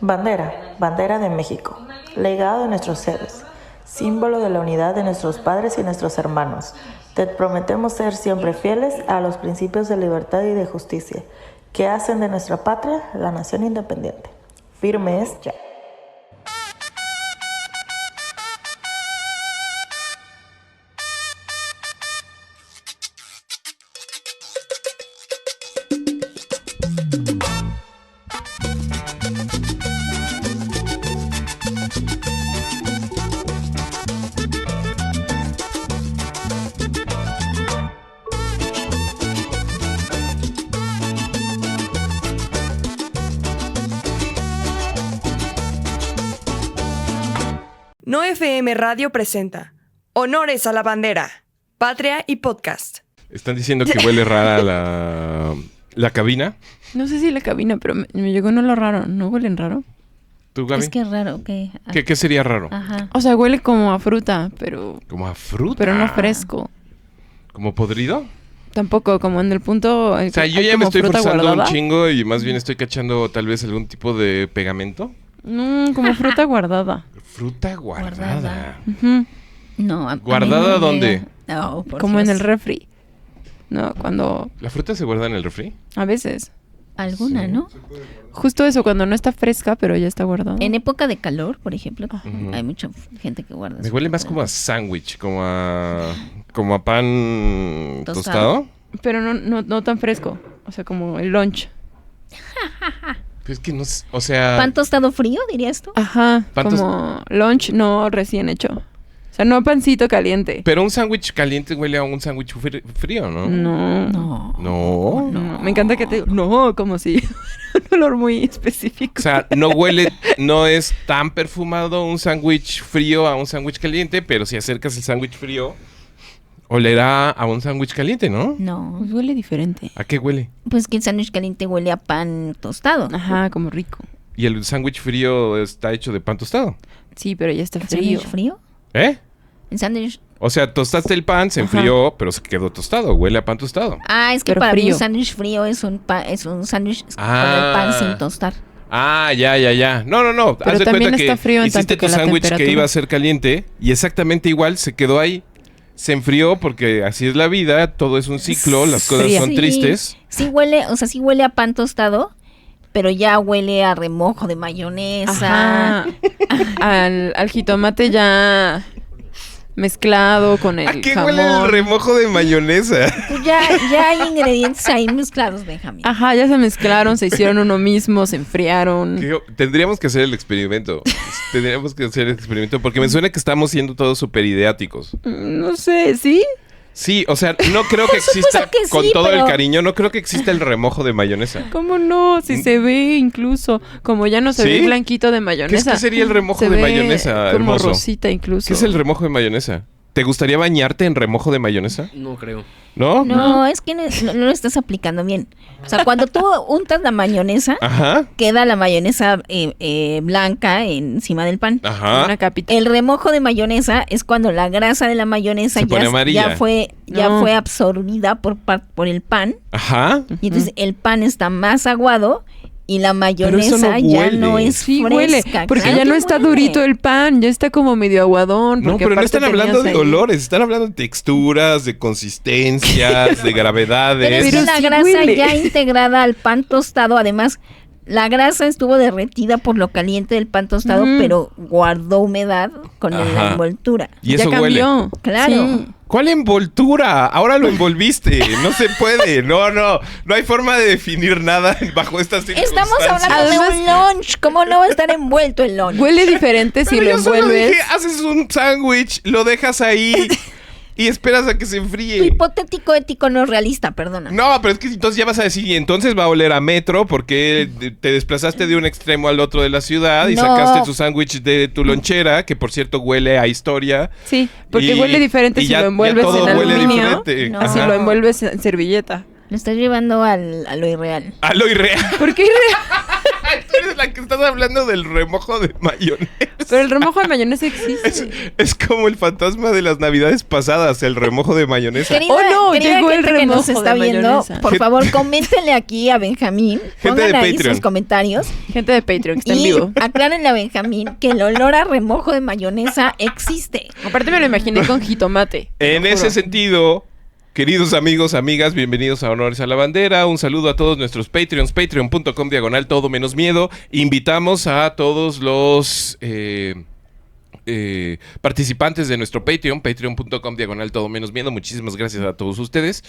Bandera, bandera de México, legado de nuestros héroes, símbolo de la unidad de nuestros padres y nuestros hermanos. Te prometemos ser siempre fieles a los principios de libertad y de justicia, que hacen de nuestra patria la nación independiente. Firme es ya. No FM Radio presenta Honores a la Bandera, Patria y Podcast. Están diciendo que huele rara la cabina. No sé si la cabina, pero me llegó no lo raro. ¿No huelen raro? ¿Tú, Gaby? Es que es raro, ¿qué? ¿Qué sería raro? Ajá. O sea, huele como a fruta, pero... ¿Como a fruta? Pero no fresco. ¿Como podrido? Tampoco, como en el punto... O sea, yo ya me estoy forzando un chingo y más bien estoy cachando tal vez algún tipo de pegamento. Como fruta guardada. Fruta guardada. Uh-huh. No, ¿Guardada dónde? No, por como Dios. en el refri. No, cuando... ¿La fruta se guarda en el refri? A veces. Alguna, Sí. ¿no? Justo eso, cuando no está fresca, pero ya está guardada. En época de calor, por ejemplo, Ujú. hay mucha gente que guarda. Me su huele más fruta. como a sándwich, como a pan Tostado. tostado. Pero no tan fresco. O sea, como el lunch. Pero es que no sé, o sea... ¿Pan tostado frío, dirías tú? Ajá, ¿Pan como lunch no recién hecho. O sea, no pancito caliente. Pero un sándwich caliente huele a un sándwich frío, ¿no? No. No. No, me encanta que te... No, como si... un olor muy específico. O sea, no huele, no es tan perfumado un sándwich frío a un sándwich caliente, pero si acercas el sándwich frío, olerá a un sándwich caliente, ¿no? No. Pues huele diferente. ¿A qué huele? Pues que el sándwich caliente huele a pan tostado. Ajá, como rico. Y el sándwich frío está hecho de pan tostado. Sí, pero ya está ¿El frío. sándwich frío? ¿Eh? El sándwich... O sea, tostaste el pan, se Ajá. enfrió, pero se quedó tostado. Huele a pan tostado. Ah, es que Pero para mí frío. un sándwich frío es un sándwich con Ah. el pan sin tostar. Ah, ya. No. Pero Haz de también cuenta está que frío en hiciste tanto que tu la sándwich que temperatura. iba a ser caliente y exactamente igual se quedó ahí. Se enfrió porque así es la vida, todo es un ciclo, las cosas Fría. son tristes. Sí huele, o sea, sí huele a pan tostado, pero ya huele a remojo de mayonesa. Ajá. al jitomate ya mezclado con el ¿A qué jamón. huele el remojo de mayonesa? Pues ya hay ingredientes ahí mezclados, Benjamín. Ajá, ya se mezclaron, se hicieron uno mismo, se enfriaron. Tendríamos que hacer el experimento. Porque me suena que estamos siendo todos súper ideáticos. No sé, ¿sí? Sí, o sea, no creo que exista, que sí, con todo pero- el cariño, no creo que exista el remojo de mayonesa. ¿Cómo no? Si se ve incluso, como ya no se ¿Sí? ve blanquito de mayonesa. ¿Qué sería el remojo se de ve mayonesa, como hermoso? rosita incluso. ¿Qué es el remojo de mayonesa? ¿Te gustaría bañarte en remojo de mayonesa? No creo. ¿No? No, es que no lo estás aplicando bien. O sea, cuando tú untas la mayonesa, Ajá. queda la mayonesa blanca encima del pan. Ajá. Una capita. El remojo de mayonesa es cuando la grasa de la mayonesa Se pone amarilla. ya fue absorbida por el pan. Ajá. Y entonces el pan está más aguado y la eso mayonesa no ya huele. no es Sí fresca. huele, porque Claro ya que no está huele. durito el pan, ya está como medio aguadón. No, porque pero no aparte están hablando de tenías ahí- olores, están hablando de texturas, de consistencias, de gravedades. Pero es Pero que la sí grasa huele. ya integrada al pan tostado, además, la grasa estuvo derretida por lo caliente del pan tostado, Ujú. pero guardó humedad con Ajá. la envoltura. Y ya eso huele. cambió. Claro. Sí. ¿Cuál envoltura? Ahora lo envolviste. No se puede. No hay forma de definir nada bajo estas circunstancias. Estamos hablando de un lunch. ¿Cómo no va a estar envuelto el lunch? Huele diferente si Pero lo yo solo envuelves. dije, haces un sándwich, lo dejas ahí y esperas a que se Tu enfríe. hipotético ético no es realista, perdona. No, pero es que entonces ya vas a decir, y entonces va a oler a metro porque te desplazaste de un extremo al otro de la ciudad y No. sacaste tu sándwich de tu lonchera, que por cierto huele a historia. Sí, porque Y- huele diferente y si ya- lo envuelves ya todo en huele aluminio. diferente. No. A si Ajá. lo envuelves en servilleta. Lo estás llevando a lo irreal. A lo irreal. ¿Por qué? Tú eres la que estás hablando del remojo de mayonesa. Pero el remojo de mayonesa existe. Es como el fantasma de las navidades pasadas, el remojo de mayonesa. Querida, Oh, no, querida llegó el gente que nos remojo está de viendo, mayonesa. por favor, coméntenle aquí a Benjamín. Gente de Pongan ahí Patreon. sus comentarios. Gente de Patreon que está en Y vivo. aclárenle a Benjamín que el olor a remojo de mayonesa existe. Aparte me lo imaginé con jitomate. En te lo ese juro. sentido, queridos amigos, amigas, bienvenidos a Honores a la Bandera. Un saludo a todos nuestros Patreons, patreon.com/todo menos miedo. Invitamos a todos los participantes de nuestro Patreon, patreon.com/todo menos miedo. Muchísimas gracias a todos ustedes.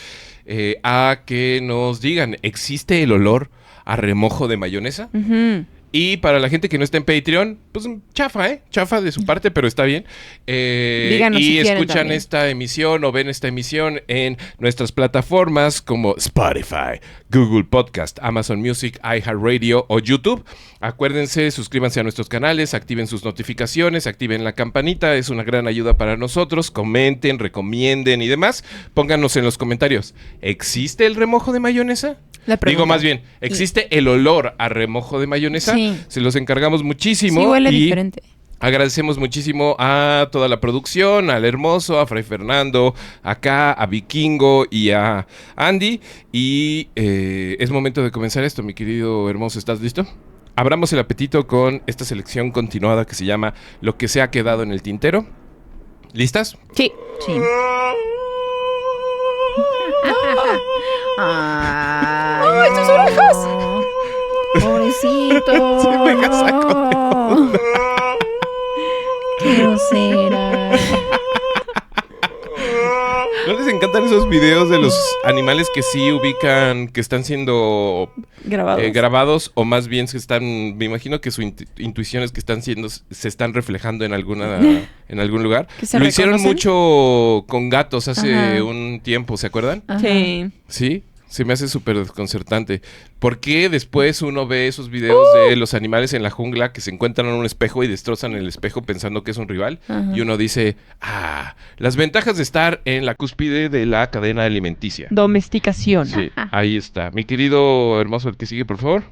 A que nos digan, ¿existe el olor a remojo de mayonesa? Ujú. Y para la gente que no está en Patreon, pues chafa, chafa de su parte, pero está bien. Díganos y si quieren escuchan también. esta emisión o ven esta emisión en nuestras plataformas como Spotify, Google Podcast, Amazon Music, iHeartRadio o YouTube. Acuérdense, suscríbanse a nuestros canales, activen sus notificaciones, activen la campanita, es una gran ayuda para nosotros. Comenten, recomienden y demás. Pónganos en los comentarios, ¿existe el remojo de mayonesa? La pregunta. Digo más bien, ¿existe el olor a remojo de mayonesa? Sí. Se los encargamos muchísimo. Sí huele y diferente. agradecemos muchísimo a toda la producción, al Hermoso, a Fray Fernando, acá, a Vikingo y a Andy. Y es momento de comenzar esto, mi querido Hermoso. ¿Estás listo? Abramos el apetito con esta selección continuada que se llama Lo que se ha quedado en el tintero. ¿Listas? Sí. Sí. ¡Ay, sus orejas! Pobrecito. Se juega saco. Qué grosera. ¿No les encantan esos videos de los animales que sí ubican, que están siendo Grabados. grabados o más bien que están, me imagino que su intuición es que están siendo, se están reflejando en en algún lugar? ¿Que se Lo hicieron reconocen? mucho con gatos hace Ajá. un tiempo, ¿se acuerdan? Ajá. Sí. Sí, se me hace súper desconcertante. ¿Por qué después uno ve esos videos de los animales en la jungla que se encuentran en un espejo y destrozan el espejo pensando que es un rival? Ajá. Y uno dice, las ventajas de estar en la cúspide de la cadena alimenticia. Domesticación. Sí, ahí está. Mi querido Hermoso, el que sigue, por favor.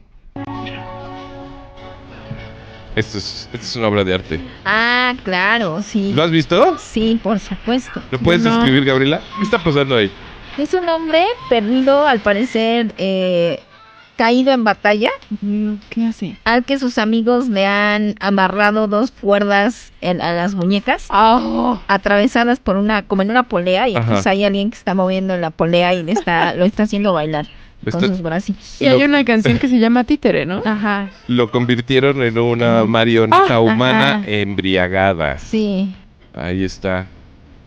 Esto es una obra de arte. Ah, claro, sí. ¿Lo has visto? Sí, por supuesto. ¿Lo puedes No. describir, Gabriela? ¿Qué está pasando ahí? Es un hombre perdido, al parecer, caído en batalla, ¿Qué hace? al que sus amigos le han amarrado 2 cuerdas a las muñecas, ¡Ah! atravesadas por como en una polea, y Ajá. entonces hay alguien que está moviendo la polea y lo está haciendo bailar con Esto- sus bracitos. Y hay Lo- una canción que se llama Títere, ¿no? Ajá, Lo convirtieron en una marioneta Ah, humana ajá. embriagada. sí. Ahí está.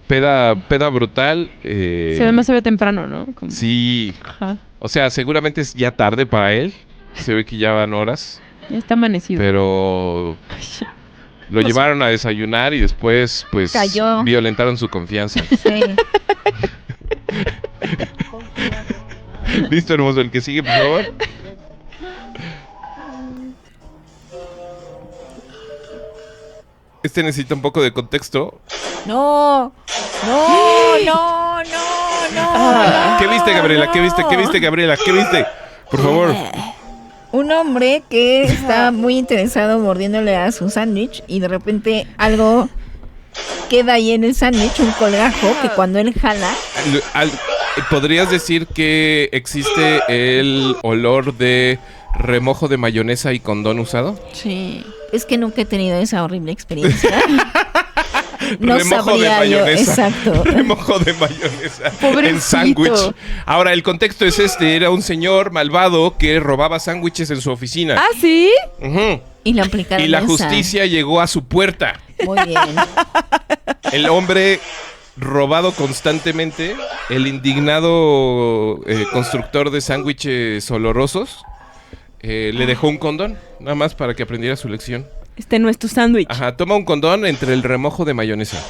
Peda brutal. Se ve temprano, ¿no? Como- Sí. Ajá. O sea, seguramente es ya tarde para él. Se ve que ya van horas. Ya está amanecido. Pero lo llevaron a desayunar y después, pues, Cayó. violentaron su confianza. Sí. Listo, Hermoso. El que sigue, por favor. Este necesita un poco de contexto. No, no, no, no, no. ¿Qué viste, Gabriela? ¿Qué viste? ¿Qué viste, Gabriela? ¿Qué viste? Por favor. Un hombre que está muy interesado mordiéndole a su sándwich y de repente algo queda ahí en el sándwich, un colgajo que cuando él jala, ¿Podrías decir que existe el olor de remojo de mayonesa y condón usado? Sí. es que nunca he tenido esa horrible experiencia. No Remojo de sabría yo, mayonesa. exacto. Remojo de mayonesa Pobrecito. en sándwich. Ahora, el contexto es este. Era un señor malvado que robaba sándwiches en su oficina. ¿Ah, sí? Ujú. Y le aplicaron Y la esa. justicia llegó a su puerta. Muy bien. El hombre robado constantemente, el indignado constructor de sándwiches olorosos, le dejó un condón, nada más para que aprendiera su lección. Este no es tu sándwich. Ajá, toma un condón entre el remojo de mayonesa.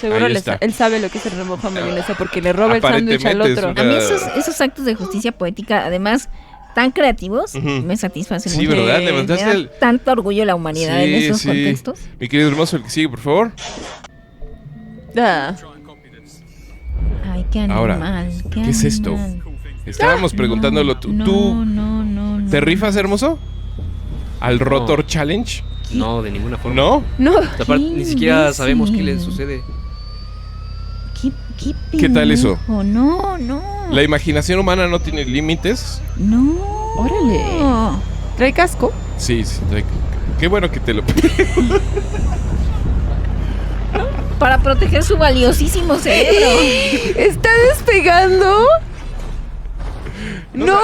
Seguro Ahí está. él sabe lo que es el remojo a mayonesa porque le roba el sándwich al Aparentemente otro. es A mí esos actos de justicia poética, además tan creativos, Ujú. me satisfacen Sí, mucho. ¿verdad? Me Levantaste da el... tanto orgullo la humanidad en esos contextos. Mi querido hermoso, el que sigue, por favor. Ah, Ay, qué animal. Ahora, ¿qué es esto? animal. Estábamos preguntándolo. ¿Tú No. te rifas, hermoso? al Rotor Challenge? No, de ninguna forma. ¿No? No. Aparte, ni siquiera sabemos qué le sucede. ¿Qué tal eso? No. ¿La imaginación humana no tiene límites? No. Órale. ¿Trae casco? Sí. Qué bueno que te lo... Para proteger su valiosísimo cerebro. ¿Está despegando? ¡No!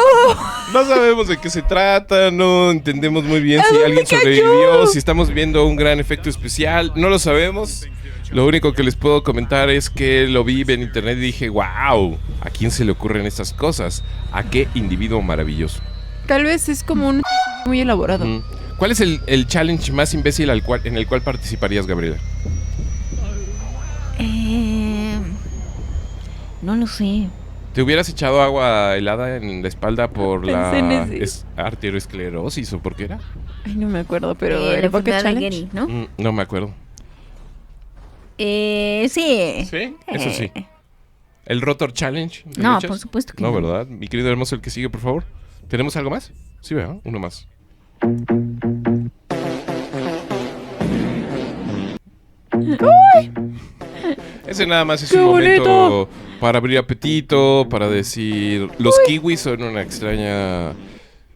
No sabemos de qué se trata, no entendemos muy bien ¿A si dónde alguien cayó? sobrevivió, si estamos viendo un gran efecto especial, no lo sabemos. Lo único que les puedo comentar es que lo vi en internet y dije, wow, ¿a quién se le ocurren estas cosas? ¿A qué individuo maravilloso? Tal vez es como un muy elaborado. ¿Cuál es el challenge más imbécil en el cual participarías, Gabriela? No lo sé. ¿Te hubieras echado agua helada en la espalda por Pensé en la ese. arteriosclerosis o por qué era? Ay, no me acuerdo, pero La el Pocket enfermedad de Challenge. Gary, ¿no? No me acuerdo. Sí. ¿Sí? Eso sí. ¿El Rotor Challenge? ¿te lo No, echas? por supuesto que no. no. ¿Verdad? Mi querido hermoso, el que sigue, por favor. ¿Tenemos algo más? Sí, ¿verdad? Uno más. Ese nada más es ¡Qué un momento bonito! para abrir apetito, para decir... Los kiwis son una extraña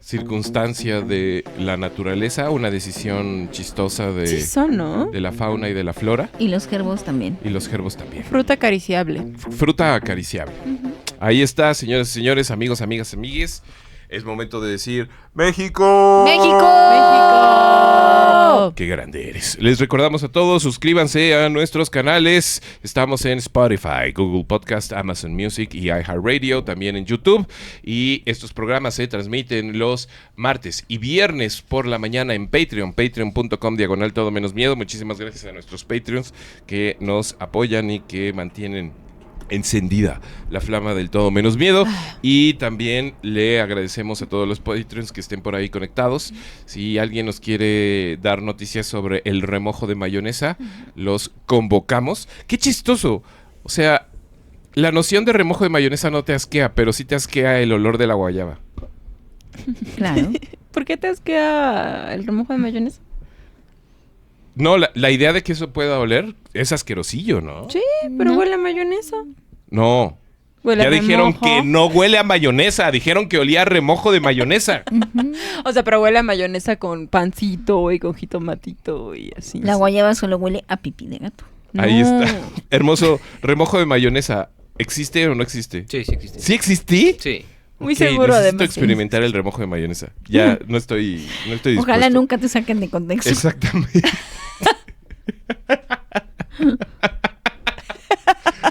circunstancia de la naturaleza, una decisión chistosa Sí son, ¿no? de la fauna y de la flora. Y los gerbos también. Y los gerbos también. Fruta acariciable. Fruta acariciable. Ahí está, señoras y señores, amigos, amigas, amigues. Es momento de decir ¡México! ¡México! ¡Qué grande eres! Les recordamos a todos, suscríbanse a nuestros canales. Estamos en Spotify, Google Podcast, Amazon Music y iHeartRadio, también en YouTube. Y estos programas se transmiten los martes y viernes por la mañana en Patreon, patreon.com/todo menos miedo. Muchísimas gracias a nuestros Patreons que nos apoyan y que mantienen encendida la flama del todo menos miedo. Y también le agradecemos a todos los Patreons que estén por ahí conectados. Si alguien nos quiere dar noticias sobre el remojo de mayonesa, los convocamos. ¡Qué chistoso! O sea, la noción de remojo de mayonesa no te asquea, pero sí te asquea el olor de la guayaba. Claro. ¿Por qué te asquea el remojo de mayonesa? No, la idea de que eso pueda oler es asquerosillo, ¿no? Sí, pero huele a mayonesa. No. Huele Ya a dijeron remojo. que no huele a mayonesa, dijeron que olía a remojo de mayonesa. O sea, pero huele a mayonesa con pancito y con jitomatito y así. La guayaba solo huele a pipí de gato. Ahí No. está. Hermoso. Remojo de mayonesa. ¿Existe o no existe? Sí, sí existe. ¿Sí existí? Sí. Muy Ok, seguro, necesito además. experimentar el remojo de mayonesa. Ya no estoy dispuesto. Ojalá nunca te saquen de contexto. Exactamente.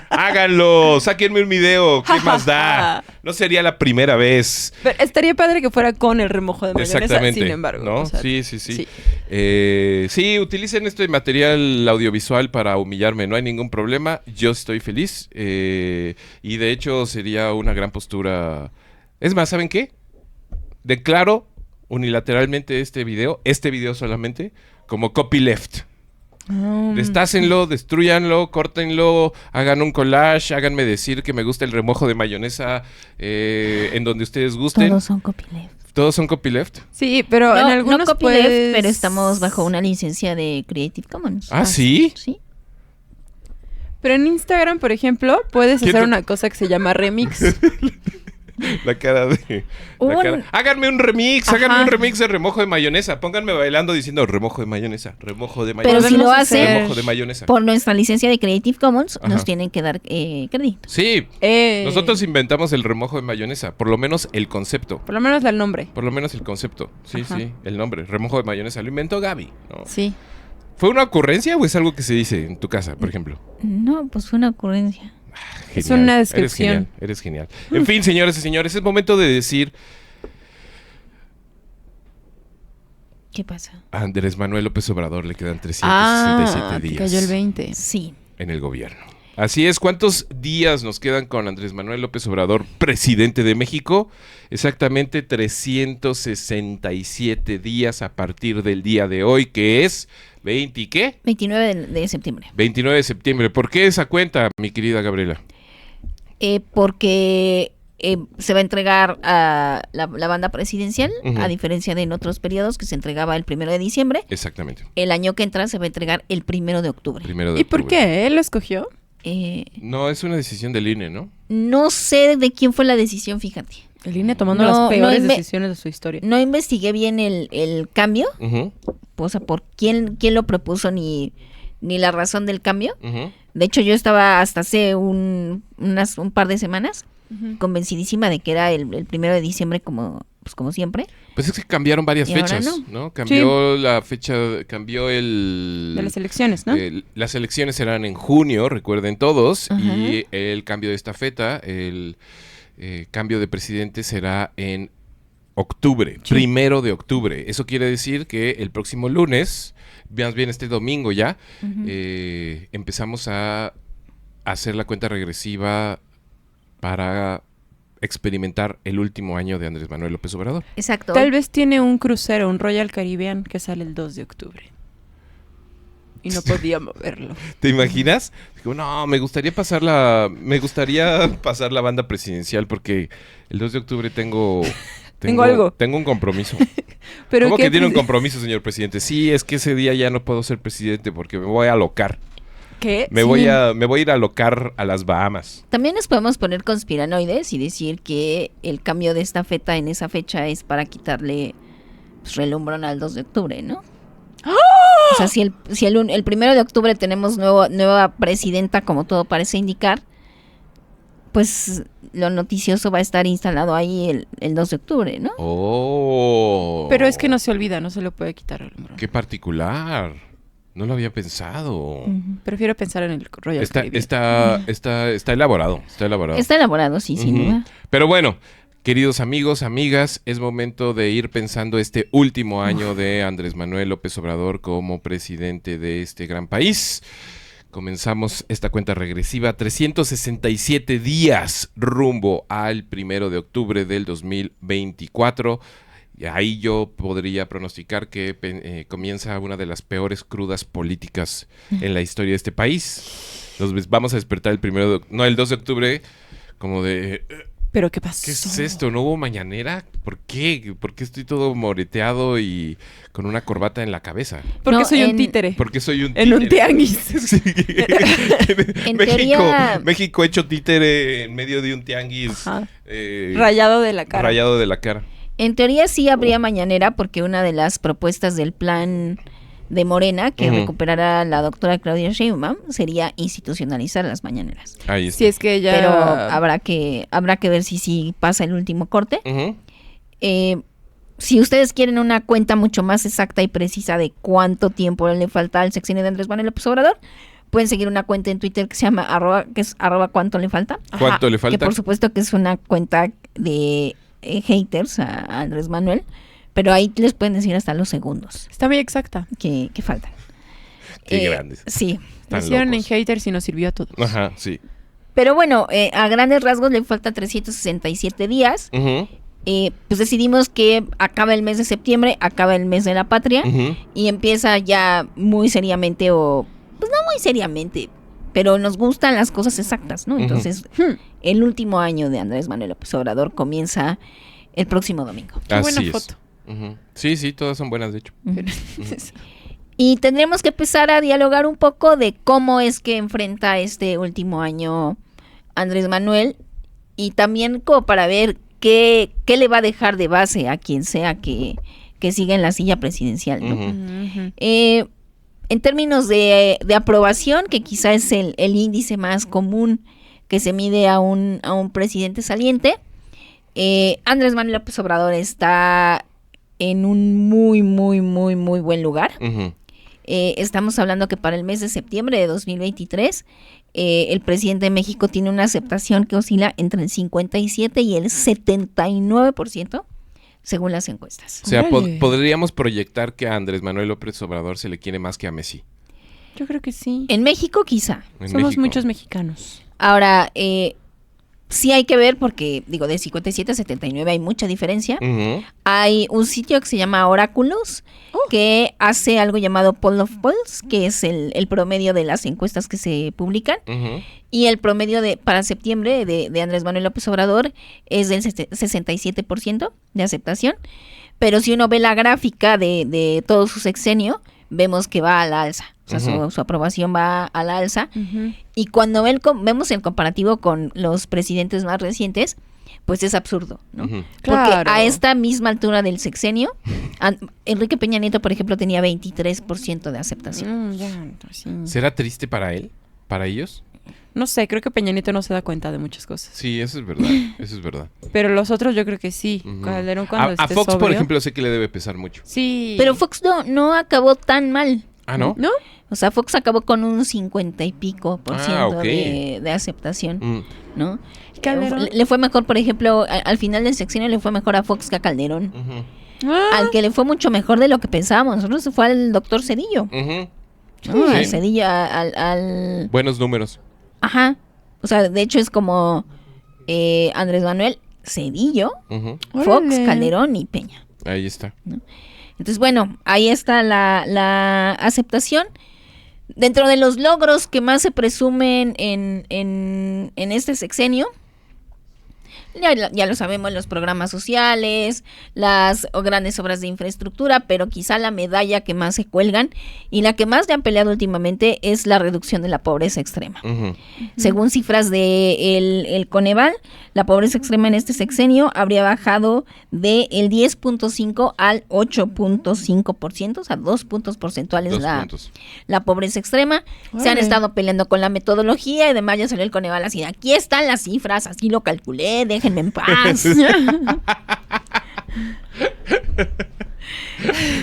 Háganlo, sáquenme un video, ¿qué más da? No sería la primera vez. Pero estaría padre que fuera con el remojo de mayonesa, Exactamente. sin embargo. ¿No? o sea, Sí. Sí, utilicen este material audiovisual para humillarme, no hay ningún problema. Yo estoy feliz. Y de hecho sería una gran postura. Es más, ¿saben qué? Declaro unilateralmente este video solamente, como copyleft. Destácenlo, destruyanlo, córtenlo, hagan un collage, háganme decir que me gusta el remojo de mayonesa en donde ustedes gusten. Todos son copyleft. ¿Todos son copyleft? Sí, pero en No, algunos no copyleft, puedes... pero estamos bajo una licencia de Creative Commons. ¿Ah, sí? Sí. Pero en Instagram, por ejemplo, puedes ¿Quién hacer te- una cosa que se llama remix. La cara de... Un- Háganme un remix, Ajá. háganme un remix de remojo de mayonesa. Pónganme bailando diciendo remojo de mayonesa, remojo de Pero mayonesa. si lo Podemos hacen hacer- Remojo de mayonesa. por nuestra licencia de Creative Commons, Ajá. nos tienen que dar crédito. Sí, Eh, nosotros inventamos el remojo de mayonesa, por lo menos el concepto. Por lo menos da el nombre. Por lo menos el concepto. Sí, Ajá. sí, el nombre. Remojo de mayonesa. Lo inventó Gaby. ¿No? Sí. ¿Fue una ocurrencia o es algo que se dice en tu casa, por ejemplo? No, pues fue una ocurrencia. Es Genial. una Eres descripción. genial, eres genial. En fin, señores y señores, es momento de decir ¿Qué pasa? a Andrés Manuel López Obrador le quedan 367 te días cayó el 20. Sí. en el gobierno. Así es, ¿cuántos días nos quedan con Andrés Manuel López Obrador, presidente de México? Exactamente 367 días a partir del día de hoy, que es 20 ¿y qué? 29 de septiembre. 29 de septiembre. ¿Por qué esa cuenta, mi querida Gabriela? Porque se va a entregar a la banda presidencial, Ujú. a diferencia de en otros periodos que se entregaba el 1 de diciembre. Exactamente. El año que entra se va a entregar el 1 de octubre. 1 de ¿Y por octubre. qué? ¿Él lo escogió? No, es una decisión del INE, ¿no? No sé de quién fue la decisión, fíjate. El INE tomando No, las peores no decisiones de su historia. No investigué bien el cambio, Ujú, o sea, por quién lo propuso ni la razón del cambio. ujú. De hecho, yo estaba hasta hace un par de semanas convencidísima de que era el 1 de diciembre como siempre. Pues es que cambiaron varias Y ahora fechas, no. ¿no? Cambió la fecha, cambió De las elecciones, ¿no? las elecciones serán en junio, recuerden todos, Ajá. y el cambio de esta feta, el cambio de presidente será en octubre, 1 de octubre. Eso quiere decir que el próximo lunes, más bien este domingo ya, empezamos a hacer la cuenta regresiva para experimentar el último año de Andrés Manuel López Obrador. Exacto. Tal vez tiene un crucero, un Royal Caribbean, que sale el 2 de octubre. Y no podía moverlo. ¿Te imaginas? Digo, no, me gustaría pasar la banda presidencial porque el 2 de octubre tengo algo. Tengo un compromiso. Pero ¿Cómo ¿qué que tiene un presi- compromiso, señor presidente? Sí, es que ese día ya no puedo ser presidente porque me voy a alocar. ¿Qué? Me voy a ir a alocar a las Bahamas. También nos podemos poner conspiranoides y decir que el cambio de esta feta en esa fecha es para quitarle relumbrón al 2 de octubre, ¿no? O sea, si el 1 de octubre tenemos nueva presidenta, como todo parece indicar, pues lo noticioso va a estar instalado ahí el 2 de octubre, ¿no? Oh. Pero es que no se olvida, no se lo puede quitar el hombro. Qué particular. No lo había pensado. Prefiero pensar en el Royal Está Caribbean. elaborado. Está elaborado. Está elaborado, sí, sin Ujú. duda. Pero bueno, queridos amigos, amigas, es momento de ir pensando este último año de Andrés Manuel López Obrador como presidente de este gran país. Comenzamos esta cuenta regresiva, 367 días rumbo al 1 de octubre del 2024. Y ahí yo podría pronosticar que comienza una de las peores crudas políticas en la historia de este país. Vamos a despertar el 2 de octubre como de... ¿Pero qué pasó? ¿Qué es esto? ¿No hubo mañanera? ¿Por qué? ¿Por qué estoy todo moreteado y con una corbata en la cabeza? Porque No, soy un títere. ¿Por qué soy un En un títere? tianguis. Sí. En teoría- México hecho títere en medio de un tianguis Ajá. eh, Rayado de la cara. rayado de la cara. En teoría sí habría mañanera porque una de las propuestas del plan de Morena que Ujú. recuperará la doctora Claudia Sheinbaum sería institucionalizar las mañaneras. Ahí está. Si es que ya... Pero habrá que ver si pasa el último corte. Ujú. Si ustedes quieren una cuenta mucho más exacta y precisa de cuánto tiempo le falta al sexenio de Andrés Manuel López Obrador, pueden seguir una cuenta en Twitter que se llama @, cuánto le falta. ¿Cuánto le Que falta? por supuesto que es una cuenta de haters a Andrés Manuel, pero ahí les pueden decir hasta los segundos Está muy exacta. que faltan. Qué grandes. Sí, Lo Están hicieron en locos. haters y nos sirvió a todos. Ajá, sí. pero bueno, a grandes rasgos le falta 367 días. Ujú, Pues decidimos que acaba el mes de septiembre, acaba el mes de la patria ujú. y empieza ya muy seriamente pues no muy seriamente, pero nos gustan las cosas exactas, ¿no? Ujú. Entonces, el último año de Andrés Manuel López Obrador comienza el próximo domingo. Qué buena Así es. foto. Ujú. Sí, todas son buenas, de hecho. Y tendremos que empezar a dialogar un poco de cómo es que enfrenta este último año Andrés Manuel y también como para ver qué le va a dejar de base a quien sea que siga en la silla presidencial, ¿no? Ujú. Ujú. En términos de aprobación, que quizá es el índice más común que se mide a un presidente saliente, Andrés Manuel López Obrador está en un muy, muy, muy, muy buen lugar. Ujú. Estamos hablando que para el mes de septiembre de 2023, el presidente de México tiene una aceptación que oscila entre el 57 y el 79%, según las encuestas. O sea, Órale. podríamos proyectar que a Andrés Manuel López Obrador se le quiere más que a Messi. Yo creo que sí. En México, quizá. En Somos México. muchos mexicanos. Ahora, sí hay que ver porque, digo, de 57 a 79 hay mucha diferencia. Ujú. Hay un sitio que se llama Oráculos, que hace algo llamado Poll of Polls, que es el promedio de las encuestas que se publican. Ujú. Y el promedio para septiembre de Andrés Manuel López Obrador es del 67% de aceptación. Pero si uno ve la gráfica de todo su sexenio, vemos que va a la alza. O sea, Ujú. su aprobación va a la alza. Y cuando vemos el comparativo con los presidentes más recientes, pues es absurdo, ¿no? Ujú. Porque Claro. a esta misma altura del sexenio, Enrique Peña Nieto, por ejemplo, tenía 23% de aceptación. Sí. ¿Será triste para él? ¿Para ellos? No sé, creo que Peña Nieto no se da cuenta de muchas cosas. Sí, eso es verdad. Eso es verdad. Pero los otros yo creo que sí. Ujú. Calderón cuando A esté Fox, por sobrio. ejemplo, sé que le debe pesar mucho. Sí. Pero Fox no acabó tan mal. Ah, ¿no? ¿No? O sea, Fox acabó con un 50 y pico por ciento ok. de aceptación, Mm. ¿no? Calderón. Le fue mejor, por ejemplo, al final del sexenio le fue mejor a Fox que a Calderón. Ujú. Al que le fue mucho mejor de lo que pensábamos. Nosotros fue al doctor Cedillo. Ujú. ¿No? Sí. Al Cedillo, al... Buenos números. Ajá. O sea, de hecho es como Andrés Manuel, Cedillo, Ujú. Fox, Órale. Calderón y Peña. Ahí está. Entonces, bueno, ahí está la aceptación. Dentro de los logros que más se presumen en este sexenio, ya lo sabemos, los programas sociales, las grandes obras de infraestructura, pero quizá la medalla que más se cuelgan y la que más le han peleado últimamente es la reducción de la pobreza extrema. Ujú. Según cifras de el Coneval, la pobreza extrema en este sexenio habría bajado del 10.5 al 8.5%, o sea, 2 puntos porcentuales 2 la puntos. pobreza extrema. Se han Órale. estado peleando con la metodología y además ya salió el Coneval así, aquí están las cifras, así lo calculé, déjenme en paz.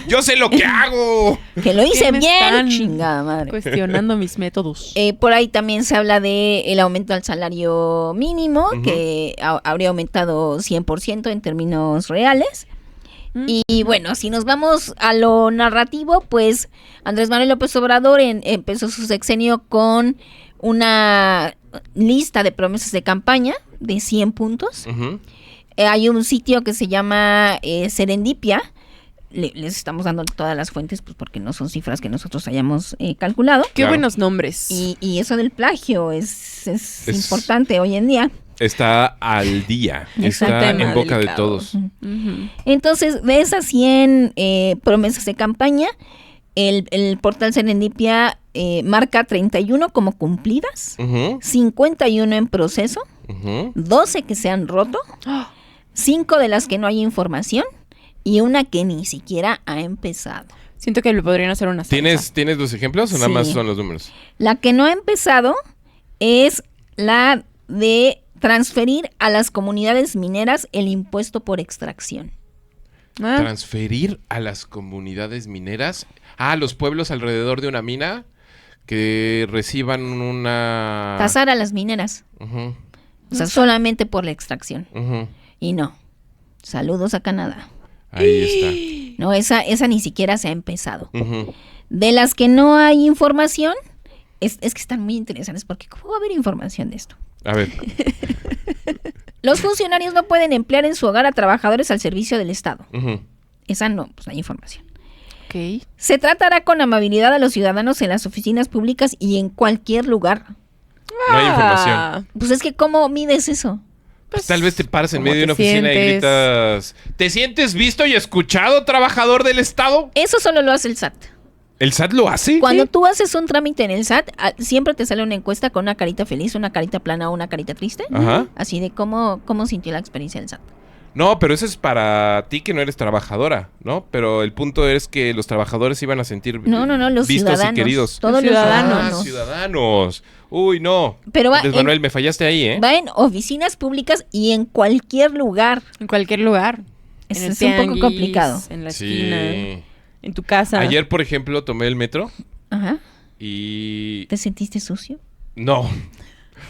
¡Yo sé lo que hago! Que lo hice ¿Qué me bien, están chingada madre. Cuestionando mis métodos. Por ahí también se habla de el aumento al salario mínimo, Ujú. que habría aumentado 100% en términos reales. Y bueno, si nos vamos a lo narrativo, pues Andrés Manuel López Obrador empezó su sexenio con una lista de promesas de campaña de 100 puntos. Ujú. Hay un sitio que se llama Serendipia. Les estamos dando todas las fuentes, pues porque no son cifras que nosotros hayamos calculado. Qué Claro. buenos nombres. Y eso del plagio es importante hoy en día. Está al día. Es un Está tema en boca delicado. de todos. Ujú. Entonces, de esas 100 promesas de campaña, el portal Serendipia marca 31 como cumplidas, Ujú. 51 en proceso, Ujú. 12 que se han roto, 5 de las que no hay información y una que ni siquiera ha empezado. Siento que le podrían hacer una salsa. ¿Tienes los ejemplos o nada Sí. más son los números? La que no ha empezado es la de transferir a las comunidades mineras el impuesto por extracción. Ah, Transferir a las comunidades mineras, a los pueblos alrededor de una mina que reciban una... Tasar a las mineras, Ujú. o sea, solamente por la extracción. Ujú. Y no. Saludos a Canadá. Ahí No, esa ni siquiera se ha empezado. está. Ujú. De las que no hay información, es que están muy interesantes porque ¿cómo va a haber información de esto? A ver. Los funcionarios no pueden emplear en su hogar a trabajadores al servicio del Estado. Ujú. Esa no, pues no hay información. ok. Se tratará con amabilidad a los ciudadanos en las oficinas públicas y en cualquier lugar. No hay información. Ah, Pues es que ¿cómo mides eso? Pues tal vez te paras en ¿cómo medio de te una oficina y sientes? gritas, ¿te sientes visto y escuchado, trabajador del Estado? Eso solo lo hace el SAT. ¿El SAT lo hace? Cuando tú haces un trámite en el SAT, siempre te sale una encuesta con una carita feliz, una carita plana o una carita triste. Ajá. Así de cómo sintió la experiencia del SAT. No, pero eso es para ti que no eres trabajadora, ¿no? Pero el punto es que los trabajadores iban a sentir No, los vistos ciudadanos. y queridos. Todos los Ciudadanos. Ah, ciudadanos. Uy, no. Pero va Andrés en- Manuel, me fallaste ahí, ¿eh? Va en oficinas públicas y en cualquier lugar. en cualquier lugar. Es- En el es un poco tianguis, complicado. En la esquina. Sí. En tu casa. Ayer, por ejemplo, tomé el metro Ajá. y... ¿Te sentiste sucio? No.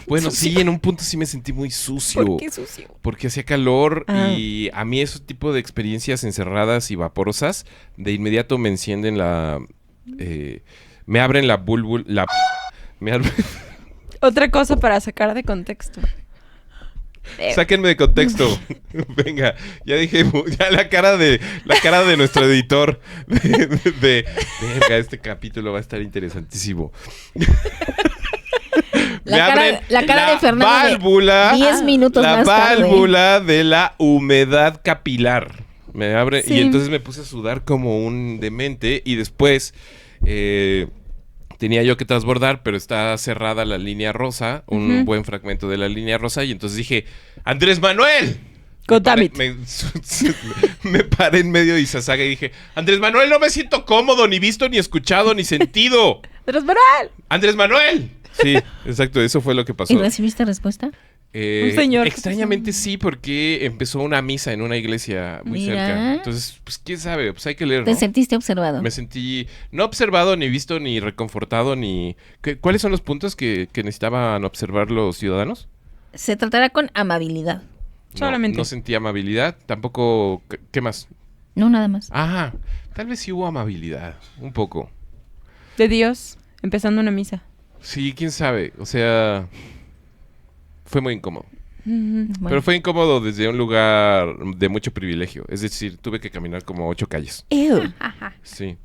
Bueno, sí, en un punto sí me sentí muy sucio. ¿Por qué sucio? Porque hacía calor Ah. y a mí ese tipo de experiencias encerradas y vaporosas, de inmediato me encienden me abren la me abren... Otra cosa para sacar de contexto. Sáquenme de contexto. Venga, ya dije, ya la cara de nuestro editor verga, este capítulo va a estar interesantísimo. La cara de Fernando válvula, 10 minutos la más tarde. válvula de la humedad capilar. Me abre Sí. y entonces me puse a sudar como un demente y después tenía yo que transbordar, pero está cerrada la línea rosa, un buen fragmento de la línea rosa y entonces dije, ¡Andrés Manuel! God damn it. Me paré en medio de Izazaga y dije, Andrés Manuel, no me siento cómodo, ni visto, ni escuchado, ni sentido. ¡Andrés Manuel! Sí, exacto, eso fue lo que pasó. ¿Y recibiste respuesta? Un señor. Extrañamente sí, porque empezó una misa en una iglesia muy Mira. cerca. Entonces, pues quién sabe, pues hay que leer, ¿Te ¿no? sentiste observado? Me sentí no observado, ni visto, ni reconfortado, ni... ¿Cuáles son los puntos que necesitaban observar los ciudadanos? Se tratará con amabilidad. Solamente. No sentí amabilidad, tampoco... ¿Qué más? No, nada más. Ajá, tal vez sí hubo amabilidad, un poco. De Dios, empezando una misa. Sí, quién sabe, o sea... Fue muy incómodo. Bueno. Pero fue incómodo desde un lugar de mucho privilegio. Es decir, tuve que caminar como 8 calles. Ew. Sí.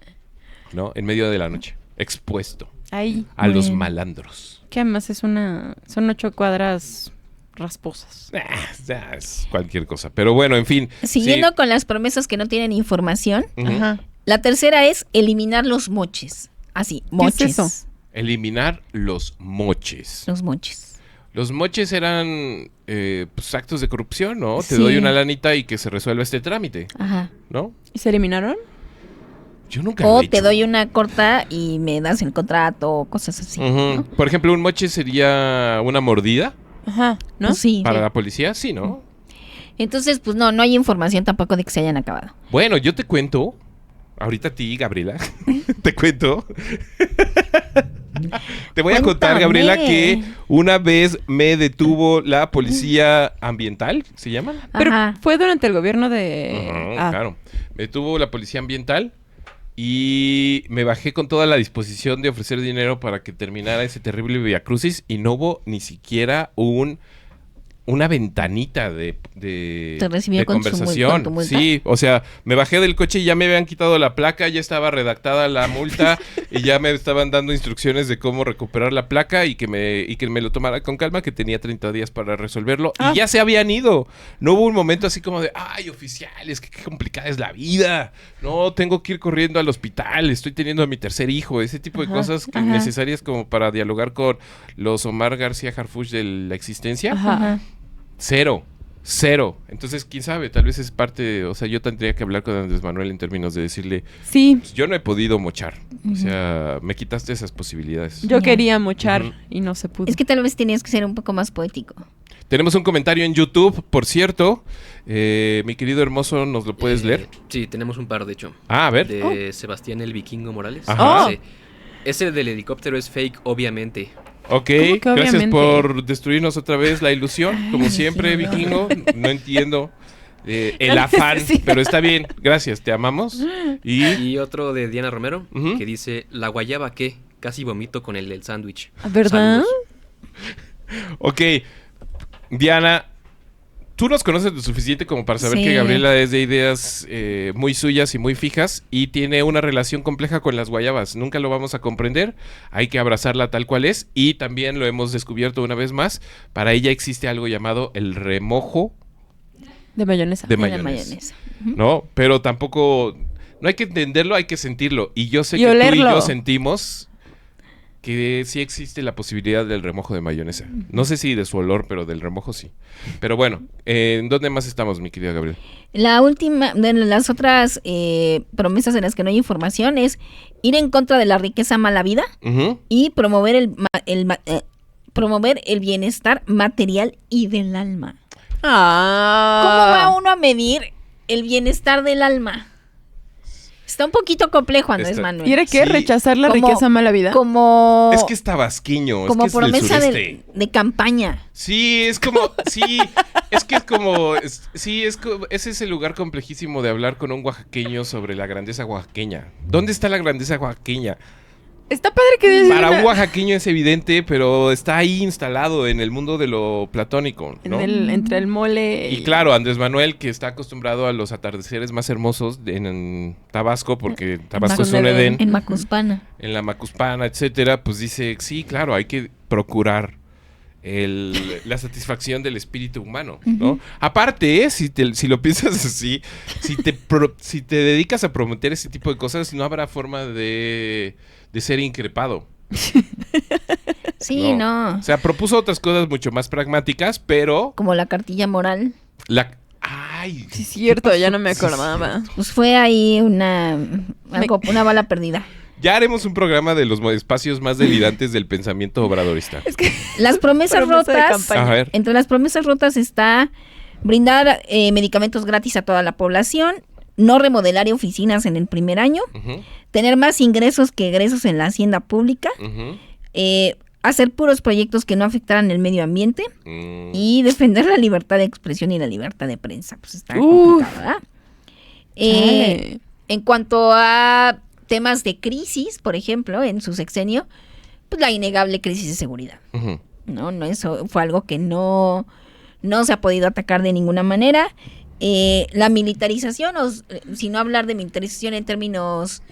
¿No? En medio de la noche. Expuesto Ahí. a los Bueno. malandros. Que además son 8 cuadras rasposas. Ya es cualquier cosa. Pero bueno, en fin. Siguiendo con las promesas que no tienen información, Ujú. Ajá. la tercera es eliminar los moches. Así, moches. es eso? Eliminar los moches. Los moches. Los moches eran pues, actos de corrupción, ¿no? Te Sí. doy una lanita y que se resuelva este trámite, Ajá. ¿no? ¿Y se eliminaron? Yo nunca O lo he te hecho. doy una corta y me das el contrato o cosas así. Ujú. ¿no? Por ejemplo, un moche sería una mordida Ajá. ¿No? Pues sí. para la policía, sí, ¿no? Entonces, pues no hay información tampoco de que se hayan acabado. Bueno, yo te cuento, ahorita a ti, Gabriela, te cuento. Te voy a contar, Cuéntame. Gabriela, que una vez me detuvo la policía ambiental, ¿se llaman? Pero Ajá. fue durante el gobierno de... Ajá, claro. Me detuvo la policía ambiental y me bajé con toda la disposición de ofrecer dinero para que terminara ese terrible viacrucis y no hubo ni siquiera una ventanita de Te recibió de con su conversación. con tu multa. Sí, o sea, me bajé del coche y ya me habían quitado la placa, ya estaba redactada la multa y ya me estaban dando instrucciones de cómo recuperar la placa y que me lo tomara con calma, que tenía 30 días para resolverlo y ya se habían ido. No hubo un momento así como de, ay, oficiales, qué complicada es la vida. No, tengo que ir corriendo al hospital, estoy teniendo a mi tercer hijo, ese tipo de cosas que necesarias como para dialogar con los Omar García Harfuch de la existencia. Ajá. Cero. Entonces, quién sabe, tal vez es parte, o sea, yo tendría que hablar con Andrés Manuel en términos de decirle, Sí, pues, yo no he podido mochar. O sea, me quitaste esas posibilidades. yo quería mochar Ujú. y no se pudo. Es que tal vez tenías que ser un poco más poético. Tenemos un comentario en YouTube, por cierto. Mi querido hermoso, ¿nos lo puedes leer? Sí, tenemos un par, de hecho. Ah, a ver. De Sebastián el Vikingo Morales. Ajá. Dice, ese del helicóptero es fake, obviamente. Ok, ¿Cómo que gracias obviamente? por destruirnos otra vez la ilusión. Como siempre, Vikingo, no entiendo el afán, Sí. pero está bien. Gracias, te amamos. Y Y otro de Diana Romero, Ujú. que dice, ¿la guayaba qué? Casi vomito con el del sándwich. ¿Verdad? Saludos. ok, Diana, tú nos conoces lo suficiente como para saber Sí. que Gabriela es de ideas muy suyas y muy fijas y tiene una relación compleja con las guayabas. Nunca lo vamos a comprender, hay que abrazarla tal cual es y también lo hemos descubierto una vez más. Para ella existe algo llamado el remojo De mayonesa. de De la mayonesa, mayonesa. ¿no? Pero tampoco, no hay que entenderlo, hay que sentirlo. Y yo sé Y que tú y olerlo. yo sentimos que sí existe la posibilidad del remojo de mayonesa. No sé si de su olor, pero del remojo sí. Pero bueno, ¿en dónde más estamos, mi querida Gabriel? La última, de las otras promesas en las que no hay información es ir en contra de la riqueza mala vida Ujú. y promover promover el bienestar material y del alma. ¿Cómo va uno a medir el bienestar del alma? Está un poquito complejo, Andrés Está- Manuel. ¿Y era qué? Sí. ¿Rechazar la Como- riqueza mala vida? Como, Es que es tabasqueño, como es que es del promesa sureste. de campaña. Sí, es como, sí, es que es como, ese es el lugar complejísimo de hablar con un oaxaqueño sobre la grandeza oaxaqueña. ¿Dónde está la grandeza oaxaqueña? Está padre que dices Para un oaxaqueño es evidente, pero está ahí instalado en el mundo de lo platónico, ¿no? entre el mole Y claro, Andrés Manuel, que está acostumbrado a los atardeceres más hermosos en Tabasco, porque Tabasco es un Edén, En Macuspana. en la Macuspana, etcétera, pues dice, sí, claro, hay que procurar la satisfacción del espíritu humano, ¿no? Aparte, si lo piensas así, si te dedicas a prometer ese tipo de cosas, no habrá forma de ser increpado. Sí, no. O sea, propuso otras cosas mucho más pragmáticas, pero Como la cartilla moral. ¡Ay! Sí, es cierto, ya no me acordaba. Pues fue ahí una bala perdida. Ya haremos un programa de los espacios más delirantes del pensamiento obradorista. Es que Las promesas Promesa de rotas. campaña. A ver. Entre las promesas rotas está brindar medicamentos gratis a toda la población, no remodelar oficinas en el primer año, Ujú, tener más ingresos que egresos en la hacienda pública, ujú. hacer puros proyectos que no afectaran el medio ambiente y defender la libertad de expresión y la libertad de prensa. Pues está complicado, ¿verdad? Chale. En cuanto a temas de crisis, por ejemplo, en su sexenio, pues la innegable crisis de seguridad. Ujú. No, eso fue algo que no se ha podido atacar de ninguna manera. La militarización, si no hablar de militarización en términos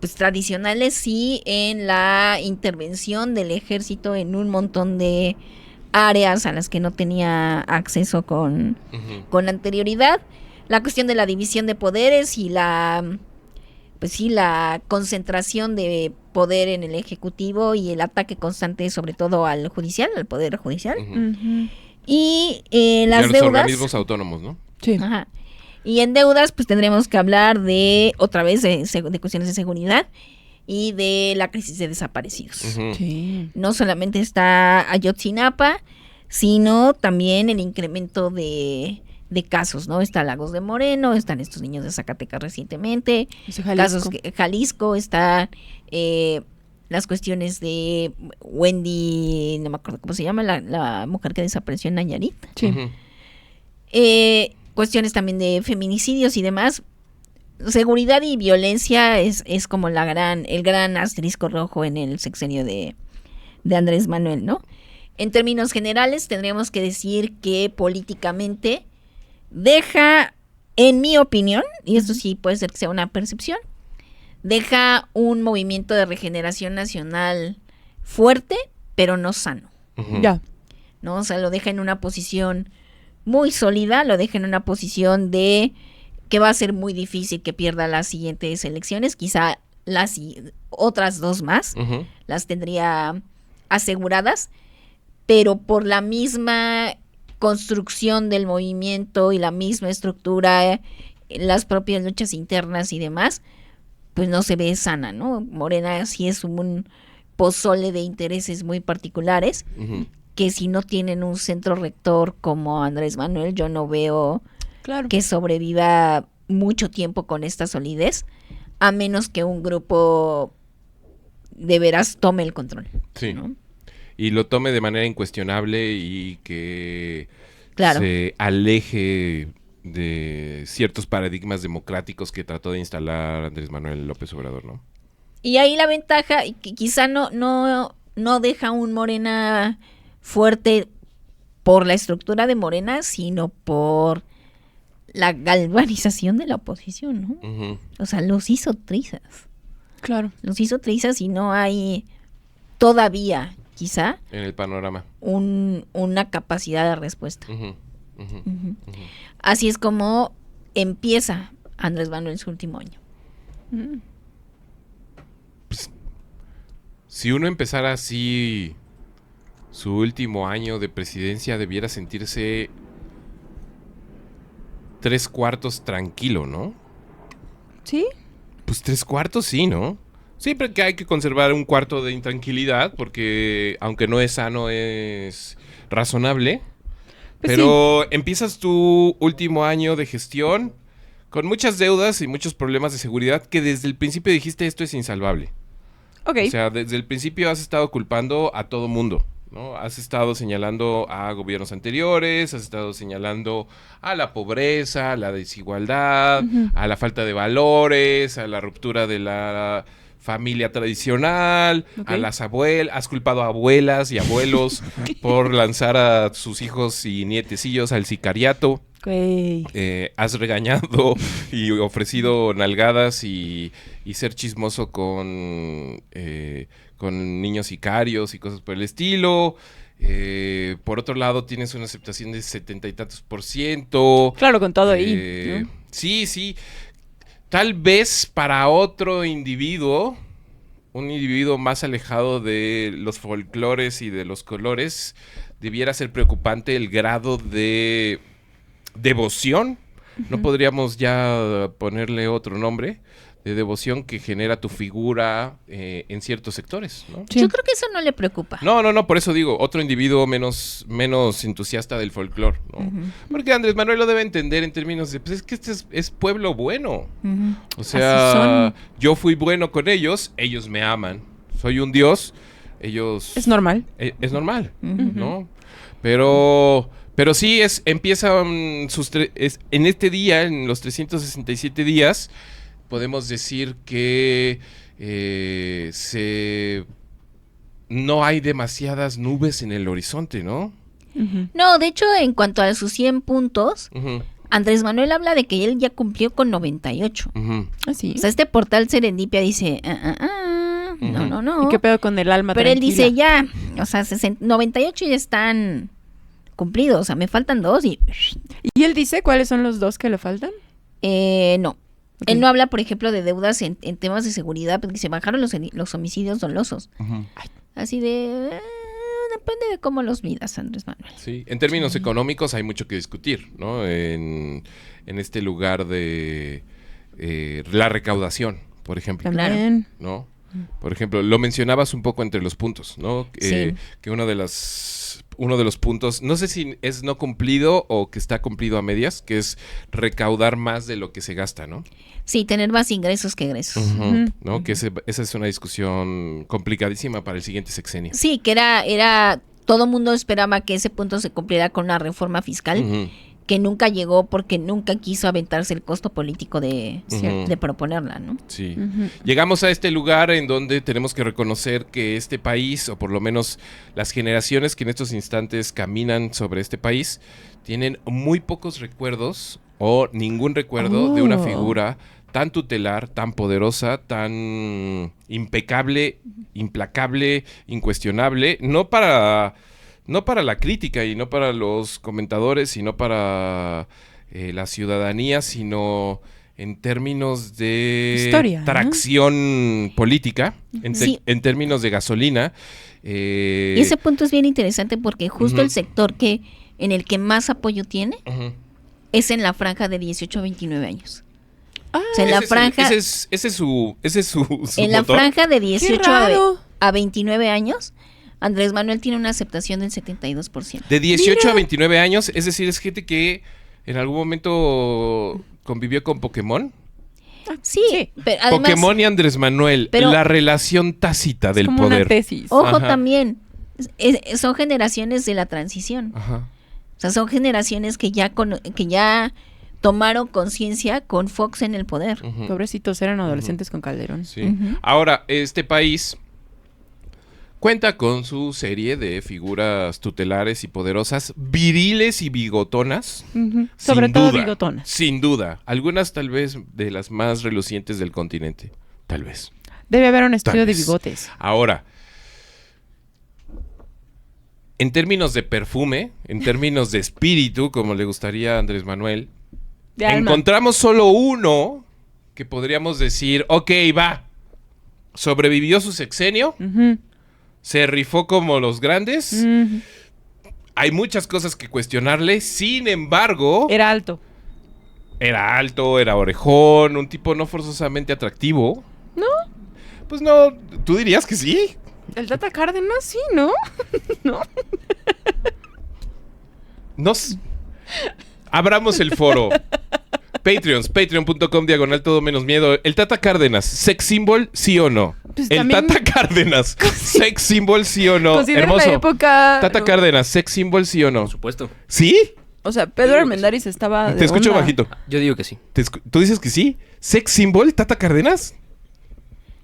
pues tradicionales, sí en la intervención del ejército en un montón de áreas a las que no tenía acceso con anterioridad. La cuestión de la división de poderes y la concentración de poder en el ejecutivo y el ataque constante sobre todo al judicial, al poder judicial. Ujú. Ujú. Y Y a las los deudas. organismos autónomos, ¿no? Sí. Ajá. Y en deudas, pues tendremos que hablar otra vez de cuestiones de seguridad y de la crisis de desaparecidos. Ujú. Sí. No solamente está Ayotzinapa, sino también el incremento de casos, ¿no? Está Lagos de Moreno, están estos niños de Zacatecas recientemente, Ese Jalisco. casos Jalisco, está las cuestiones de Wendy, no me acuerdo cómo se llama, la mujer que desapareció en Nayarit. Sí. Ujú. Cuestiones también de feminicidios y demás. Seguridad y violencia es como el gran asterisco rojo en el sexenio de Andrés Manuel, ¿no? En términos generales, tendríamos que decir que políticamente deja, en mi opinión, y esto sí puede ser que sea una percepción, deja un movimiento de regeneración nacional fuerte, pero no sano, Ujú. Ya. ¿no? O sea, lo deja en una posición muy sólida, lo deja en una posición de que va a ser muy difícil que pierda las siguientes elecciones, quizá otras dos más, Ujú. las tendría aseguradas, pero por la misma construcción del movimiento y la misma estructura, las propias luchas internas y demás, pues no se ve sana, ¿no? Morena sí es un pozole de intereses muy particulares, Ujú. que si no tienen un centro rector como Andrés Manuel, yo no veo Claro. que sobreviva mucho tiempo con esta solidez, a menos que un grupo de veras tome el control. Sí. ¿no? Y lo tome de manera incuestionable y que Claro. se aleje de ciertos paradigmas democráticos que trató de instalar Andrés Manuel López Obrador, ¿no? Y ahí la ventaja, y que quizá no deja un Morena fuerte por la estructura de Morena, sino por la galvanización de la oposición, ¿no? Ujú. O sea, los hizo trizas. Claro. Los hizo trizas y no hay todavía, quizá, En el panorama. una capacidad de respuesta. Ujú. Ujú. Ujú. Ujú. Así es como empieza Andrés Manuel su último año. Mm. Si uno empezara así su último año de presidencia, debiera sentirse 3/4 tranquilo, ¿no? ¿Sí? Pues 3/4 sí, ¿no? Siempre que hay que conservar un cuarto de intranquilidad, porque aunque no es sano, es razonable. Pues Pero empiezas tu último año de gestión con muchas deudas y muchos problemas de seguridad que desde el principio dijiste esto es insalvable. Ok. O sea, desde el principio has estado culpando a todo mundo, ¿no? Has estado señalando a gobiernos anteriores, has estado señalando a la pobreza, a la desigualdad, Ujú. a la falta de valores, a la ruptura de la familia tradicional, Ok. a las abuelas, has culpado a abuelas y abuelos por lanzar a sus hijos y nietecillos al sicariato. Güey. Has regañado y ofrecido nalgadas y ser chismoso con niños sicarios y cosas por el estilo. Por otro lado, tienes una aceptación de 70 y tantos %. Claro, con todo ahí. ¿no? Sí. Tal vez para otro individuo, un individuo más alejado de los folclores y de los colores, debiera ser preocupante el grado de devoción. No podríamos ya ponerle otro nombre, de devoción que genera tu figura en ciertos sectores, ¿no? Sí. Yo creo que eso no le preocupa. No, por eso digo, otro individuo menos entusiasta del folclore, ¿no? Porque Andrés Manuel lo debe entender en términos de, pues es que este es pueblo bueno. Ujú. O Así sea, son. yo fui bueno con ellos me aman. Soy un dios, ellos... Es normal. Es normal, Ujú. ¿no? Pero sí, empiezan en este día, en los 367 días, podemos decir que no hay demasiadas nubes en el horizonte, ¿no? Ujú. No, de hecho, en cuanto a sus 100 puntos, Ujú, Andrés Manuel habla de que él ya cumplió con 98. ujú. Así. O sea, este portal Serendipia dice, no, Ujú. no, no. ¿Y qué pedo con el alma Pero él tranquila? dice ya, o sea, 98 ya están cumplidos, o sea, me faltan 2 y... ¿Y él dice cuáles son los 2 que le faltan? no. Ok. Él no habla, por ejemplo, de deudas en temas de seguridad, porque se bajaron los homicidios dolosos. Ujú. Así de... depende de cómo los midas, Andrés Manuel. Sí, en términos económicos hay mucho que discutir, ¿no? En este lugar de la recaudación, por ejemplo, Claro. También. ¿no? Por ejemplo, lo mencionabas un poco entre los puntos, ¿no? Sí. Que uno de los puntos, no sé si es no cumplido o que está cumplido a medias, que es recaudar más de lo que se gasta, ¿no? Sí, tener más ingresos que egresos. Ujú, ¿no? Que esa es una discusión complicadísima para el siguiente sexenio. Sí, que era todo mundo esperaba que ese punto se cumpliera con una reforma fiscal Ujú, que nunca llegó porque nunca quiso aventarse el costo político de Ujú. proponerla, ¿no? sí. Ujú. Llegamos a este lugar en donde tenemos que reconocer que este país, o por lo menos las generaciones que en estos instantes caminan sobre este país, tienen muy pocos recuerdos o ningún recuerdo de una Oh. figura tan tutelar, tan poderosa, tan impecable, implacable, incuestionable, no para la crítica y no para los comentadores, sino para la ciudadanía, sino en términos de Historia, ¿no? tracción política, Sí. en términos de gasolina. Y ese punto es bien interesante porque justo Ujú. el sector en el que más apoyo tiene Ujú. es en la franja de 18 a 29 años. Ah, O sea, en la Ese es franja, ese es su en la motor. franja de qué 18 raro. a 29 años, Andrés Manuel tiene una aceptación del 72%. De 18 Mira. a 29 años, es decir, es gente que en algún momento convivió con Pokémon. Sí, Sí. pero además, Pokémon y Andrés Manuel, pero- la relación tácita es del como una poder. tesis. ojo Ajá. también, son generaciones de la transición. Ajá. O sea, son generaciones que ya tomaron conciencia con Fox en el poder. Ujú. Pobrecitos, eran adolescentes con Calderón. Sí. Ujú. Ahora, este país cuenta con su serie de figuras tutelares y poderosas, viriles y bigotonas. Ujú. Sobre Sin todo duda, bigotonas. Sin duda. Algunas tal vez de las más relucientes del continente. Tal vez. Debe haber un estudio de vez. bigotes. Ahora, en términos de perfume, en términos de espíritu, como le gustaría a Andrés Manuel, De alma. encontramos solo uno que podríamos decir, ok, va, sobrevivió su sexenio, Ujú. se rifó como los grandes, Ujú. hay muchas cosas que cuestionarle, sin embargo, Era alto. era alto, era orejón, un tipo no forzosamente atractivo. ¿No? Pues no, tú dirías que sí. El Tata Cárdenas, sí, ¿no? ¿No? Abramos el foro. Patreon.com/todo menos miedo. El Tata Cárdenas, sex symbol, sí o no. Pues el también- Tata Cárdenas, sex symbol, sí o no. Considera Hermoso. la época... Tata Cárdenas, sex symbol, sí o no. Por supuesto. ¿Sí? O sea, Pedro Armendáriz estaba de Te escucho onda. bajito. Yo digo que sí. ¿Tú dices que sí? ¿Sex symbol, Tata Cárdenas?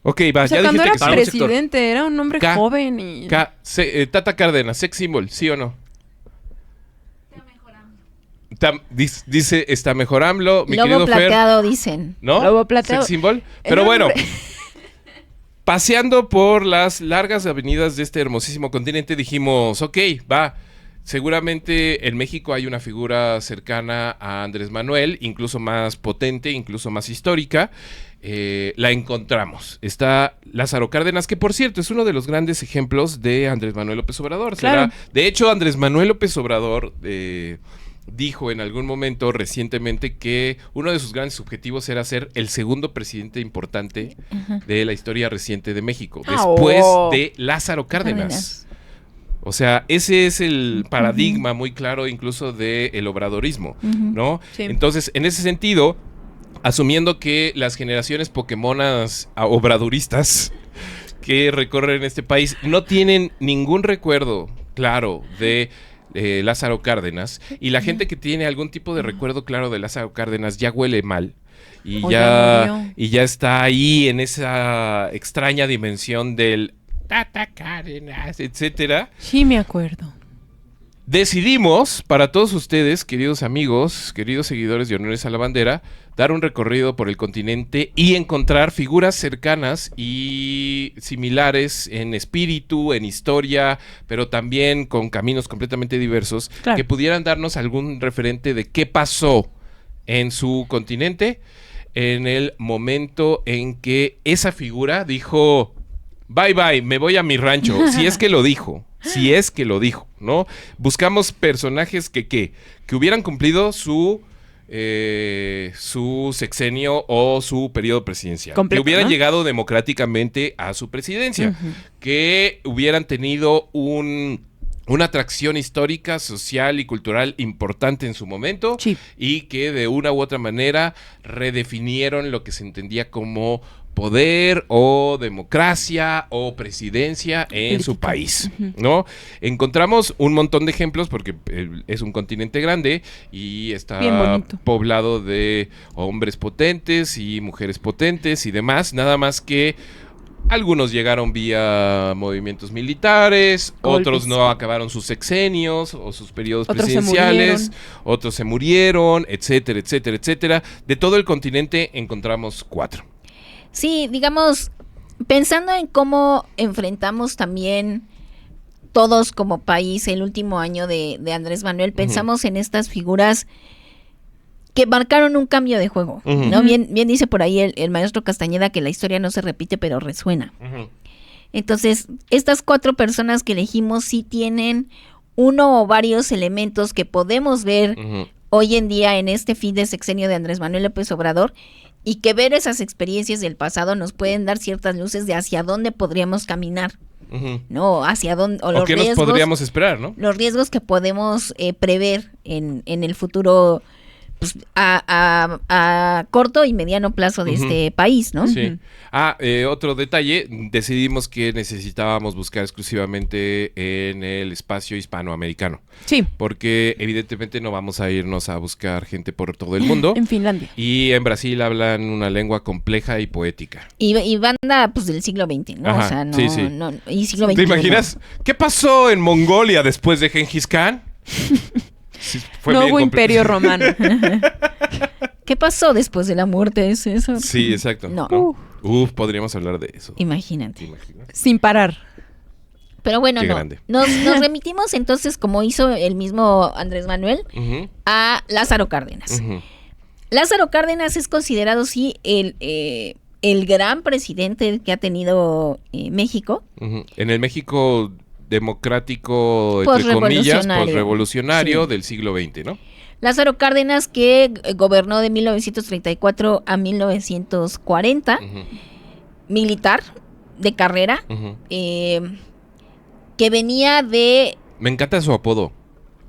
Ok, va, O sea, ya cuando dijiste era que sí. presidente, era un hombre joven y... Tata Cárdenas, sex symbol, ¿sí o no? Dice, está mejor AMLO, mi Lobo querido Fer. plateado, dicen. ¿No? Lobo plateado. Sex symbol. El Pero bueno, hombre- paseando por las largas avenidas de este hermosísimo continente, dijimos, ok, va. Seguramente en México hay una figura cercana a Andrés Manuel, incluso más potente, incluso más histórica. La encontramos. Está Lázaro Cárdenas, que por cierto es uno de los grandes ejemplos de Andrés Manuel López Obrador. Claro. De hecho, Andrés Manuel López Obrador dijo en algún momento recientemente que uno de sus grandes objetivos era ser el segundo presidente importante de la historia reciente de México, después de Lázaro Cárdenas. O sea, ese es el paradigma muy claro incluso del obradorismo, ¿no? Sí. Entonces, en ese sentido, asumiendo que las generaciones pokémonas obradoristas que recorren este país no tienen ningún recuerdo claro de Lázaro Cárdenas, y la gente que tiene algún tipo de recuerdo claro de Lázaro Cárdenas ya huele mal y O ya murió. ya está ahí en esa extraña dimensión del Tata Cárdenas, etcétera. Sí, me acuerdo. Decidimos, para todos ustedes, queridos amigos, queridos seguidores de Honores a la Bandera, dar un recorrido por el continente y encontrar figuras cercanas y similares en espíritu, en historia, pero también con caminos completamente diversos, Claro. que pudieran darnos algún referente de qué pasó en su continente en el momento en que esa figura dijo: bye bye, me voy a mi rancho. Si es que lo dijo, ¿no? Buscamos personajes que hubieran cumplido su sexenio o su periodo presidencial, Completo, que hubieran ¿no? llegado democráticamente a su presidencia, que hubieran tenido una atracción histórica, social y cultural importante en su momento, Sí. y que de una u otra manera redefinieron lo que se entendía como poder o democracia o presidencia en su país, ¿no? Encontramos un montón de ejemplos porque es un continente grande y Bien está bonito. poblado de hombres potentes y mujeres potentes y demás, nada más que algunos llegaron vía movimientos militares, Golpes. otros no acabaron sus sexenios o sus periodos Otros se presidenciales, murieron. otros se murieron, etcétera, etcétera, etcétera. De todo el continente encontramos 4. Sí, digamos, pensando en cómo enfrentamos también todos como país el último año de Andrés Manuel, pensamos en estas figuras que marcaron un cambio de juego, ¿no? Bien dice por ahí el maestro Castañeda que la historia no se repite, pero resuena. Entonces, estas 4 personas que elegimos sí tienen uno o varios elementos que podemos ver hoy en día en este fin de sexenio de Andrés Manuel López Obrador, y que ver esas experiencias del pasado nos pueden dar ciertas luces de hacia dónde podríamos caminar, ¿no? Hacia dónde, o ¿O los qué nos riesgos, podríamos esperar, no? los riesgos que podemos prever en el futuro, pues, a corto y mediano plazo de este país, ¿no? Sí. Otro detalle, decidimos que necesitábamos buscar exclusivamente en el espacio hispanoamericano, Sí, porque evidentemente no vamos a irnos a buscar gente por todo el mundo. en Finlandia. Y en Brasil hablan una lengua compleja y poética. Y banda, pues, del siglo XX, ¿no? Ajá, O sea, no, sí, sí. no, y siglo XXI. ¿Te imaginas qué pasó en Mongolia después de Gengis Khan? Sí, fue No bien hubo complicado. imperio romano. ¿Qué pasó después de la muerte? ¿Es eso? Sí, exacto. No. Podríamos hablar de eso. Imagínate. ¿Te imaginas? Sin parar. Pero bueno, Qué no. grande. Nos remitimos entonces, como hizo el mismo Andrés Manuel, Ujú, a Lázaro Cárdenas. ujú. Lázaro Cárdenas es considerado, sí, el gran presidente que ha tenido México. Ujú. En el México democrático, entre comillas, Posrevolucionario. posrevolucionario Sí. del siglo XX, ¿no? Lázaro Cárdenas, que gobernó de 1934 a 1940, Ujú, militar de carrera, ujú. que venía de... Me encanta su apodo.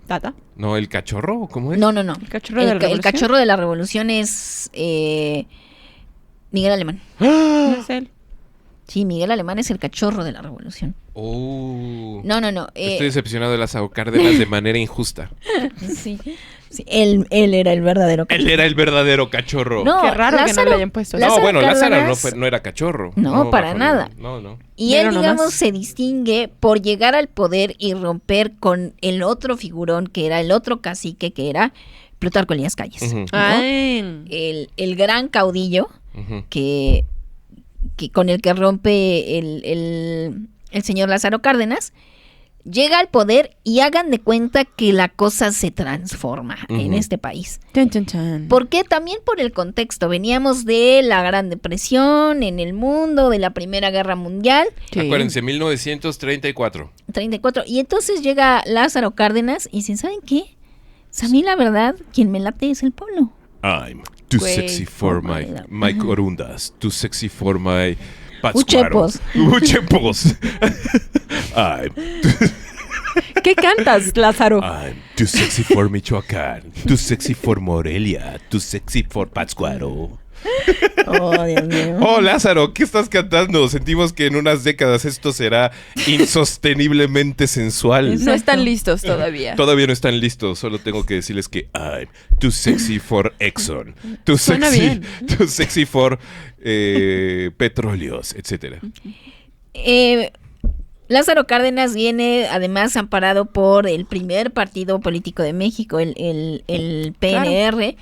Tata. ¿No? ¿El cachorro? ¿Cómo es? No. El cachorro de la El revolución. cachorro de la revolución es Miguel Alemán. No es él. Sí, Miguel Alemán es el cachorro de la revolución. Oh. No. Estoy decepcionado de las Cárdenas de manera injusta. Sí. Sí, él era el verdadero cachorro. Él era el verdadero cachorro. No, Qué raro que no Lázaro- le hayan puesto No, Lázaro bueno, Lázaro Cárdenas- no era cachorro. No, para bajo nada. No. Y Pero él, no digamos, más. se distingue por llegar al poder y romper con el otro figurón, que era el otro cacique, que era Plutarco Elías Calles. Ujú. ¿no? Ay. El gran caudillo Ujú. que con el que rompe el señor Lázaro Cárdenas, llega al poder y hagan de cuenta que la cosa se transforma en Ujú. este país. Chan, chan, chan. Porque también por el contexto, veníamos de la Gran Depresión en el mundo, de la Primera Guerra Mundial, Sí. Acuérdense, 1934. 34, y entonces llega Lázaro Cárdenas y dicen, ¿saben qué? Pues a mí la verdad, quien me late es el pueblo. I'm too Güey. sexy for my Ajá. corundas. Too sexy for my Uchepos. Uchepos. ¿Qué cantas, Lázaro? I'm too sexy for Michoacán. Too sexy for Morelia. Too sexy for Pátzcuaro. Oh, Dios mío. Oh, Lázaro, ¿qué estás cantando? Sentimos que en unas décadas esto será insosteniblemente sensual. No están listos todavía. Todavía no están listos, solo tengo que decirles que I'm too sexy for Exxon, too Suena sexy, bien. too sexy for petróleos, etcétera. Lázaro Cárdenas viene además amparado por el primer partido político de México, el PNR.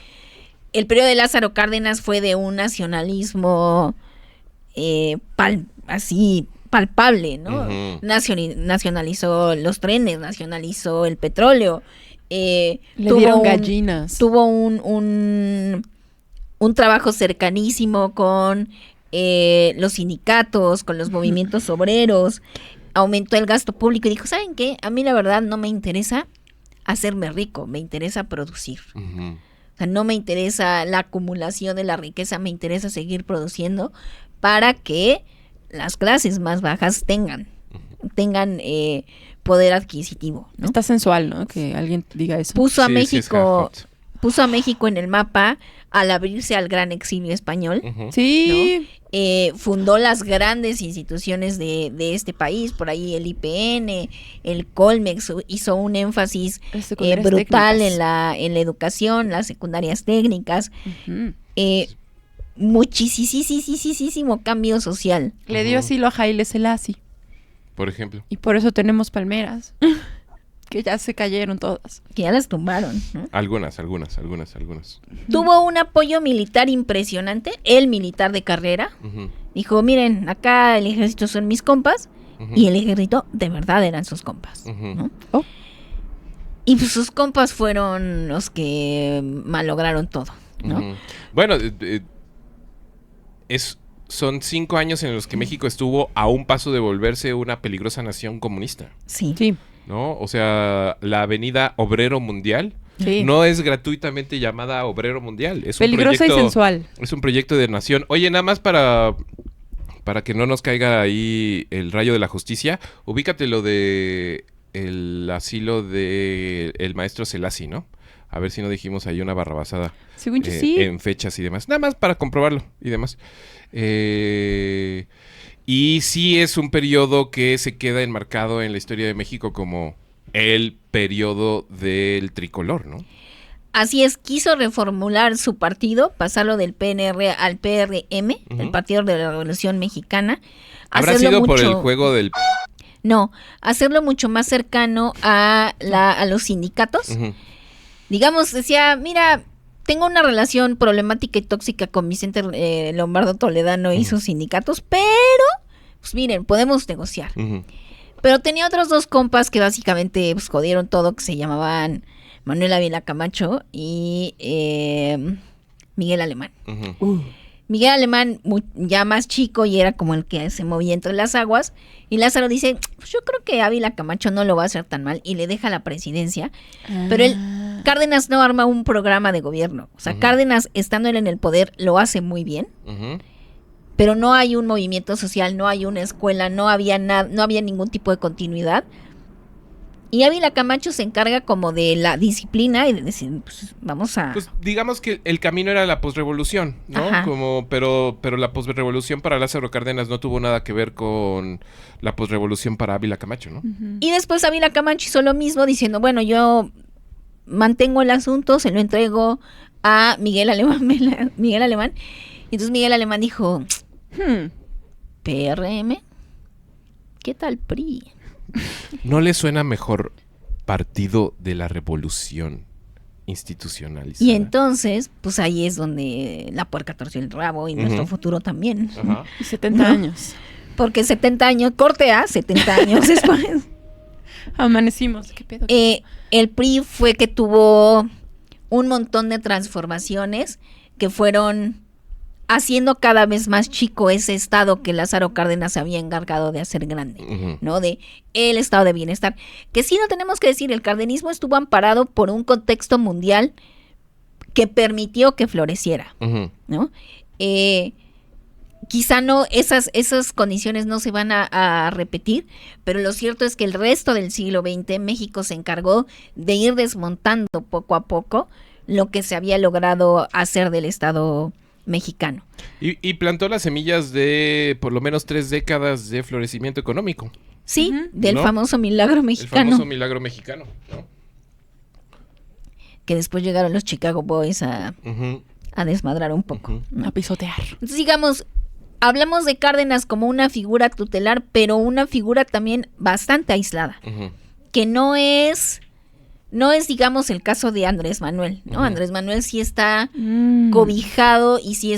El periodo de Lázaro Cárdenas fue de un nacionalismo así palpable, ¿no? Ujú. Nacionalizó los trenes, nacionalizó el petróleo. Le dieron gallinas. Tuvo un trabajo cercanísimo con los sindicatos, con los movimientos obreros, aumentó el gasto público y dijo, ¿saben qué? A mí la verdad no me interesa hacerme rico, me interesa producir. Ujú. O sea, no me interesa la acumulación de la riqueza, me interesa seguir produciendo para que las clases más bajas tengan poder adquisitivo, ¿no? Está sensual, ¿no? Que alguien diga eso. Puso a Sí, sí, es México, hot. puso a México en el mapa al abrirse al gran exilio español. Ujú. Sí. Fundó las grandes instituciones de este país, por ahí el IPN, el Colmex, hizo un énfasis Las secundarias brutal técnicas. en la educación, las secundarias técnicas, Ujú. muchísimo cambio social. Le dio asilo a Haile Selassie. Por ejemplo. Y por eso tenemos palmeras. Que ya se cayeron todas. Que ya las tumbaron, ¿no? Algunas. Tuvo un apoyo militar impresionante, el militar de carrera. Ujú. Dijo, miren, acá el ejército son mis compas, Ujú. y el ejército de verdad eran sus compas, Ujú. ¿no? Oh. Y pues sus compas fueron los que malograron todo, ¿no? Ujú. Bueno, son 5 años en los que México estuvo a un paso de volverse una peligrosa nación comunista, Sí. Sí. ¿no? O sea, la avenida Obrero Mundial Sí. no es gratuitamente llamada Obrero Mundial. Es un Peligrosa y proyecto, sensual. es un proyecto de nación. Oye, nada más para que no nos caiga ahí el rayo de la justicia, ubícate lo de el asilo de el maestro Selassie, ¿no? A ver si no dijimos ahí una barrabasada. Según yo sí. En fechas y demás. Nada más para comprobarlo y demás. Y sí es un periodo que se queda enmarcado en la historia de México como el periodo del tricolor, ¿no? Así es, quiso reformular su partido, pasarlo del PNR al PRM, Ujú. el Partido de la Revolución Mexicana. ¿Habrá hacerlo sido por el mucho- juego del... No, hacerlo mucho más cercano a los sindicatos. Ujú. Digamos, decía, mira, tengo una relación problemática y tóxica con Vicente Lombardo Toledano y sus sindicatos, pero, pues miren, podemos negociar. Ujú. Pero tenía otros dos compas que básicamente pues, jodieron todo, que se llamaban Manuel Ávila Camacho y Miguel Alemán. Ujú. Miguel Alemán ya más chico y era como el que se movía entre las aguas. Y Lázaro dice, pues yo creo que Ávila Camacho no lo va a hacer tan mal y le deja la presidencia. Pero Cárdenas no arma un programa de gobierno. O sea, Ujú. Cárdenas, estando él en el poder, lo hace muy bien. Ujú. Pero no hay un movimiento social, no hay una escuela, no había no había ningún tipo de continuidad. Y Ávila Camacho se encarga como de la disciplina y de decir, pues vamos a... Pues digamos que el camino era la posrevolución, ¿no? Ajá. Pero la posrevolución para Lázaro Cárdenas no tuvo nada que ver con la posrevolución para Ávila Camacho, ¿no? Y después Ávila Camacho hizo lo mismo diciendo, bueno, yo mantengo el asunto, se lo entrego a Miguel Alemán. Y entonces Miguel Alemán dijo, PRM, ¿qué tal PRI? ¿No le suena mejor Partido de la Revolución Institucionalizada? Y entonces, pues ahí es donde la puerca torció el rabo y nuestro futuro también. Ajá. Y 70 años. Porque 70 años, corte A, 70 años después. Amanecimos. ¿Qué pedo? El PRI fue que tuvo un montón de transformaciones que fueron haciendo cada vez más chico ese estado que Lázaro Cárdenas se había encargado de hacer grande, ¿no? De el estado de bienestar. Que sí, no tenemos que decir, el cardenismo estuvo amparado por un contexto mundial que permitió que floreciera, ¿no? Quizá no, esas condiciones no se van a repetir, pero lo cierto es que el resto del siglo XX México se encargó de ir desmontando poco a poco lo que se había logrado hacer del Estado mexicano. Y plantó las semillas de por lo menos 3 décadas de florecimiento económico. Sí, del ¿no? famoso milagro El mexicano. famoso milagro mexicano, ¿no? Que después llegaron los Chicago Boys a desmadrar un poco, ¿no? A pisotear. Entonces, digamos, hablamos de Cárdenas como una figura tutelar, pero una figura también bastante aislada, que no es, digamos, el caso de Andrés Manuel, ¿no? Andrés Manuel sí está cobijado y sí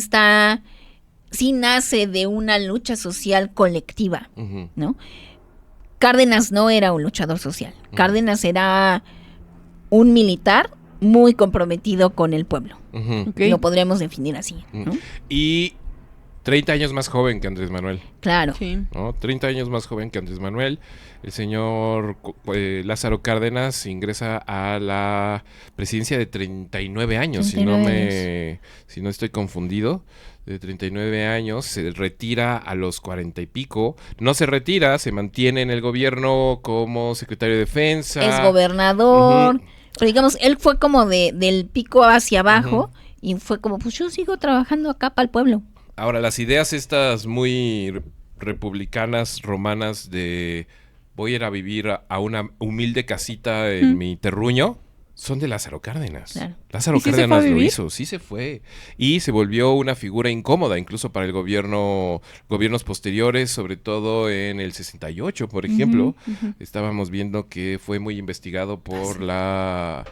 nace de una lucha social colectiva, ¿no? Cárdenas no era un luchador social. Cárdenas era un militar muy comprometido con el pueblo. Okay. Lo podríamos definir así, ¿no? Y 30 años más joven que Andrés Manuel, Claro. Sí. ¿no? 30 años más joven que Andrés Manuel. El señor Lázaro Cárdenas ingresa a la presidencia de 39 años, 39 si no estoy confundido. De 39 años, se retira a los 40 y pico. No se retira, se mantiene en el gobierno como secretario de Defensa. Es gobernador. Pero digamos, él fue como del pico hacia abajo y fue como, pues yo sigo trabajando acá para el pueblo. Ahora, las ideas estas muy republicanas, romanas, de voy a ir a vivir a una humilde casita en mi terruño, son de Lázaro Cárdenas. Claro. Lázaro ¿Y sí se Cárdenas fue a lo vivir? hizo, sí se fue. Y se volvió una figura incómoda, incluso para el gobiernos posteriores, sobre todo en el 68, por ejemplo. Estábamos viendo que fue muy investigado por la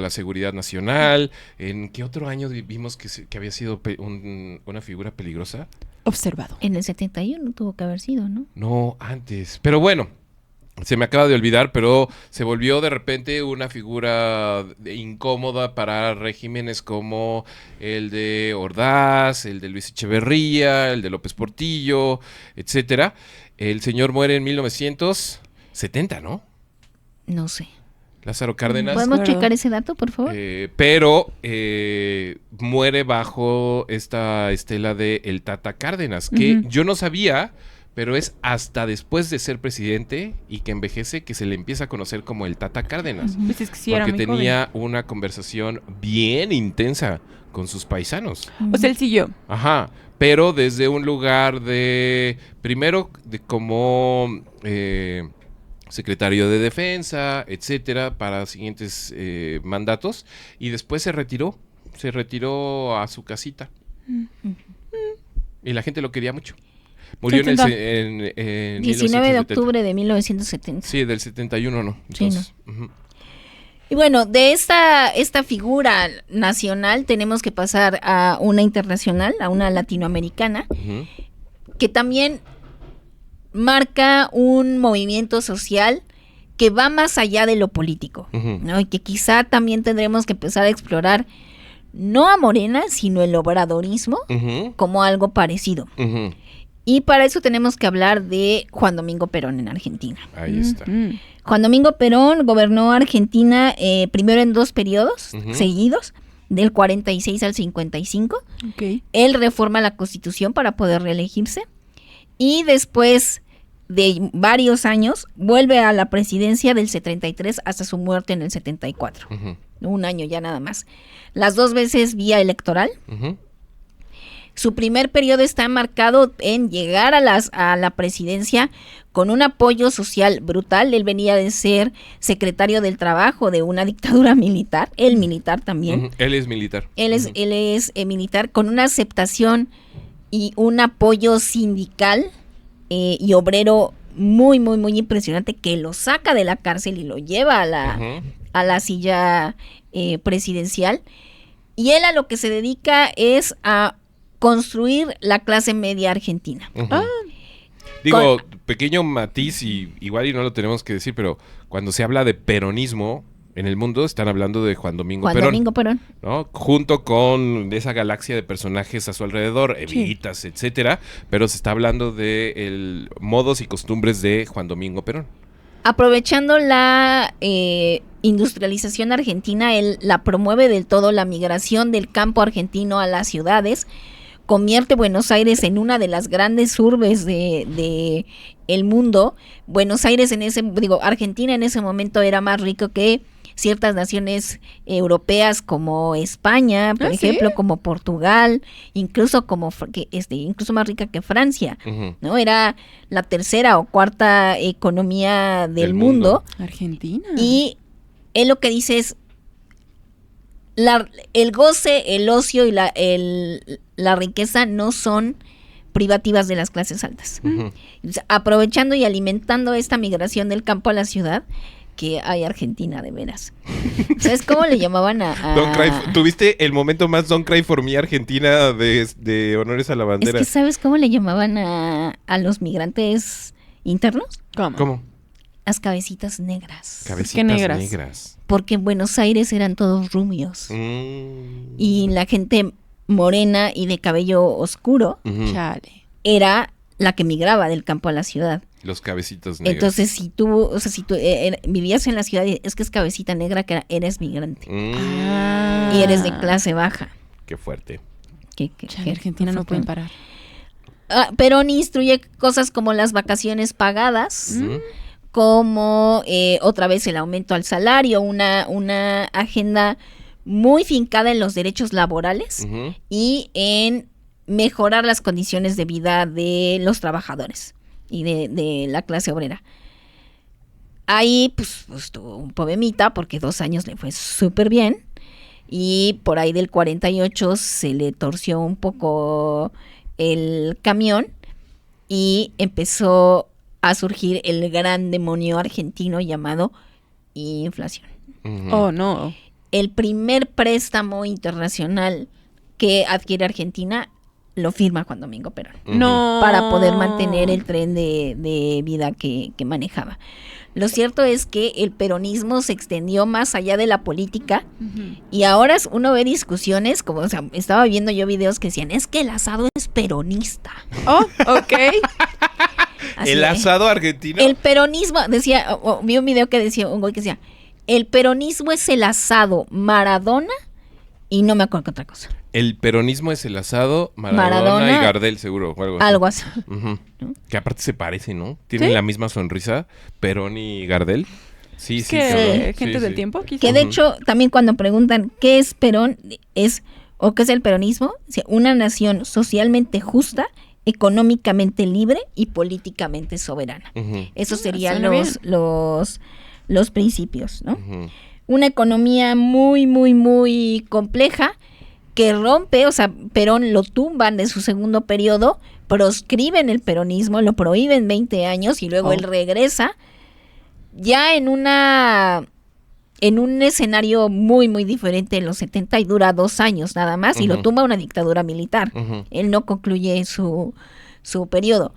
seguridad nacional. ¿En qué otro año vimos que había sido una figura peligrosa? Observado. En el 71 tuvo que haber sido, ¿no? No, antes. Pero bueno, se me acaba de olvidar, pero se volvió de repente una figura incómoda para regímenes como el de Ordaz, el de Luis Echeverría, el de López Portillo, etcétera. El señor muere en 1970, ¿no? No sé. Lázaro Cárdenas. ¿Podemos Claro. checar ese dato, por favor? Pero muere bajo esta estela de el Tata Cárdenas, que yo no sabía, pero es hasta después de ser presidente y que envejece que se le empieza a conocer como el Tata Cárdenas. Pues es que sí era Porque muy tenía una conversación bien intensa con sus paisanos. joven. O sea, él siguió. Ajá, pero desde un lugar primero de como secretario de Defensa, etcétera, para siguientes mandatos, y después se retiró a su casita. Y la gente lo quería mucho. Murió en 19 de 1970. octubre de 1970. Sí, del 71 no. Sí, Entonces, Y bueno, de esta figura nacional tenemos que pasar a una internacional, a una latinoamericana, que también marca un movimiento social que va más allá de lo político, ¿no? Y que quizá también tendremos que empezar a explorar no a Morena, sino el obradorismo como algo parecido. Y para eso tenemos que hablar de Juan Domingo Perón en Argentina. Ahí está. Juan Domingo Perón gobernó Argentina primero en 2 periodos seguidos, del 46 al 55. Ok. Él reforma la Constitución para poder reelegirse y después de varios años vuelve a la presidencia del 73 hasta su muerte en el 74. Un año ya nada más. Las 2 veces vía electoral. Su primer periodo está marcado en llegar a la presidencia con un apoyo social brutal. Él venía de ser secretario del trabajo de una dictadura militar, él militar también. Ujú. Él es militar. Él es militar, con una aceptación y un apoyo sindical y obrero muy, muy, muy impresionante, que lo saca de la cárcel y lo lleva Ujú. a la silla presidencial. Y él a lo que se dedica es a construir la clase media argentina. Ujú. Digo, pequeño matiz, y igual y no lo tenemos que decir, pero cuando se habla de peronismo en el mundo, están hablando de Juan Domingo Juan Perón. Domingo Perón. ¿No? Junto con esa galaxia de personajes a su alrededor, Evitas, etcétera, pero se está hablando de modos y costumbres de Juan Domingo Perón. Aprovechando la industrialización argentina, él la promueve del todo, la migración del campo argentino a las ciudades, convierte Buenos Aires en una de las grandes urbes de el mundo. Buenos Aires Argentina en ese momento era más rico que ciertas naciones europeas como España, por ejemplo, como Portugal, incluso incluso más rica que Francia, Ujú. ¿no? Era la tercera o cuarta economía del mundo. Argentina. Y él lo que dice es el goce, el ocio y la riqueza no son privativas de las clases altas. Ujú. Aprovechando y alimentando esta migración del campo a la ciudad, que hay Argentina de veras. ¿Sabes cómo le llamaban a Don't Cry ¿Tuviste el momento más Don't Cry for Me Argentina de Honores a la Es Bandera? que ¿sabes cómo le llamaban a los migrantes internos? ¿Cómo? Las cabecitas negras. Cabecitas negras? negras. Porque en Buenos Aires eran todos rumios. Mm. Y la gente morena y de cabello oscuro Ujú. Chale. era la que migraba del campo a la ciudad. Los cabecitos negros. Entonces, si tú vivías en la ciudad, es que es cabecita negra, que eres migrante. Mm. Y eres de clase baja. Qué fuerte. Chale, Argentina no pueden parar. Perón instruye cosas como las vacaciones pagadas, Ujú. como otra vez el aumento al salario, una agenda muy fincada en los derechos laborales Ujú. y en mejorar las condiciones de vida de los trabajadores y de la clase obrera. Ahí pues tuvo un poemita porque 2 años le fue súper bien, y por ahí del 48 se le torció un poco el camión y empezó a surgir el gran demonio argentino llamado inflación. Ujú. Oh, no. El primer préstamo internacional que adquiere Argentina lo firma Juan Domingo Perón Ujú. No. para poder mantener el tren de vida que manejaba. Lo cierto es que el peronismo se extendió más allá de la política, y ahora uno ve discusiones, como, o sea, estaba viendo yo videos que decían, es que el asado es peronista. Oh, ok. Así El de, asado argentino. el peronismo, decía, vi un video que decía, un güey que decía, el peronismo es el asado Maradona, y no me acuerdo qué otra cosa. El peronismo es el asado, Maradona Maradona, y Gardel, seguro. O algo así. Algo así. Ujú. Que aparte se parecen, ¿no? Tienen ¿Sí? la misma sonrisa, Perón y Gardel. Sí, sí, que cabrón. gente Sí, del sí. tiempo, quizás. Que de hecho, también cuando preguntan qué es Perón, o qué es el peronismo, dice, una nación socialmente justa, económicamente libre y políticamente soberana. Ujú. Esos serían suena bien. los principios, ¿no? Ujú. Una economía muy, muy, muy compleja que rompe, o sea, Perón lo tumban de su segundo periodo, proscriben el peronismo, lo prohíben 20 años y luego él regresa ya en un escenario muy, muy diferente en los 70, y dura 2 años nada más, y lo Ujú. tumba una dictadura militar. Ujú. Él no concluye su periodo.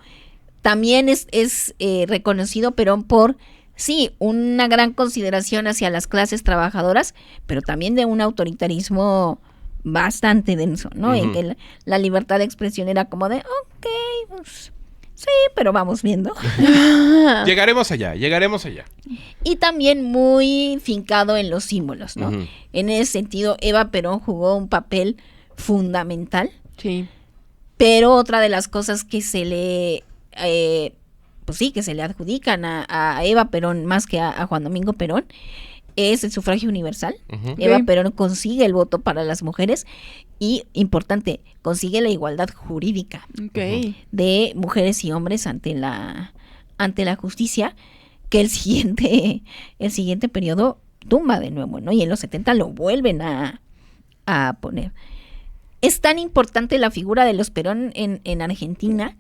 También es reconocido Perón por, sí, una gran consideración hacia las clases trabajadoras, pero también de un autoritarismo bastante denso, ¿no? Ujú. En que la libertad de expresión era como de, ok, pues sí, pero vamos viendo. Llegaremos allá, llegaremos allá. Y también muy fincado en los símbolos, ¿no? Ujú. En ese sentido, Eva Perón jugó un papel fundamental. Sí. Pero otra de las cosas que se le, pues sí, que se le adjudican a Eva Perón más que a Juan Domingo Perón, es el sufragio universal. Ujú. Eva Ok. Perón consigue el voto para las mujeres y, importante, consigue la igualdad jurídica Ok. de mujeres y hombres ante la justicia, que el siguiente periodo tumba de nuevo, ¿no? Y en los 70 lo vuelven a poner. Es tan importante la figura de los Perón en Argentina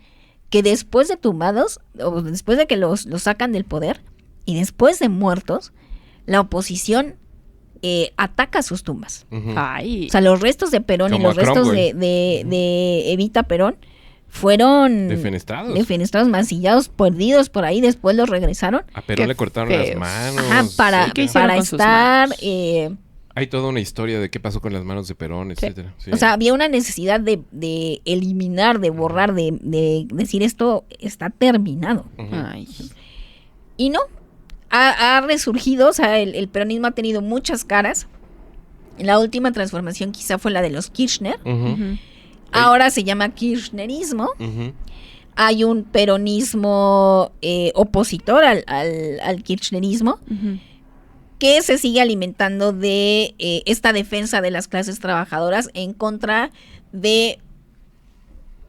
que después de tumbados, o después de que los sacan del poder y después de muertos, la oposición ataca sus tumbas. Ujú. Ay. O sea, los restos de Perón y Como los a restos Cromwell. de Evita Perón fueron Defenestrados. mancillados, perdidos por ahí, después los regresaron. A Perón Qué le cortaron las feos. manos. Ajá, para, ¿Y qué hicieron para con sus estar... manos? Hay toda una historia de qué pasó con las manos de Perón, etcétera. Sí. O sea, había una necesidad de eliminar, de borrar, de decir esto está terminado. Ujú. Ay. Y no, ha resurgido, o sea, el peronismo ha tenido muchas caras. La última transformación quizá fue la de los Kirchner. Ujú. Ujú. Ahora se llama kirchnerismo. Ujú. Hay un peronismo opositor al kirchnerismo, Ujú. que se sigue alimentando de esta defensa de las clases trabajadoras en contra de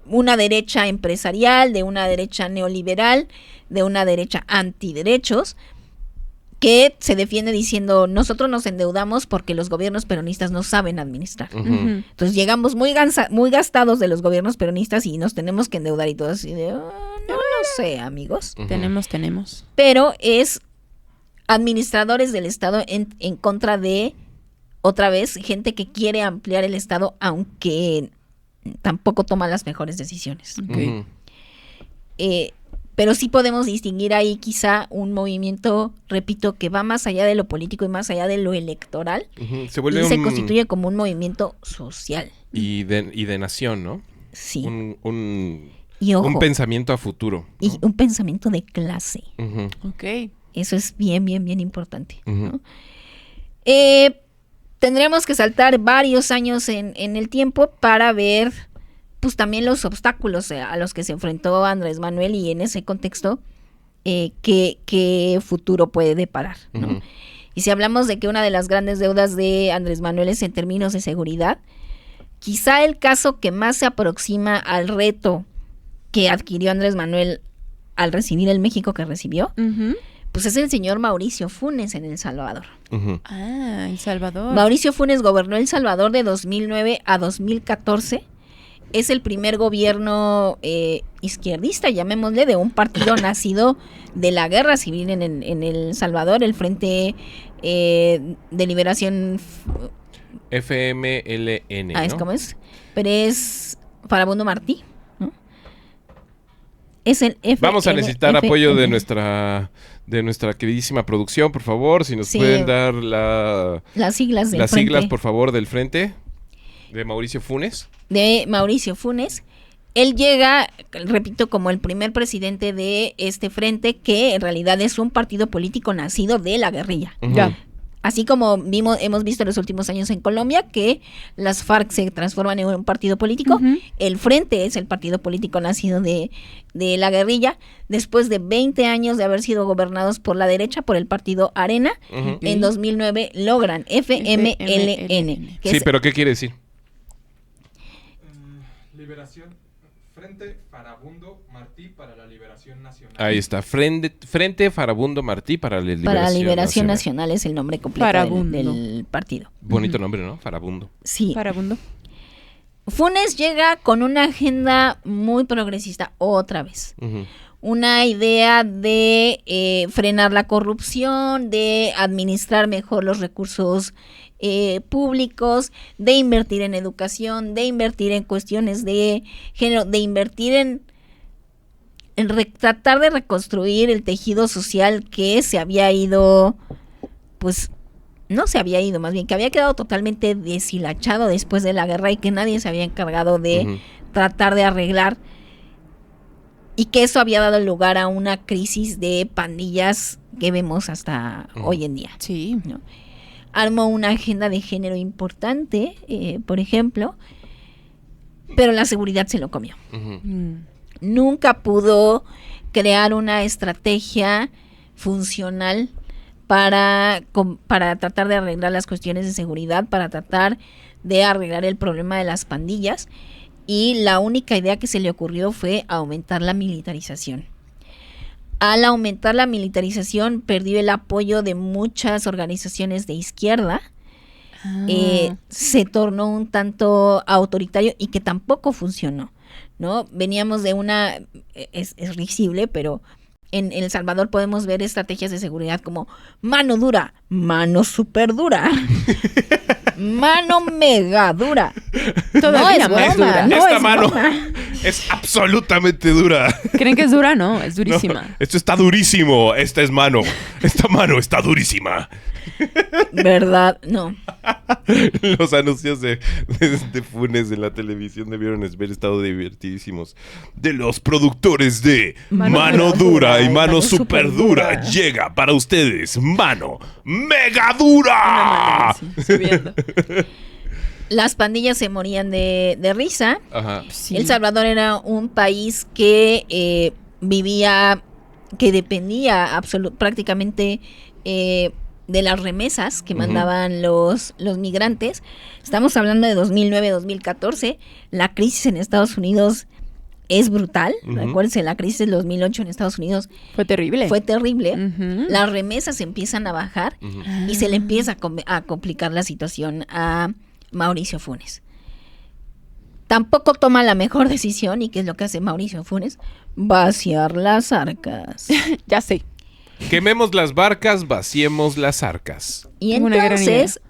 una derecha empresarial, de una derecha neoliberal, de una derecha antiderechos, que se defiende diciendo nosotros nos endeudamos porque los gobiernos peronistas no saben administrar. Ujú. Ujú. Entonces llegamos muy gastados de los gobiernos peronistas y nos tenemos que endeudar y todo así de, no lo sé, amigos. Ujú. Tenemos. Pero es administradores del Estado en contra de, otra vez, gente que quiere ampliar el Estado, aunque tampoco toma las mejores decisiones. Ok. Ujú. Pero sí podemos distinguir ahí quizá un movimiento, repito, que va más allá de lo político y más allá de lo electoral, Ujú. Se y vuelve se constituye como un movimiento social. y de nación, ¿no? Sí. Un Y ojo, pensamiento a futuro. y un pensamiento de clase. Ujú. Ok. Eso es bien, bien, bien importante, Ujú. ¿no? Tendremos que saltar varios años en el tiempo para ver, pues, también los obstáculos a los que se enfrentó Andrés Manuel, y en ese contexto, qué futuro puede deparar, ¿no? Ujú. Y si hablamos de que una de las grandes deudas de Andrés Manuel es en términos de seguridad, quizá el caso que más se aproxima al reto que adquirió Andrés Manuel al recibir el México que recibió, Ujú. pues es el señor Mauricio Funes en El Salvador. Ujú. Ah, El Salvador. Mauricio Funes gobernó El Salvador de 2009 a 2014. Es el primer gobierno izquierdista, llamémosle, de un partido nacido de la guerra civil en El Salvador, el Frente de Liberación... FMLN, ¿Es ¿no? cómo es? Pero es Farabundo Martí, ¿no? Es el Vamos a necesitar FMLN. apoyo de nuestra queridísima producción, por favor. Si nos Sí. pueden dar Las siglas del las frente siglas, por favor, del frente de Mauricio Funes. de Mauricio Funes. Él llega, repito, como el primer presidente de este frente, que en realidad es un partido político nacido de la guerrilla. Ujú. Ya. Así como hemos visto en los últimos años en Colombia que las FARC se transforman en un partido político, Ujú. el Frente es el partido político nacido de la guerrilla, después de 20 años de haber sido gobernados por la derecha, por el partido Arena. Ujú. En 2009 logran FMLN. que Sí, es- pero ¿qué quiere decir? Liberación, Frente Farabundo Martí para la Liberación Nacional. Ahí está, Frente Farabundo Martí para la Liberación, para la Liberación Nacional. Nacional es el nombre completo Farabundo. del partido. Bonito nombre, ¿no? Farabundo. Sí. Farabundo. Funes llega con una agenda muy progresista otra vez. Ujú. Una idea de frenar la corrupción, de administrar mejor los recursos públicos, de invertir en educación, de invertir en cuestiones de género, de invertir en tratar de reconstruir el tejido social que se había ido, pues no se había ido, más bien que había quedado totalmente deshilachado después de la guerra y que nadie se había encargado de Ujú. tratar de arreglar, y que eso había dado lugar a una crisis de pandillas que vemos hasta Ujú. hoy en día. Sí. ¿No? Armó una agenda de género importante, por ejemplo, pero la seguridad se lo comió. Ujú. Mm. Nunca pudo crear una estrategia funcional para tratar de arreglar las cuestiones de seguridad, para tratar de arreglar el problema de las pandillas, y la única idea que se le ocurrió fue aumentar la militarización. Al aumentar la militarización, perdió el apoyo de muchas organizaciones de izquierda, se tornó un tanto autoritario y que tampoco funcionó, ¿no? Veníamos de una, es risible, pero en El Salvador podemos ver estrategias de seguridad como mano dura, mano super dura, mano mega dura. Todavía no es más broma, dura. no Esta es mano broma. es absolutamente dura. ¿Creen que es dura? No, es No, durísima. esto está durísimo. Esta es mano. Esta mano está durísima. ¿Verdad? No. Los anuncios de Funes en la televisión debieron haber estado divertidísimos. De los productores de Mano Dura y Mano Super Dura, llega para ustedes Mano Mega Dura. Sí, subiendo. Las pandillas se morían de risa. Ajá. Sí. El Salvador era un país que que dependía prácticamente de las remesas que mandaban los migrantes. Estamos hablando de 2009-2014. La crisis en Estados Unidos es brutal. Acuérdense, la crisis del 2008 en Estados Unidos Fue terrible. fue terrible. Ujú. Las remesas empiezan a bajar y se le empieza a complicar la situación a Mauricio Funes. Tampoco toma la mejor decisión. ¿Y qué es lo que hace Mauricio Funes? Vaciar las arcas. Ya sé. Quememos las barcas, vaciemos las arcas. Y Una gran entonces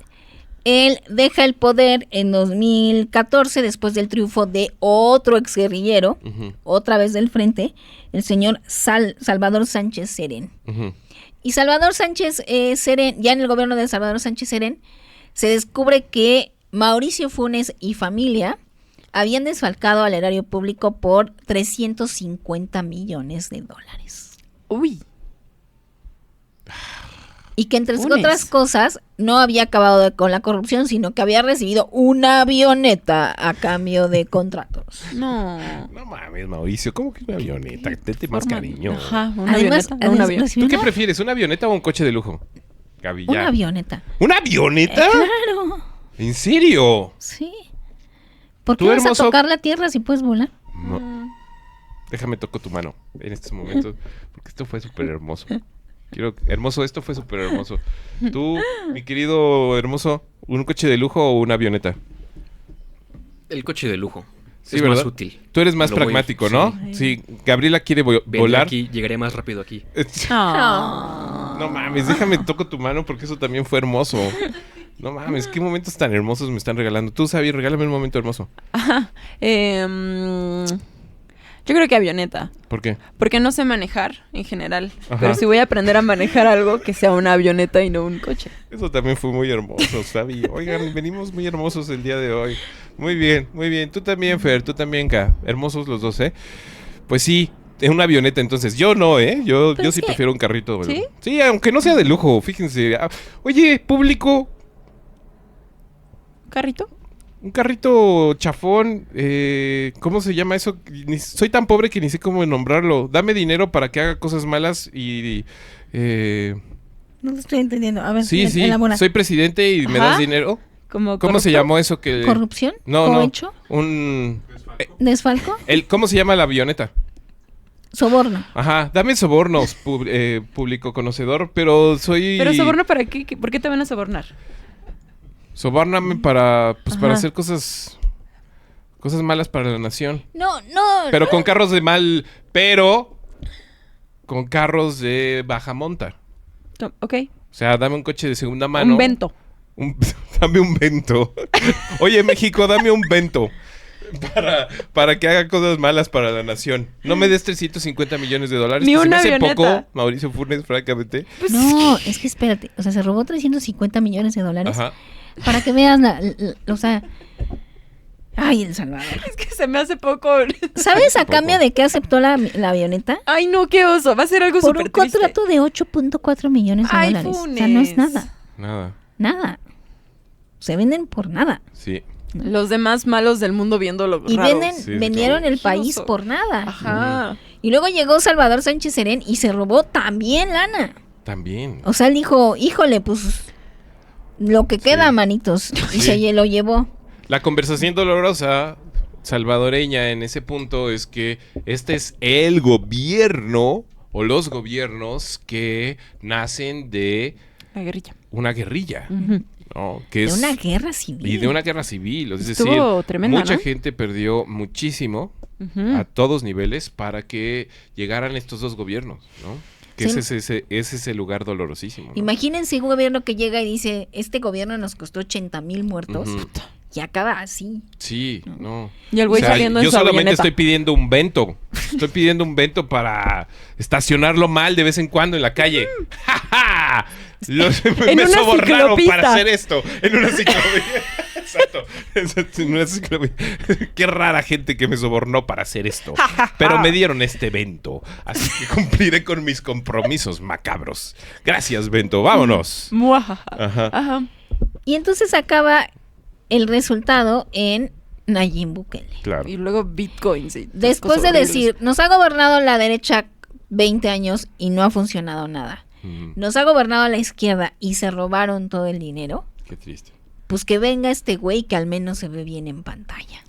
él deja el poder en 2014 después del triunfo de otro exguerrillero, otra vez del frente, el señor Salvador Sánchez Serén. Y Salvador Sánchez Serén, ya en el gobierno de Salvador Sánchez Serén, se descubre que Mauricio Funes y familia habían desfalcado al erario público por 350 millones de dólares. Uy. Y que entre Funes. otras cosas no había acabado con la corrupción, sino que había recibido una avioneta a cambio de contratos. No. No mames, Mauricio, ¿cómo que una avioneta? Dete más cariño. Ajá, una Además, avioneta, no un avión. recibió ¿Tú qué una, prefieres, una avioneta o un coche de lujo? Gaby, una ya. avioneta. ¿Una avioneta? Claro, ¿En serio? sí. ¿Por qué Tú, vas hermoso. a tocar la tierra si puedes volar? No. Déjame toco tu mano en estos momentos, porque esto fue súper hermoso. Hermoso, esto fue súper hermoso. Tú, mi querido hermoso, ¿un coche de lujo o una avioneta? El coche de lujo. Sí, es ¿verdad? más útil. Tú eres más Lo voy- pragmático, sí. ¿no? Sí. Gabriela quiere Vendré volar. aquí, llegaré más rápido aquí. No mames, déjame toco tu mano porque eso también fue hermoso. No mames, qué momentos tan hermosos me están regalando. Tú, Sabi, regálame un momento hermoso. Yo creo que avioneta. ¿Por qué? Porque no sé manejar en general. Ajá. Pero si voy a aprender a manejar algo, que sea una avioneta y no un coche. Eso también fue muy hermoso, Sabi. Oigan, venimos muy hermosos el día de hoy. Muy bien, muy bien. Tú también, Fer, tú también, Ka. Hermosos los dos, ¿eh? Pues sí, es una avioneta entonces. Yo no, ¿eh? Yo Pero sí es que- prefiero un carrito. ¿Sí? Sí, aunque no sea de lujo, fíjense. Ah, oye, público, ¿Carrito? un carrito chafón, ¿cómo se llama eso? Soy tan pobre que ni sé cómo nombrarlo. Dame dinero para que haga cosas malas y No te estoy entendiendo. A ver, sí, elabora. soy presidente y me Ajá. das dinero. Como ¿Cómo se corrupto. llamó eso que ¿Corrupción? No, no. ¿Cohecho? Un ¿Desfalco? ¿cómo se llama la avioneta? Soborno. Ajá, dame sobornos, público conocedor, pero soy ¿Pero soborno para qué? ¿Por qué te van a sobornar? Sobórname para para Ajá. hacer cosas malas para la nación. No. Pero con carros de mal, pero con carros de baja monta. Ok. O sea, dame un coche de segunda mano. Un vento. Dame un vento. Oye, México, dame un vento. Para que haga cosas malas para la nación. No me des 350 millones de dólares. Ni que se me una hace avioneta. poco, Mauricio Funes, francamente. No, es que espérate. O sea, se robó 350 millones de dólares. Ajá. Para que veas o sea... Ay, El Salvador. Es que se me hace poco. ¿Sabes a Poco. cambio de qué aceptó la avioneta? Ay, no, qué oso. Va a ser algo Por súper un triste. contrato de 8.4 millones de Ay, dólares. O sea, no es Funes. nada. Nada. Nada. Se venden por nada. Sí. Los demás malos del mundo viéndolo Y raro. Sí, vendieron claro. el país Oso. por nada. Ajá. Y luego llegó Salvador Sánchez Serén y se robó también lana. También. O sea, él dijo, híjole, pues lo que queda, manitos. Y se lo llevó. La conversación dolorosa salvadoreña en ese punto es que este es el gobierno o los gobiernos que nacen de La guerrilla. una guerrilla, Ujú. ¿no? Que De es, una guerra civil. y de una guerra civil. Es Estuvo decir, tremenda, mucha ¿no? gente perdió muchísimo Ujú. a todos niveles para que llegaran estos dos gobiernos, ¿no? Que Sí. ese es ese lugar dolorosísimo, ¿no? Imagínense un gobierno que llega y dice, este gobierno nos costó 80,000 muertos Ujú. y acaba así. Sí, no. Y el güey O sea, saliendo yo en su solamente avioneta. estoy pidiendo un vento. Estoy pidiendo un vento para estacionarlo mal de vez en cuando en la calle. ¡Ja, ja! En Me una sobornaron ciclopista. para hacer esto. En una ciclovía. Exacto. En una ciclovía. Qué rara gente que me sobornó para hacer esto. Pero me dieron este vento. Así que cumpliré con mis compromisos macabros. Gracias, vento. Vámonos. Muajaja. Ajá. Ajá. Y entonces acaba el resultado en Nayib Bukele. Claro. Y luego bitcoins. Y Después cosas de horribles. decir, nos ha gobernado la derecha 20 años y no ha funcionado nada. Mm, Nos ha gobernado la izquierda y se robaron todo el dinero. qué triste. Pues que venga este güey que al menos se ve bien en pantalla.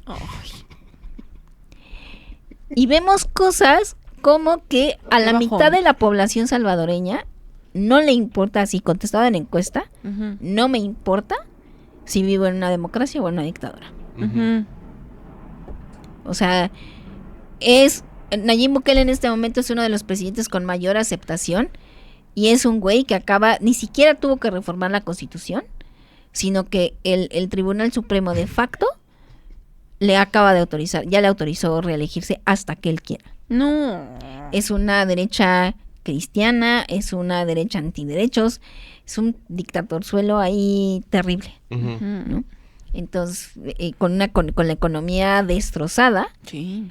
Y vemos cosas como que a la Qué mitad bajón. de la población salvadoreña no le importa, así contestado en encuesta, Ujú. no me importa si vivo en una democracia o en una dictadura. Ujú. O sea, Nayib Bukele en este momento es uno de los presidentes con mayor aceptación y es un güey que ni siquiera tuvo que reformar la Constitución, sino que el Tribunal Supremo de facto le ya le autorizó reelegirse hasta que él quiera. No. Es una derecha cristiana, es una derecha antiderechos, es un dictatorzuelo ahí terrible, Ujú. Ujú. ¿no? Entonces, con la economía destrozada, Sí.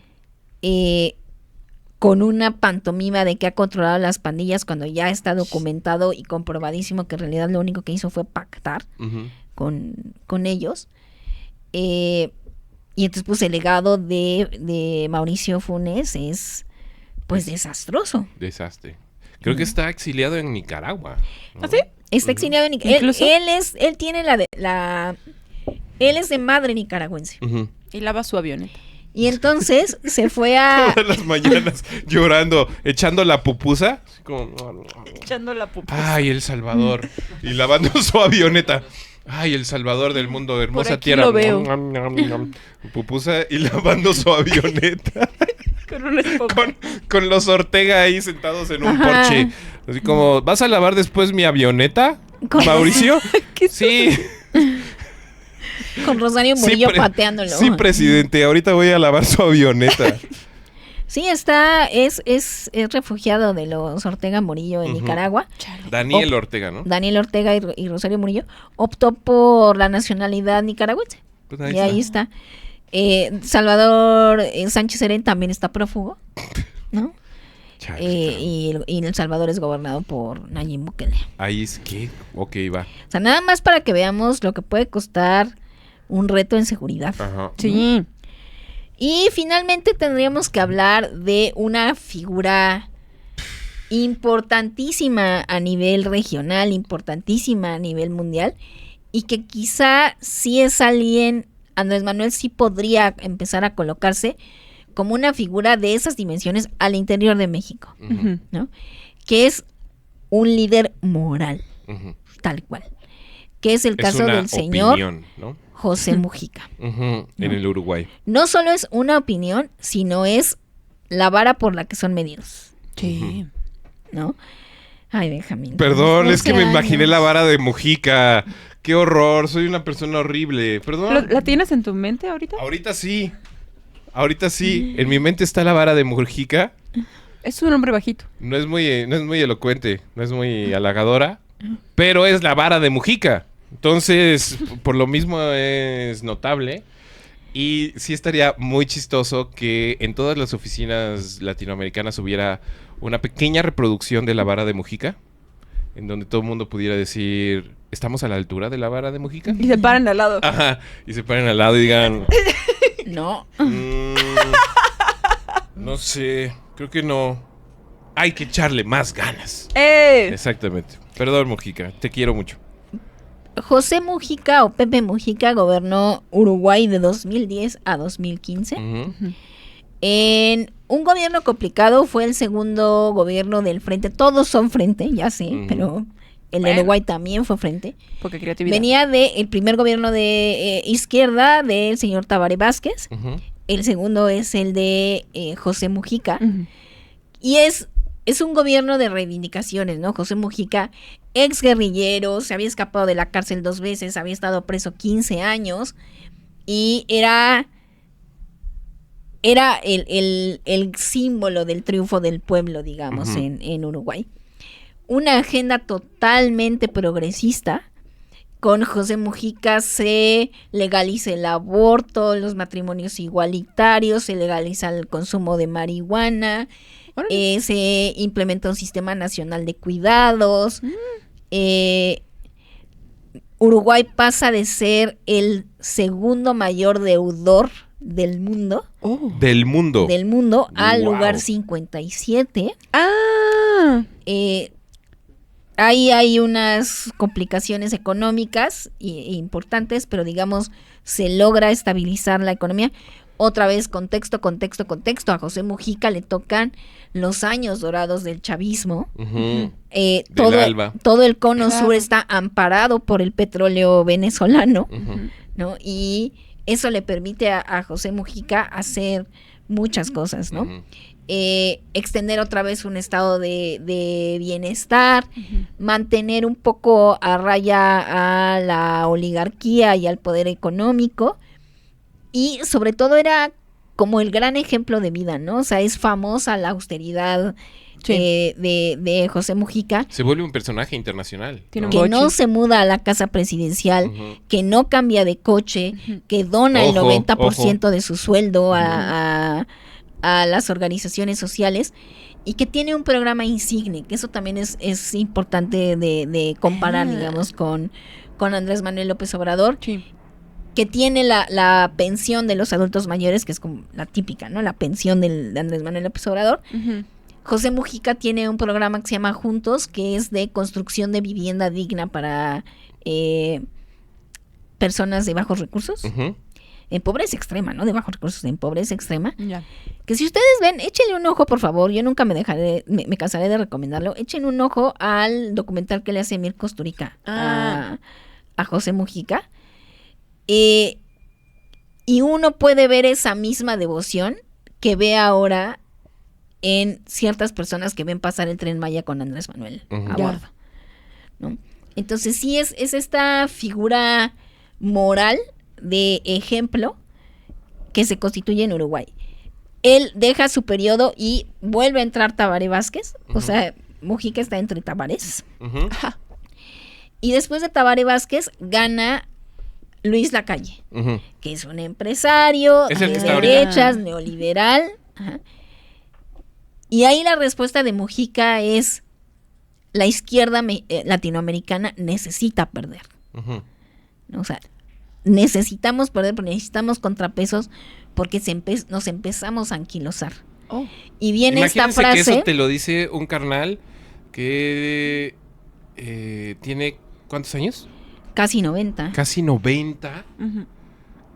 con una pantomima de que ha controlado las pandillas cuando ya está documentado y comprobadísimo que en realidad lo único que hizo fue pactar Ujú. con ellos. Y entonces pues el legado de Mauricio Funes es pues desastroso. Desastre. Creo que está exiliado en Nicaragua, ¿no? ¿Ah, sí? Está exiliado en Nicaragua. ¿Incluso? Él tiene él es de madre nicaragüense. Ujú. Y lava su avioneta. Y entonces se fue a... Todas las mañanas llorando, echando la pupusa. Así como, Echando la pupa. ay, El Salvador. Y lavando su avioneta. Ay, El Salvador del mundo, hermosa aquí tierra. lo veo. Pupusa y lavando su avioneta. Con una esponja. Con los Ortega ahí sentados en un Ajá. porche. Así como, ¿vas a lavar después mi avioneta, Con- Mauricio? ¿Qué Sí. con Rosario Murillo pre- pateándolo. Sí, presidente, ahorita voy a lavar su avioneta. Sí, es refugiado de los Ortega Murillo en Ujú. Nicaragua. Daniel Ortega, ¿no? Daniel Ortega y Rosario Murillo optó por la nacionalidad nicaragüense. Pues Y ahí está. Salvador Sánchez Serén también está prófugo, ¿no? Chale, Y El Salvador es gobernado por Nayib Bukele. ahí es que, ok, va. O sea, nada más para que veamos lo que puede costar un reto en seguridad. Ajá. Sí. Y finalmente tendríamos que hablar de una figura importantísima a nivel regional, importantísima a nivel mundial, y que quizá sí es alguien, Andrés Manuel sí podría empezar a colocarse como una figura de esas dimensiones al interior de México, Ujú. ¿no? Que es un líder moral, Ujú. tal cual. Que es el Es caso una del señor opinión, ¿no? José Mujica. Ujú, en el Uruguay. No solo es una opinión, sino es la vara por la que son medidos, Sí. ¿no? Ay, Benjamín. Perdón, tienes es que 12 me imaginé años. la vara de Mujica. Qué horror, soy una persona horrible. Perdón. ¿La tienes en tu mente ahorita? Ahorita sí. Ahorita sí. En mi mente está la vara de Mujica. Es un hombre bajito. No es muy elocuente, no es muy halagadora, pero es la vara de Mujica. Entonces, por lo mismo es notable. Y sí estaría muy chistoso que en todas las oficinas latinoamericanas hubiera una pequeña reproducción de la vara de Mujica, en donde todo el mundo pudiera decir, ¿estamos a la altura de la vara de Mujica? Y se paran al lado. Ajá, y se paren al lado y digan, No. no sé, creo que no. hay que echarle más ganas. Exactamente. Perdón, Mujica, te quiero mucho. José Mujica o Pepe Mujica gobernó Uruguay de 2010 a 2015. Ujú. En un gobierno complicado, fue el segundo gobierno del Frente. Todos son Frente, ya sé, Ujú. pero el de Uruguay también fue Frente. Porque creatividad. Venía del primer gobierno de izquierda del señor Tabaré Vázquez. Ujú. El segundo es el de José Mujica. Ujú. Y es un gobierno de reivindicaciones, ¿no? José Mujica, ex guerrillero, se había escapado de la cárcel 2 veces, había estado preso 15 años y era el símbolo del triunfo del pueblo, digamos, Ujú. en Uruguay. Una agenda totalmente progresista. Con José Mujica se legaliza el aborto, los matrimonios igualitarios, se legaliza el consumo de marihuana, se implementa un sistema nacional de cuidados. Uruguay pasa de ser el segundo mayor deudor del mundo, Del mundo. al Wow. lugar 57. Ah. Ahí hay unas complicaciones económicas importantes, pero digamos, se logra estabilizar la economía. Otra vez, contexto. A José Mujica le tocan los años dorados del chavismo. Ujú. Todo, ALBA. todo el cono Claro. sur está amparado por el petróleo venezolano, Ujú. ¿no? Y eso le permite a José Mujica hacer muchas cosas, ¿no? Ujú. Extender otra vez un estado de bienestar, mantener un poco a raya a la oligarquía y al poder económico, y sobre todo era como el gran ejemplo de vida, ¿no? O sea, es famosa la austeridad Sí. de José Mujica, Se vuelve un personaje internacional. Tiene ¿no? un que no Bochi. se muda a la casa presidencial, Ujú. que no cambia de coche, que dona el Ojo, 90% de su sueldo a las organizaciones sociales, y que tiene un programa insigne, que eso también es importante de comparar, digamos, con Andrés Manuel López Obrador, Sí. que tiene la pensión de los adultos mayores, que es como la típica, ¿no? La pensión de Andrés Manuel López Obrador. Ujú. José Mujica tiene un programa que se llama Juntos, que es de construcción de vivienda digna para personas de bajos recursos, Ujú. en pobreza extrema, ¿no? De bajos recursos, en pobreza extrema. Ya. Que si ustedes ven, échenle un ojo, por favor. Yo nunca me cansaré de recomendarlo. Echen un ojo al documental que le hace Emir Kusturica a José Mujica. Y uno puede ver esa misma devoción que ve ahora en ciertas personas que ven pasar el Tren Maya con Andrés Manuel Ujú. a Ya. bordo, ¿no? Entonces sí es esta figura moral de ejemplo que se constituye en Uruguay. Él deja su periodo y vuelve a entrar Tabaré Vázquez. O sea, Mujica está entre Tabarés. Ujú. Y después de Tabaré Vázquez gana Luis Lacalle, Ujú. que es un empresario Es el de que está ahorita. derechas, neoliberal. Ajá. Y ahí la respuesta de Mujica es: la izquierda latinoamericana necesita perder, Ujú. ¿no? O sea, necesitamos perder, pero necesitamos contrapesos, porque nos empezamos a anquilosar. Oh. Y viene esta Imagínense que frase, eso te lo dice un carnal que tiene ¿cuántos años? casi 90. Casi 90, Ujú.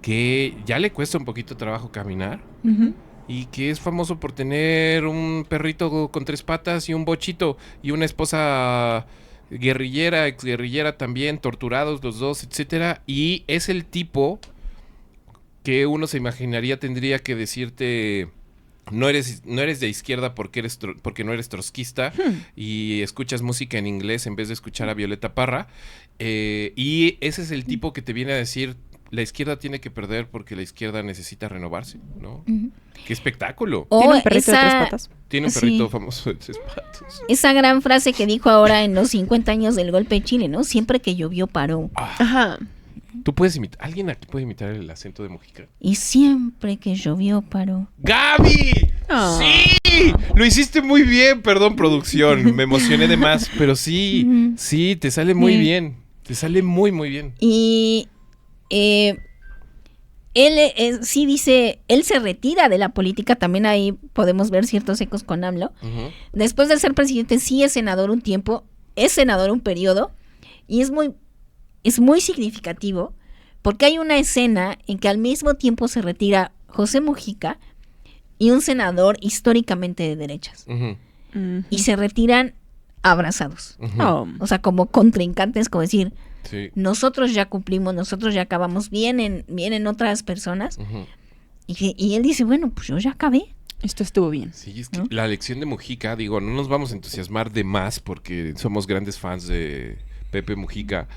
que ya le cuesta un poquito de trabajo caminar Ujú. y que es famoso por tener un perrito con 3 patas y un bochito y una esposa guerrillera, exguerrillera también, torturados los dos, etcétera, y es el tipo que uno se imaginaría tendría que decirte: no eres de izquierda porque no eres trotskista y escuchas música en inglés en vez de escuchar a Violeta Parra, y ese es el tipo que te viene a decir: la izquierda tiene que perder porque la izquierda necesita renovarse, ¿no? Ujú. ¡Qué espectáculo! O ¿Tiene un perrito de 3 esa, patas? Tiene un sí. perrito famoso de 3 patas. esa gran frase que dijo ahora en los 50 años del golpe de Chile, ¿no? Siempre que llovió paró. Ajá. ¿Tú puedes imitar? ¿Alguien aquí puede imitar el acento de Mujica? Y siempre que llovió paró. ¡Gaby! Ah. ¡Sí! Lo hiciste muy bien, perdón, producción. Me emocioné de más, pero sí, sí, te sale muy bien. Te sale muy, muy bien. Y él sí dice, él se retira de la política, también ahí podemos ver ciertos ecos con AMLO. Ujú. Después de ser presidente, sí es senador un tiempo, es senador un periodo, y es muy significativo, porque hay una escena en que al mismo tiempo se retira José Mujica y un senador históricamente de derechas, Ujú. y se retiran abrazados. Ujú. Oh. O sea, como contrincantes, como decir, Sí. nosotros ya cumplimos, nosotros ya acabamos, vienen otras personas, Ujú. y él dice, bueno, pues yo ya acabé. Esto estuvo bien. Sí, es que ¿no? la elección de Mujica, digo, no nos vamos a entusiasmar de más porque somos grandes fans de Pepe Mujica,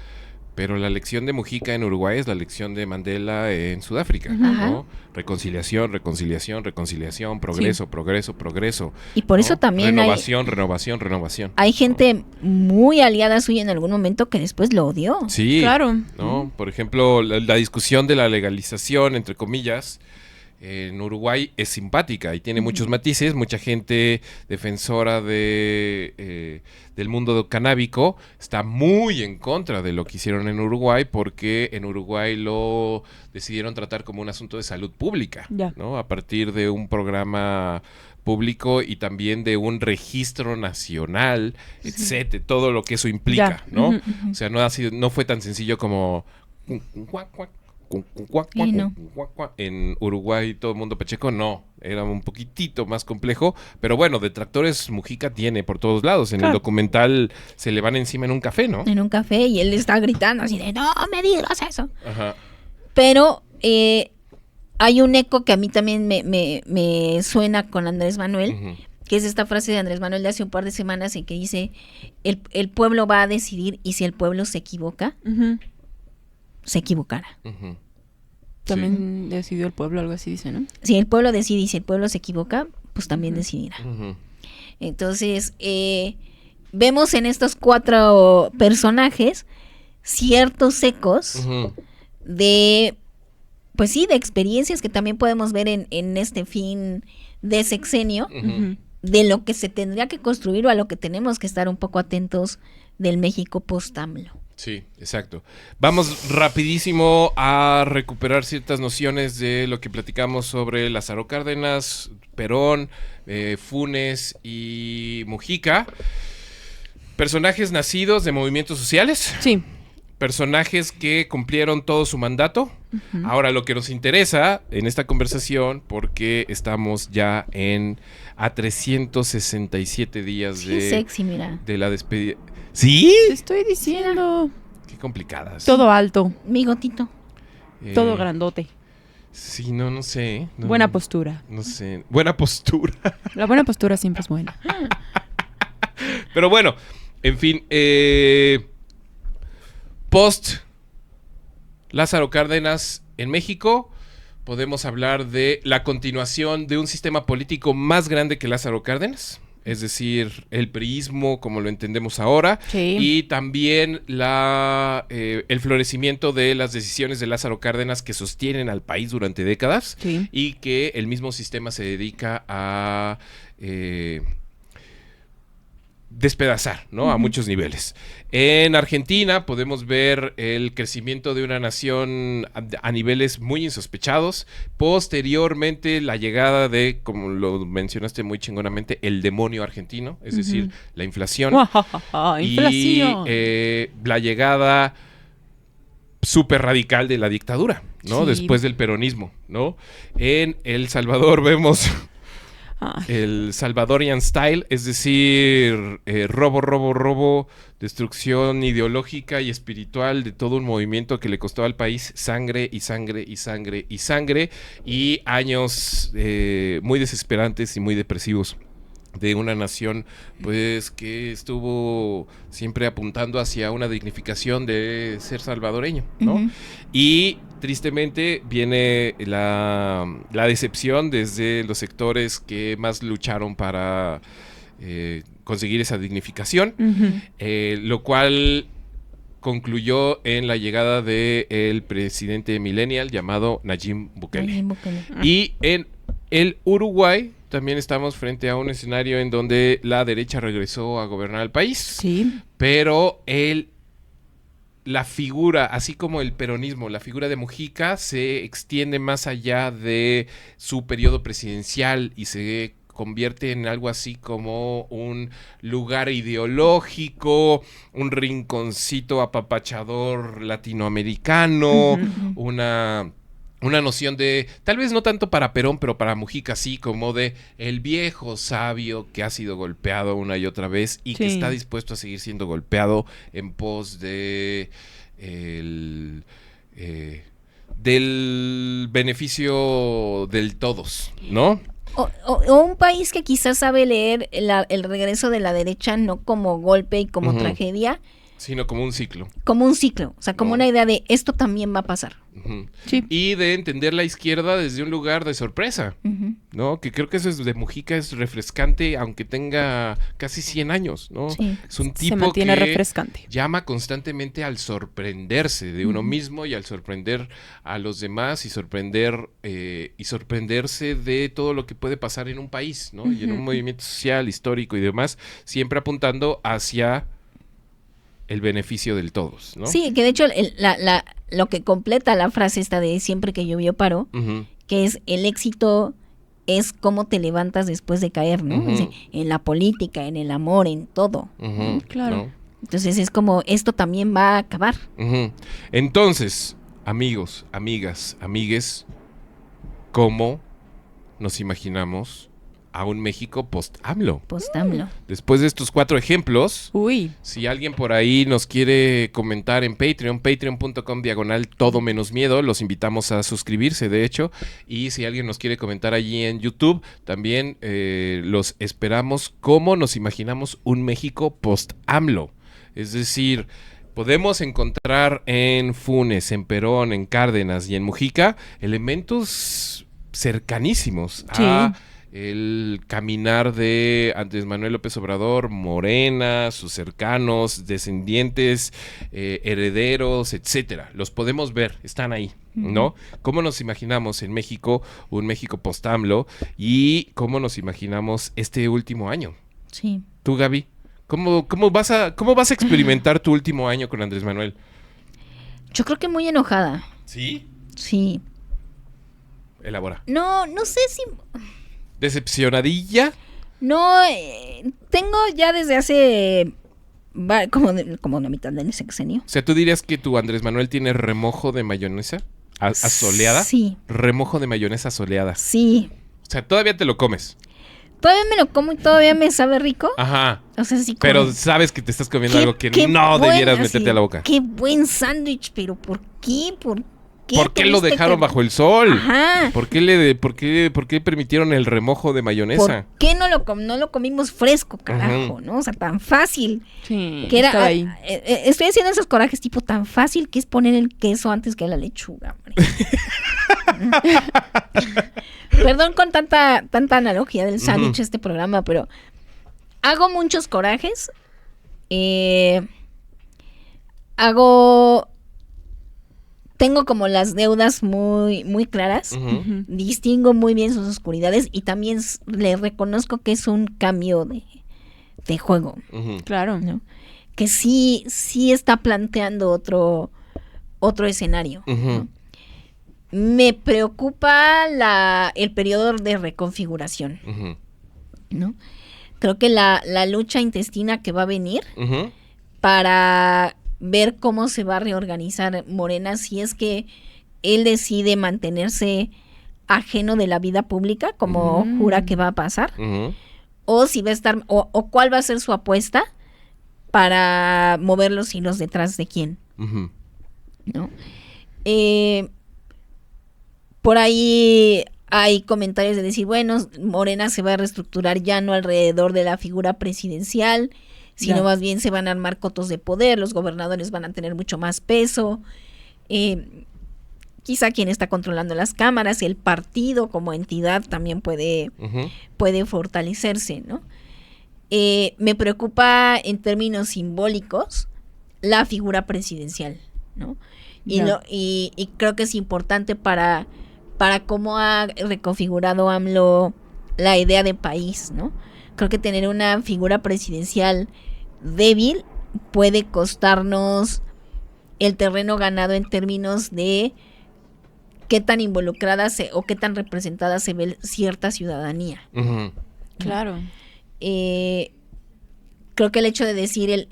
pero la elección de Mujica en Uruguay es la elección de Mandela en Sudáfrica, ¿no? Reconciliación, reconciliación, reconciliación, progreso, progreso, progreso. Y por ¿no? eso también renovación, renovación, renovación. hay gente muy aliada suya en algún momento que después lo odió. Sí, Claro. ¿no? Por ejemplo, la discusión de la legalización, entre comillas, en Uruguay es simpática y tiene muchos matices. Mucha gente defensora del mundo canábico está muy en contra de lo que hicieron en Uruguay porque en Uruguay lo decidieron tratar como un asunto de salud pública, Ya. ¿no? A partir de un programa público y también de un registro nacional, etcétera, todo lo que eso implica, Ya. ¿no? Ujú, ujú. O sea, no fue tan sencillo como Y no. en Uruguay todo el mundo pacheco, no, era un poquitito más complejo, pero bueno, detractores Mujica tiene por todos lados, en el Claro. documental se le van encima en un café, ¿no? En un café y él está gritando así de, no me digas eso. Ajá. Pero hay un eco que a mí también me suena con Andrés Manuel, Ujú. que es esta frase de Andrés Manuel de hace un par de semanas en que dice, el pueblo va a decidir y si el pueblo se equivoca, Ujú. se equivocará. Ujú. También decidió el pueblo, algo así dice, ¿no? Si el pueblo decide y si el pueblo se equivoca, pues también decidirá. Ujú. Entonces, vemos en estos 4 personajes ciertos ecos Ujú. de, pues sí, de experiencias que también podemos ver en este fin de sexenio, Ujú. de lo que se tendría que construir o a lo que tenemos que estar un poco atentos del México post-AMLO. Sí, exacto. Vamos rapidísimo a recuperar ciertas nociones de lo que platicamos sobre Lázaro Cárdenas, Perón, Funes y Mujica. Personajes nacidos de movimientos sociales. Sí. Personajes que cumplieron todo su mandato. Ahora lo que nos interesa en esta conversación, porque estamos ya a 367 días Sí, sexy, mira. de la despedida. ¿Sí? Te estoy diciendo. Qué complicadas. Todo alto, Mi gotito. Eh, todo grandote. Sí, no sé. No, Buena postura. No sé. Buena postura. La buena postura siempre es buena. Pero bueno, en fin. Post Lázaro Cárdenas en México, podemos hablar de la continuación de un sistema político más grande que Lázaro Cárdenas. Es decir, el priismo como lo entendemos ahora, Sí. y también el florecimiento de las decisiones de Lázaro Cárdenas que sostienen al país durante décadas, Sí. y que el mismo sistema se dedica a despedazar, ¿no? A muchos niveles. En Argentina podemos ver el crecimiento de una nación a niveles muy insospechados. Posteriormente, la llegada de, como lo mencionaste muy chingonamente, el demonio argentino, es decir, la inflación. Inflación. Y la llegada súper radical de la dictadura, ¿no? Sí. Después del peronismo, ¿no? En El Salvador vemos Ay, el Salvadorian Style, es decir, robo, destrucción ideológica y espiritual de todo un movimiento que le costó al país sangre y sangre y sangre y sangre, y años muy desesperantes y muy depresivos de una nación pues que estuvo siempre apuntando hacia una dignificación de ser salvadoreño, ¿no? Ujú. Y tristemente viene la decepción desde los sectores que más lucharon para conseguir esa dignificación, lo cual concluyó en la llegada del presidente millennial llamado Nayib Bukele. Nayib Bukele. Y en el Uruguay también estamos frente a un escenario en donde la derecha regresó a gobernar el país, sí. pero el la figura, así como el peronismo, la figura de Mujica se extiende más allá de su periodo presidencial y se convierte en algo así como un lugar ideológico, un rinconcito apapachador latinoamericano, una noción de, tal vez no tanto para Perón, pero para Mujica sí, como de el viejo sabio que ha sido golpeado una y otra vez y que está dispuesto a seguir siendo golpeado en pos de del beneficio del todos, ¿no? O un país que quizás sabe leer el regreso de la derecha no como golpe y como tragedia, sino como un ciclo. Como un ciclo, o sea, como una idea de esto también va a pasar. Sí. Y de entender la izquierda desde un lugar de sorpresa, ¿no? Que creo que eso es de Mujica, es refrescante, aunque tenga casi 100 años, ¿no? Sí. Es un Se tipo mantiene que refrescante. llama constantemente al sorprenderse de uno mismo y al sorprender a los demás y sorprenderse de todo lo que puede pasar en un país, ¿no? Y en un movimiento social, histórico y demás, siempre apuntando hacia el beneficio del todos, ¿no? Sí, que de hecho lo que completa la frase esta de siempre que llovió paró, que es el éxito es cómo te levantas después de caer, ¿no? O sea, en la política, en el amor, en todo. Claro. ¿no? Entonces es como esto también va a acabar. Entonces, amigos, amigas, amigues, ¿cómo nos imaginamos a un México post-AMLO? Post-AMLO. Después de estos 4 ejemplos, Uy. si alguien por ahí nos quiere comentar en Patreon, patreon.com/todo menos miedo, los invitamos a suscribirse, de hecho, y si alguien nos quiere comentar allí en YouTube, también los esperamos. ¿Cómo nos imaginamos un México post-AMLO? Es decir, podemos encontrar en Funes, en Perón, en Cárdenas y en Mujica elementos cercanísimos a el caminar de Andrés Manuel López Obrador, Morena, sus cercanos, descendientes, herederos, etcétera. Los podemos ver, están ahí, ¿no? ¿Cómo nos imaginamos en México un México post-AMLO y cómo nos imaginamos este último año? Sí. Tú, Gaby, ¿cómo vas a experimentar tu último año con Andrés Manuel? Yo creo que muy enojada. ¿Sí? Sí. Elabora. No sé si... ¿Decepcionadilla? No, tengo ya desde hace como una mitad de sexenio. O sea, ¿tú dirías que tu Andrés Manuel tiene remojo de mayonesa asoleada? Sí. Remojo de mayonesa asoleada. Sí. O sea, todavía te lo comes. Todavía me lo como y todavía me sabe rico. Ajá. O sea, sí. Pero sabes que te estás comiendo algo que qué no buen, debieras así, meterte a la boca. Qué buen sándwich, pero ¿por qué? ¿Por qué lo dejaron bajo el sol? Ajá. ¿Por qué permitieron el remojo de mayonesa? ¿Por qué no lo comimos fresco, carajo? ¿No? O sea, tan fácil. Sí, Que era, estaba ahí. estoy haciendo esos corajes tipo tan fácil que es poner el queso antes que la lechuga, hombre. Perdón con tanta analogía del sándwich este programa, pero hago muchos corajes. Tengo como las deudas muy, muy claras. Distingo muy bien sus oscuridades y también le reconozco que es un cambio de juego. Claro. ¿No? Que sí está planteando otro escenario. ¿No? Me preocupa el periodo de reconfiguración. ¿No? Creo que la lucha intestina que va a venir para ver cómo se va a reorganizar Morena si es que él decide mantenerse ajeno de la vida pública, como jura que va a pasar, o si va a estar, o cuál va a ser su apuesta para mover los hilos detrás de quién. ¿No? Por ahí hay comentarios de decir, bueno, Morena se va a reestructurar ya no alrededor de la figura presidencial, sino más bien se van a armar cotos de poder, los gobernadores van a tener mucho más peso, quizá quien está controlando las cámaras, el partido como entidad también puede fortalecerse, ¿no? Me preocupa en términos simbólicos la figura presidencial, ¿no? Y creo que es importante para cómo ha reconfigurado AMLO la idea de país, ¿no? Creo que tener una figura presidencial débil puede costarnos el terreno ganado en términos de qué tan involucrada o qué tan representada se ve cierta ciudadanía. Ujú. Claro. Creo que el hecho de decir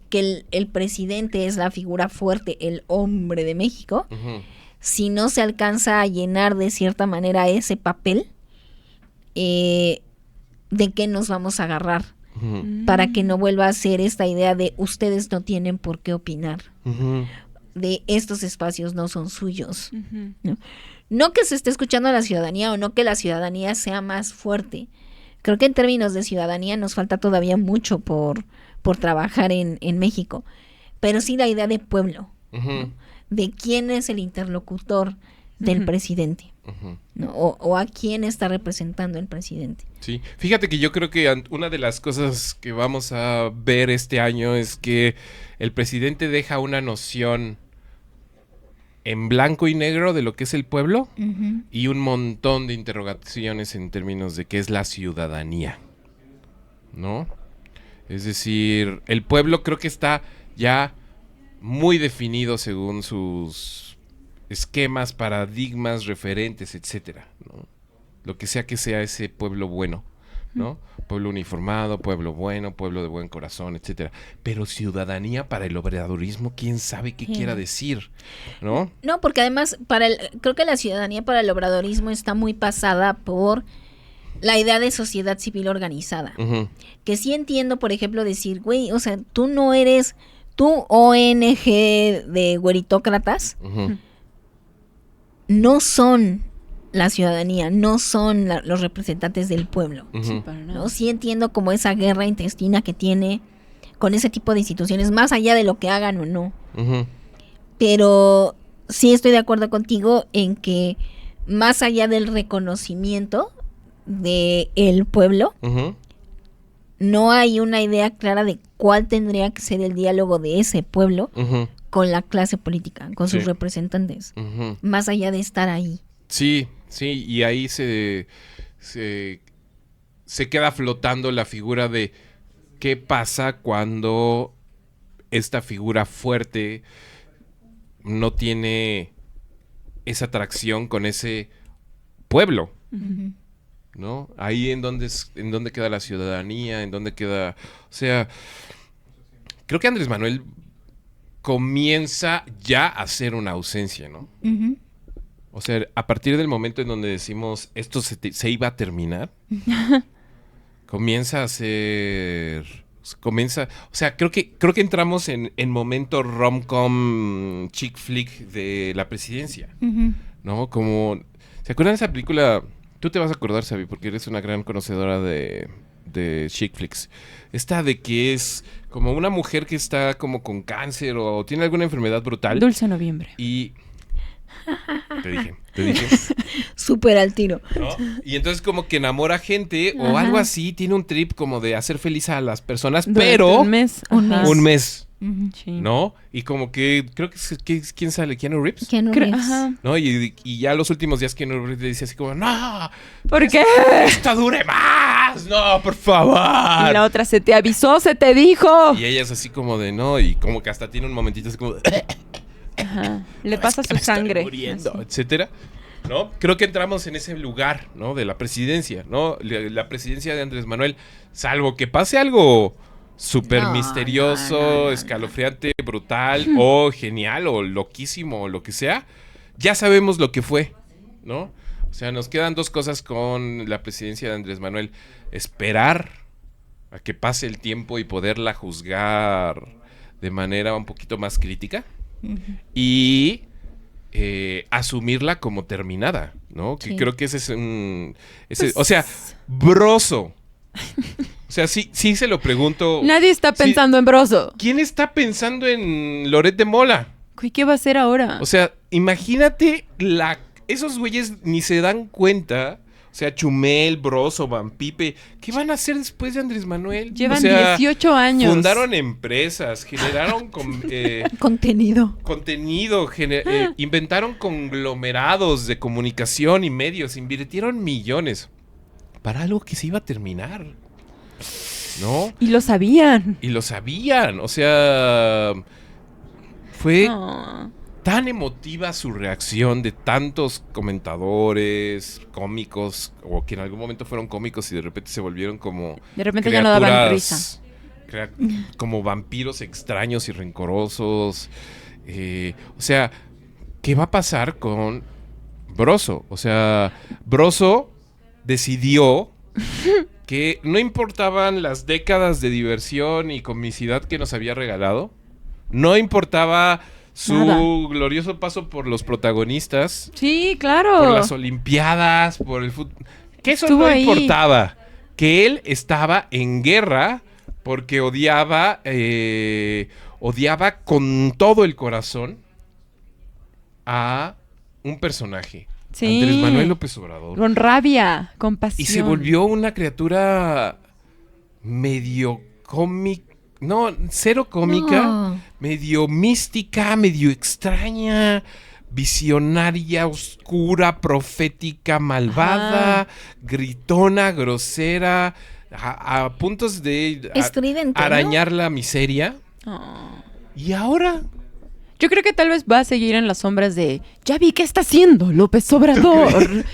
que el presidente es la figura fuerte, el hombre de México, Ujú. si no se alcanza a llenar de cierta manera ese papel, ¿de qué nos vamos a agarrar? Ujú. Para que no vuelva a ser esta idea de ustedes no tienen por qué opinar, Ujú. de estos espacios no son suyos. Ujú. No que se esté escuchando a la ciudadanía o no que la ciudadanía sea más fuerte. Creo que en términos de ciudadanía nos falta todavía mucho por trabajar en México, pero sí la idea de pueblo, Ujú. de quién es el interlocutor del Ujú. presidente, Ujú. ¿no? O a quién está representando el presidente. Sí, fíjate que yo creo que una de las cosas que vamos a ver este año es que el presidente deja una noción en blanco y negro de lo que es el pueblo y un montón de interrogaciones en términos de qué es la ciudadanía, ¿no? Es decir, el pueblo creo que está ya muy definido según sus esquemas, paradigmas, referentes, etcétera, ¿no? Lo que sea ese pueblo bueno, ¿no? Pueblo uniformado, pueblo bueno, pueblo de buen corazón, etcétera. Pero ciudadanía para el obradorismo, quién sabe qué quiera decir, ¿no? No, porque además creo que la ciudadanía para el obradorismo está muy pasada por la idea de sociedad civil organizada. Ujú. Que sí entiendo, por ejemplo, decir, güey, o sea, tú no eres, tú ONG de güeritócratas, Ujú. no son la ciudadanía, no son los representantes del pueblo. Ujú. Para nada. ¿No? Sí entiendo como esa guerra intestina que tiene con ese tipo de instituciones, más allá de lo que hagan o no. Ujú. Pero sí estoy de acuerdo contigo en que más allá del reconocimiento del pueblo, Ujú. no hay una idea clara de cuál tendría que ser el diálogo de ese pueblo Ujú. con la clase política, con sus Sí. representantes, Ujú. más allá de estar ahí. Sí, sí, y ahí se queda flotando la figura de qué pasa cuando esta figura fuerte no tiene esa atracción con ese pueblo, ¿no? Ahí en donde queda la ciudadanía, en donde queda, o sea, creo que Andrés Manuel comienza ya a ser una ausencia, ¿no? Ujú. O sea, a partir del momento en donde decimos esto se iba a terminar, comienza a ser... Comienza... O sea, creo que entramos en momento rom-com chick flick de la presidencia, ¿no? Como... ¿Se acuerdan de esa película? Tú te vas a acordar, Sabi, porque eres una gran conocedora de chick flicks. Esta de que es como una mujer que está como con cáncer o tiene alguna enfermedad brutal. Dulce Noviembre. Y... Te dije. Súper al tiro. ¿No? Y entonces como que enamora gente o Ajá. algo así, tiene un trip como de hacer feliz a las personas, Durante pero un mes. Ajá. un mes, Sí. ¿no? Y como que creo que ¿quién sale? ¿Keanu Reeves? Keanu Creo- Reeves. Ajá. ¿No? Y ya los últimos días Keanu Reeves le dice así como, no, ¿Por qué? esto dure más, no, por favor. Y la otra se te avisó, se te dijo. Y ella es así como de no, y como que hasta tiene un momentito así como de, Ajá. Le "No, pasa es que su me estoy sangre. muriendo", Así. etcétera. ¿No? Creo que entramos en ese lugar, ¿no? De la presidencia, ¿no? La presidencia de Andrés Manuel, salvo que pase algo súper No, misterioso, no. escalofriante, brutal, o genial, o loquísimo, o lo que sea, ya sabemos lo que fue, ¿no? O sea, nos quedan dos cosas con la presidencia de Andrés Manuel. Esperar a que pase el tiempo y poderla juzgar de manera un poquito más crítica. Y asumirla como terminada, ¿no? Que Sí. creo que ese es o sea, broso. O sea, sí se lo pregunto. Nadie está Sí. pensando en Broso. ¿Quién está pensando en Loret de Mola? Uy, ¿qué va a hacer ahora? O sea, imagínate esos güeyes ni se dan cuenta. O sea, Chumel, Broso, Van Pipe, ¿qué van a hacer después de Andrés Manuel? Llevan O sea, 18 años. fundaron empresas, generaron Contenido. contenido, inventaron conglomerados de comunicación y medios, invirtieron millones para algo que se iba a terminar, ¿no? Y lo sabían. Y lo sabían, o sea, fue No. tan emotiva su reacción de tantos comentadores, cómicos, o que en algún momento fueron cómicos y de repente se volvieron como De repente ya no daban criaturas, risa. como vampiros extraños y rencorosos. O sea, ¿qué va a pasar con Broso? O sea, Broso decidió que no importaban las décadas de diversión y comicidad que nos había regalado, no importaba su Nada. glorioso paso por los protagonistas, Sí, claro. por las olimpiadas, por el fútbol, que eso Estuvo no ahí. importaba, que él estaba en guerra porque odiaba con todo el corazón a un personaje, Sí. Andrés Manuel López Obrador. Con rabia, con pasión. Y se volvió una criatura medio cómica, no, cero cómica, No. medio mística, medio extraña, visionaria, oscura, profética, malvada, Ajá. gritona, grosera, a puntos de Estridente, ¿no? arañar la miseria. Oh. Y ahora... Yo creo que tal vez va a seguir en las sombras de ya vi qué está haciendo López Obrador.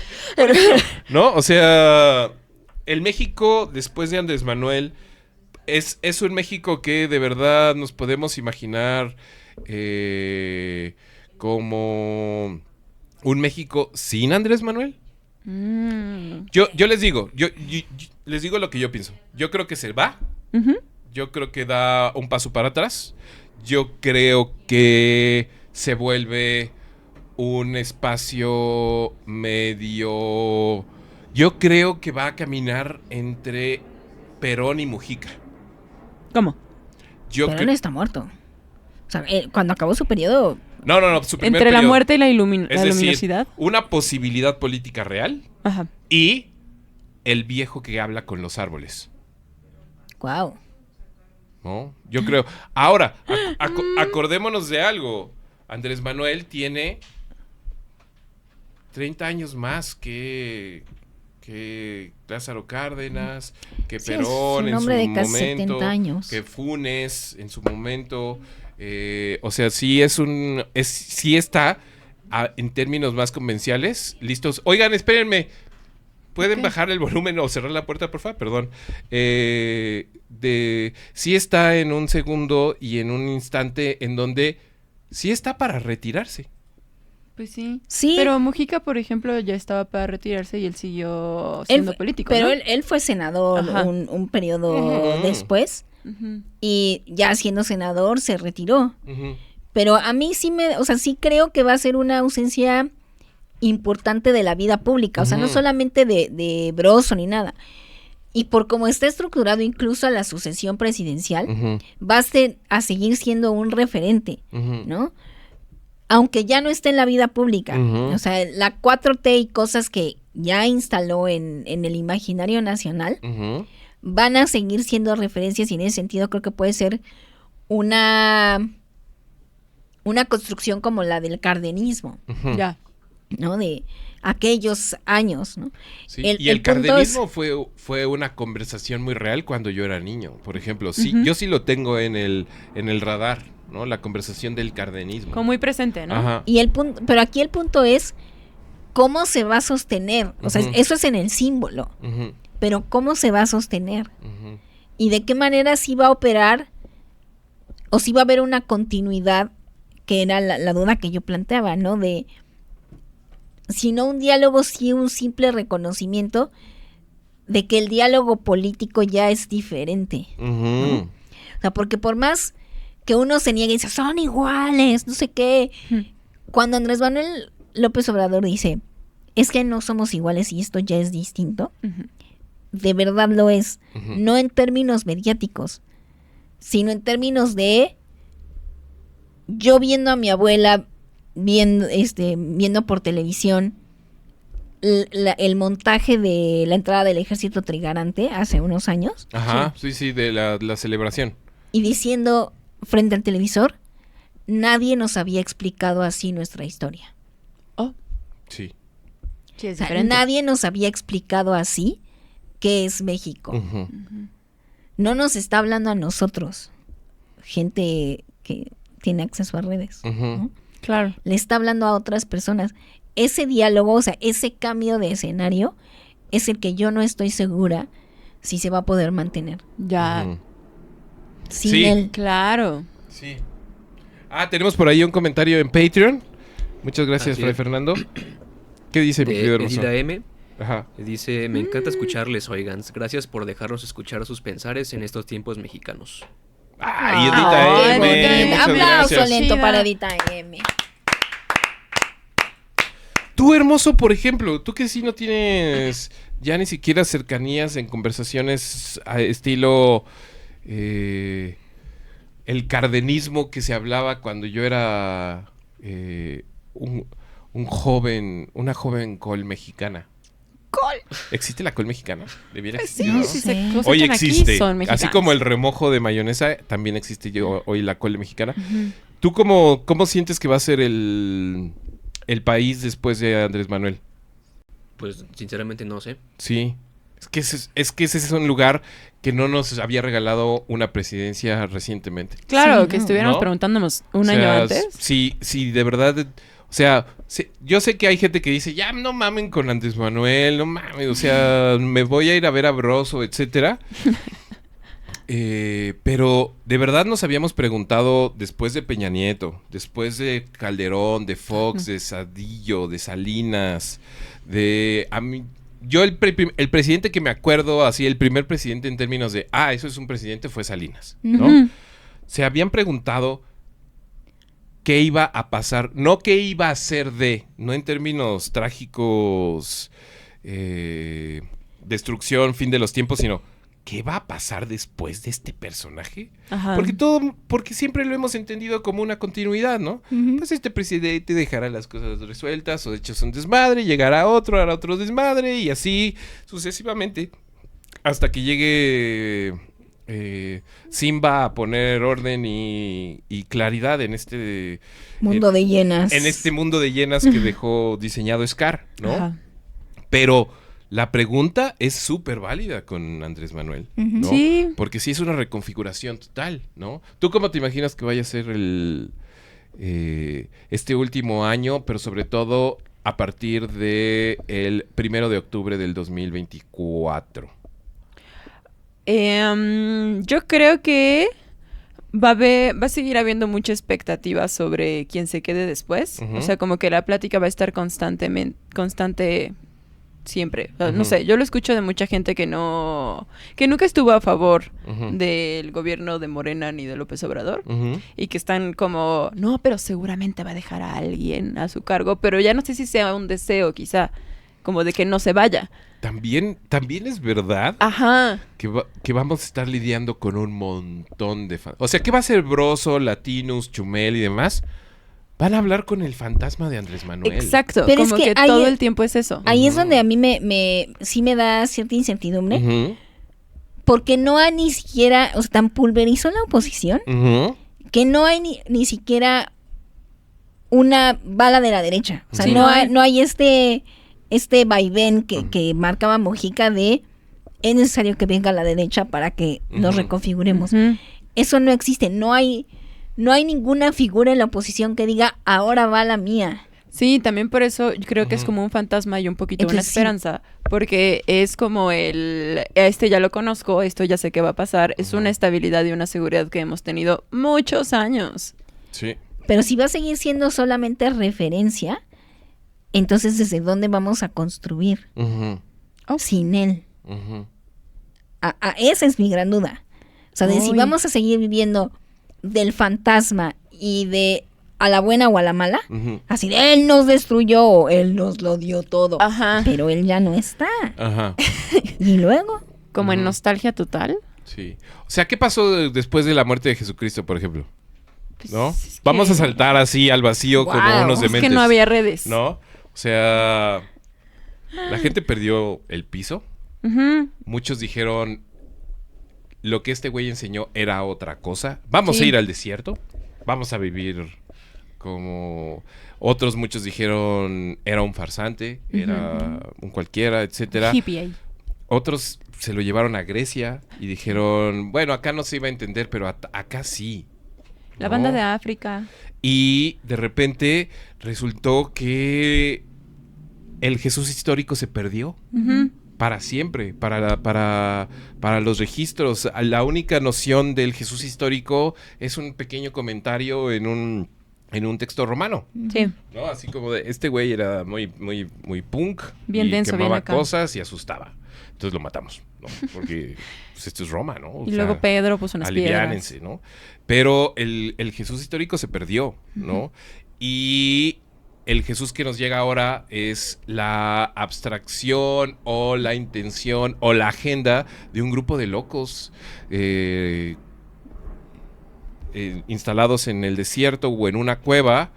¿No? O sea, el México después de Andrés Manuel es un México que de verdad nos podemos imaginar como un México sin Andrés Manuel. Mm. Yo les digo, yo les digo lo que yo pienso. Yo creo que se va. Ujú. Yo creo que da un paso para atrás. Yo creo que se vuelve un espacio medio... Yo creo que va a caminar entre Perón y Mujica. ¿Cómo? Yo Pero cre- él está muerto. O sea, cuando acabó su periodo, No, su primer Entre la periodo. muerte y la, Es la decir, luminosidad. una posibilidad política real Ajá. y el viejo que habla con los árboles. wow. ¿No? Yo creo. Ahora, acordémonos de algo. Andrés Manuel tiene 30 años más que Lázaro Cárdenas, que Sí, es Perón un en su hombre de casi momento, 70 años. que Funes en su momento. O sea, sí sí está en términos más convencionales listos. Oigan, espérenme. ¿Pueden Ok. bajar el volumen o cerrar la puerta, por favor? Perdón. Sí está en un segundo y en un instante en donde sí está para retirarse. Pues sí. Sí. Pero Mujica, por ejemplo, ya estaba para retirarse y él siguió siendo político, Pero ¿no? él fue senador Ajá. un periodo Ujú. después Ujú. y ya siendo senador se retiró. Ujú. Pero a mí sí creo que va a ser una ausencia importante de la vida pública. O sea, no Ujú. solamente de Broso ni nada. Y por cómo está estructurado incluso la sucesión presidencial, Ujú. va a seguir siendo un referente, Ujú. ¿no? Aunque ya no esté en la vida pública. Ujú. O sea, la 4T y cosas que ya instaló en el imaginario nacional Ujú. van a seguir siendo referencias y en ese sentido creo que puede ser una construcción como la del cardenismo, Ujú. Ya. ¿no? De aquellos años, ¿no? Sí, El- y el el punto cardenismo fue una conversación muy real cuando yo era niño, por ejemplo. Sí, Ujú. yo sí lo tengo en el radar, ¿no? La conversación del cardenismo. Como muy presente, ¿no? Ajá. Y el punto, pero aquí el punto es cómo se va a sostener. O sea, Ujú. eso es en el símbolo, Ujú. pero cómo se va a sostener Ujú. y de qué manera sí va a operar o si va a haber una continuidad, que era la duda que yo planteaba, ¿no? De si no un diálogo, sí un simple reconocimiento de que el diálogo político ya es diferente. Ujú. O sea, porque por más que uno se niegue y dice, son iguales, no sé qué, Ujú. cuando Andrés Manuel López Obrador dice, es que no somos iguales y esto ya es distinto, Ujú. de verdad lo es. Ujú. No en términos mediáticos, sino en términos de yo viendo a mi abuela viendo por televisión el montaje de la entrada del ejército trigarante hace unos años Ajá, sí, de la celebración. y diciendo frente al televisor, nadie nos había explicado así nuestra historia. Oh, Sí. sí, es O sea, diferente. nadie nos había explicado así qué es México. Ujú. No nos está hablando a nosotros, gente que tiene acceso a redes. ¿no? Claro. Le está hablando a otras personas. Ese diálogo, o sea, ese cambio de escenario es el que yo no estoy segura si se va a poder mantener. Ya. Ujú. Sin Sí. él. Claro. Sí. Tenemos por ahí un comentario en Patreon. Muchas gracias, Así Fray es. Fernando. ¿Qué dice, mi querido De hermoso? Edida M. Ajá. Dice, me encanta escucharles, oigans. Gracias por dejarnos escuchar sus pensares en estos tiempos mexicanos. Ay, Edita Ay, M. Edita, Muchas Aplauso gracias. lento Chida. para Edita M. Tú, hermoso, por ejemplo, tú que sí no tienes ya ni siquiera cercanías en conversaciones a estilo el cardenismo que se hablaba cuando yo era un joven, una joven col mexicana. ¿Col? ¿Existe la col mexicana? ¿Debiera Sí, existir, no? sí, Sí. se cosechan Hoy aquí, existe. son Así mexicanos. como el remojo de mayonesa, también existe hoy la col mexicana. ¿Tú cómo sientes que va a ser el país después de Andrés Manuel? Pues sinceramente no sé. Sí. Es que ese es un lugar que no nos había regalado una presidencia recientemente. Claro, Sí, que no. estuviéramos ¿No? preguntándonos un O año sea, antes. Sí, de verdad. O sea, yo sé que hay gente que dice, ya no mamen con Andrés Manuel, no mamen, o sea, me voy a ir a ver a Broso, etcétera. Pero de verdad nos habíamos preguntado después de Peña Nieto, después de Calderón, de Fox, de Zedillo, de Salinas, yo el presidente que me acuerdo, así el primer presidente en términos de, eso es un presidente, fue Salinas, ¿no? Ujú. Se habían preguntado qué iba a pasar, no qué iba a ser no en términos trágicos, destrucción, fin de los tiempos, sino qué va a pasar después de este personaje. Ajá. Porque siempre lo hemos entendido como una continuidad, ¿no? Pues este presidente dejará las cosas resueltas o hechos un desmadre, llegará otro, hará otro desmadre y así sucesivamente hasta que llegue Simba a poner orden y claridad en este Mundo de llenas. en este mundo de llenas que dejó diseñado Scar, ¿no? Ajá. Pero la pregunta es súper válida con Andrés Manuel, ¿no? Sí. Porque sí es una reconfiguración total, ¿no? ¿Tú cómo te imaginas que vaya a ser este último año, pero sobre todo a partir de el 1 de octubre del 2024? Yo creo que va a seguir habiendo mucha expectativa sobre quién se quede después. Ujú. O sea, como que la plática va a estar constante siempre. O sea, Ujú. no sé, yo lo escucho de mucha gente que nunca estuvo a favor Ujú. del gobierno de Morena ni de López Obrador. Ujú. Y que están como, no, pero seguramente va a dejar a alguien a su cargo. Pero ya no sé si sea un deseo, quizá, como de que no se vaya. También es verdad Ajá. que vamos a estar lidiando con un montón de O sea, ¿qué va a ser Broso, Latinus, Chumel y demás? Van a hablar con el fantasma de Andrés Manuel. Exacto. Pero es como que que ahí- todo el tiempo es eso. Ahí es donde a mí sí me da cierta incertidumbre. Ujú, Porque no hay ni siquiera, o sea, tan pulverizó la oposición ujú. que no hay ni siquiera una bala de la derecha. O sea, Sí. no hay este vaivén que marcaba Mojica de es necesario que venga la derecha para que nos Ujú. reconfiguremos. Ujú. Eso no existe. No hay ninguna figura en la oposición que diga ahora va la mía. Sí, también por eso yo creo que es Ujú. como un fantasma y un poquito una Entonces, sí. esperanza, porque es como ya lo conozco, esto ya sé qué va a pasar, es una estabilidad y una seguridad que hemos tenido muchos años. Sí. Pero si va a seguir siendo solamente referencia, entonces ¿desde dónde vamos a construir Ujú, sin él? ujú. Esa es mi gran duda. O sea, de si Uy. vamos a seguir viviendo del fantasma y de a la buena o a la mala, Ujú. así de él nos destruyó, o él nos lo dio todo, Ajá. pero él ya no está. Ajá. Y luego, Como en Ujú. nostalgia total. Sí. O sea, ¿qué pasó después de la muerte de Jesucristo, por ejemplo? ¿No? Pues es Vamos a que- saltar así al vacío como Guau. unos Es dementes. que no había redes. ¿No? O sea, la gente perdió el piso. Ujú. Muchos dijeron, lo que este güey enseñó era otra cosa. Vamos Sí. a ir al desierto. Vamos a vivir como... Otros muchos dijeron, era un farsante, era un cualquiera, etcétera. Hippie ahí. Otros se lo llevaron a Grecia y dijeron, bueno, acá no se iba a entender, pero acá sí. La ¿no? banda de África. Y de repente resultó que el Jesús histórico se perdió. Ujú. Para siempre, para los registros. La única noción del Jesús histórico es un pequeño comentario en un texto romano, Sí. ¿no? Así como de, este güey era muy punk, Bien y denso, bien quemaba acá. cosas y asustaba. Entonces lo matamos, ¿no? Porque pues, esto es Roma, ¿no? O Y sea, luego Pedro puso unas piedras. aliviánense, ¿no? Pero el Jesús histórico se perdió, ¿no? Y el Jesús que nos llega ahora es la abstracción o la intención o la agenda de un grupo de locos instalados en el desierto o en una cueva,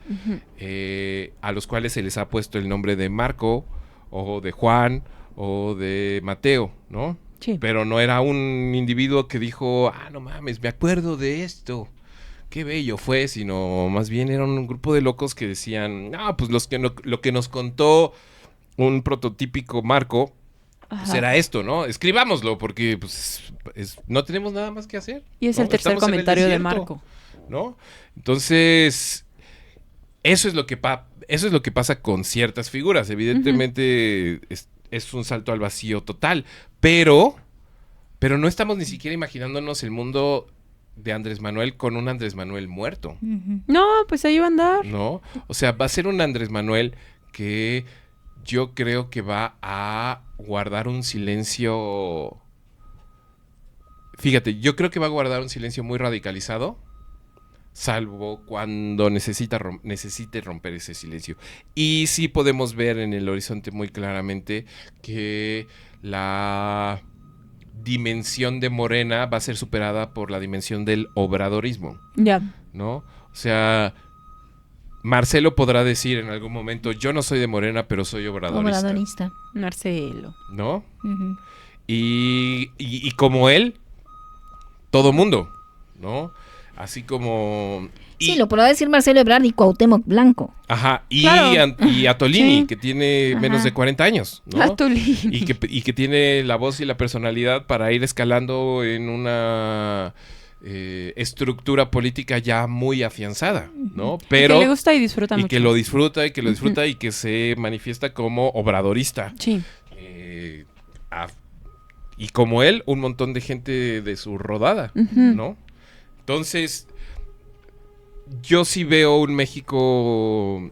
a los cuales se les ha puesto el nombre de Marco o de Juan o de Mateo, ¿no? Sí. Pero no era un individuo que dijo, no mames, me acuerdo de esto, qué bello fue, sino más bien era un grupo de locos que decían, pues lo que nos contó un prototípico Marco, pues Ajá. era esto, ¿no? Escribámoslo porque pues, no tenemos nada más que hacer. Y es ¿no? el tercer Estamos en el comentario de desierto, Marco. ¿no? Entonces, eso es lo que pasa con ciertas figuras. Evidentemente es un salto al vacío total, pero no estamos ni siquiera imaginándonos el mundo de Andrés Manuel con un Andrés Manuel muerto, No, pues ahí va a andar. ¿no? O sea, va a ser un Andrés Manuel que yo creo que va a guardar un silencio. Fíjate, yo creo que va a guardar un silencio muy radicalizado, salvo cuando necesite romper ese silencio. Y sí podemos ver en el horizonte muy claramente que la dimensión de Morena va a ser superada por la dimensión del obradorismo, Ya. ¿no? O sea, Marcelo podrá decir en algún momento, yo no soy de Morena, pero soy obradorista, Obradorista. Marcelo. ¿no? Ujú. Y como él, todo mundo, ¿no? Así como... Sí, lo podrá decir Marcelo Ebrard y Cuauhtémoc Blanco. Ajá, Claro. y a Tolini, Sí. que tiene Ajá. menos de 40 años, ¿no? Atolini. Y que tiene la voz y la personalidad para ir escalando en una estructura política ya muy afianzada, ¿no? Pero que le gusta y disfruta y mucho. que lo disfruta y que se manifiesta como obradorista. Sí. Y como él, un montón de gente de su rodada, Ujú. ¿no? Entonces, yo sí veo un México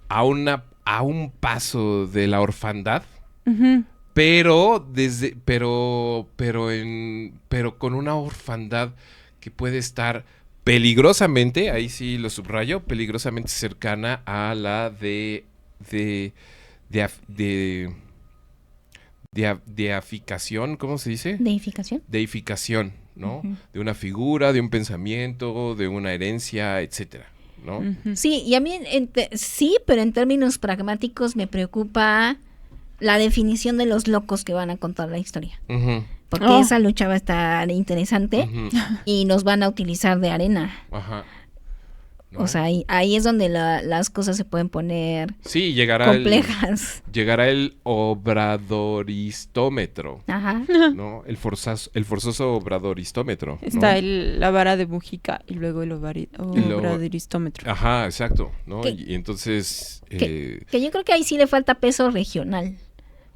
a un paso de la orfandad, Ujú. pero con una orfandad que puede estar peligrosamente, ahí sí lo subrayo, peligrosamente cercana a la de aficación, ¿cómo se dice? ¿Deificación? Deificación, ¿no? Ujú. De una figura, de un pensamiento, de una herencia, etcétera, ¿no? Ujú. Sí, y a mí sí, pero en términos pragmáticos me preocupa la definición de los locos que van a contar la historia. Ujú, Porque Oh. esa lucha va a estar interesante ujú, y nos van a utilizar de arena. ajá. ¿No? O sea, ahí es donde las cosas se pueden poner Sí, llegará complejas. llegará el obradoristómetro, Ajá. ¿no? El forzoso obradoristómetro, ¿no? Está la vara de Mujica y luego el luego- obradoristómetro. Ajá, exacto, ¿no? ¿Qué? Y entonces Que yo creo que ahí sí le falta peso regional,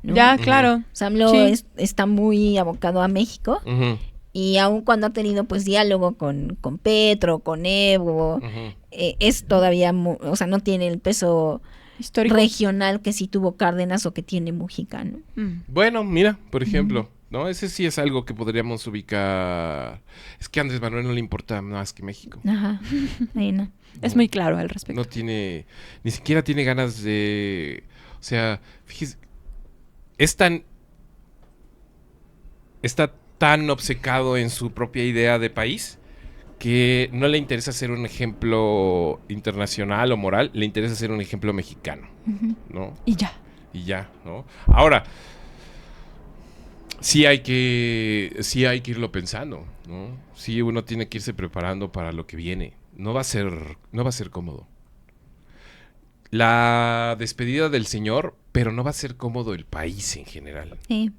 ¿no? Ya, Ujú. claro. AMLO Sí. está muy abocado a México ujú, y aun cuando ha tenido pues diálogo con Petro, con Evo, ujú. es todavía, o sea, no tiene el peso Histórico. regional que sí tuvo Cárdenas o que tiene Mujica, ¿no? Mm. Bueno, mira, por ejemplo, ¿no? Ese sí es algo que podríamos ubicar. Es que a Andrés Manuel no le importa más que México. Ajá. Ahí no. Es muy claro al respecto. No tiene, ni siquiera tiene ganas de, o sea, fíjese, está tan obcecado en su propia idea de país que no le interesa ser un ejemplo internacional o moral, le interesa ser un ejemplo mexicano, ¿no? Y ya. Y ya, ¿no? Ahora, sí hay que irlo pensando, ¿no? Sí, uno tiene que irse preparando para lo que viene. No va a ser cómodo. La despedida del señor, pero no va a ser cómodo el país en general. Sí.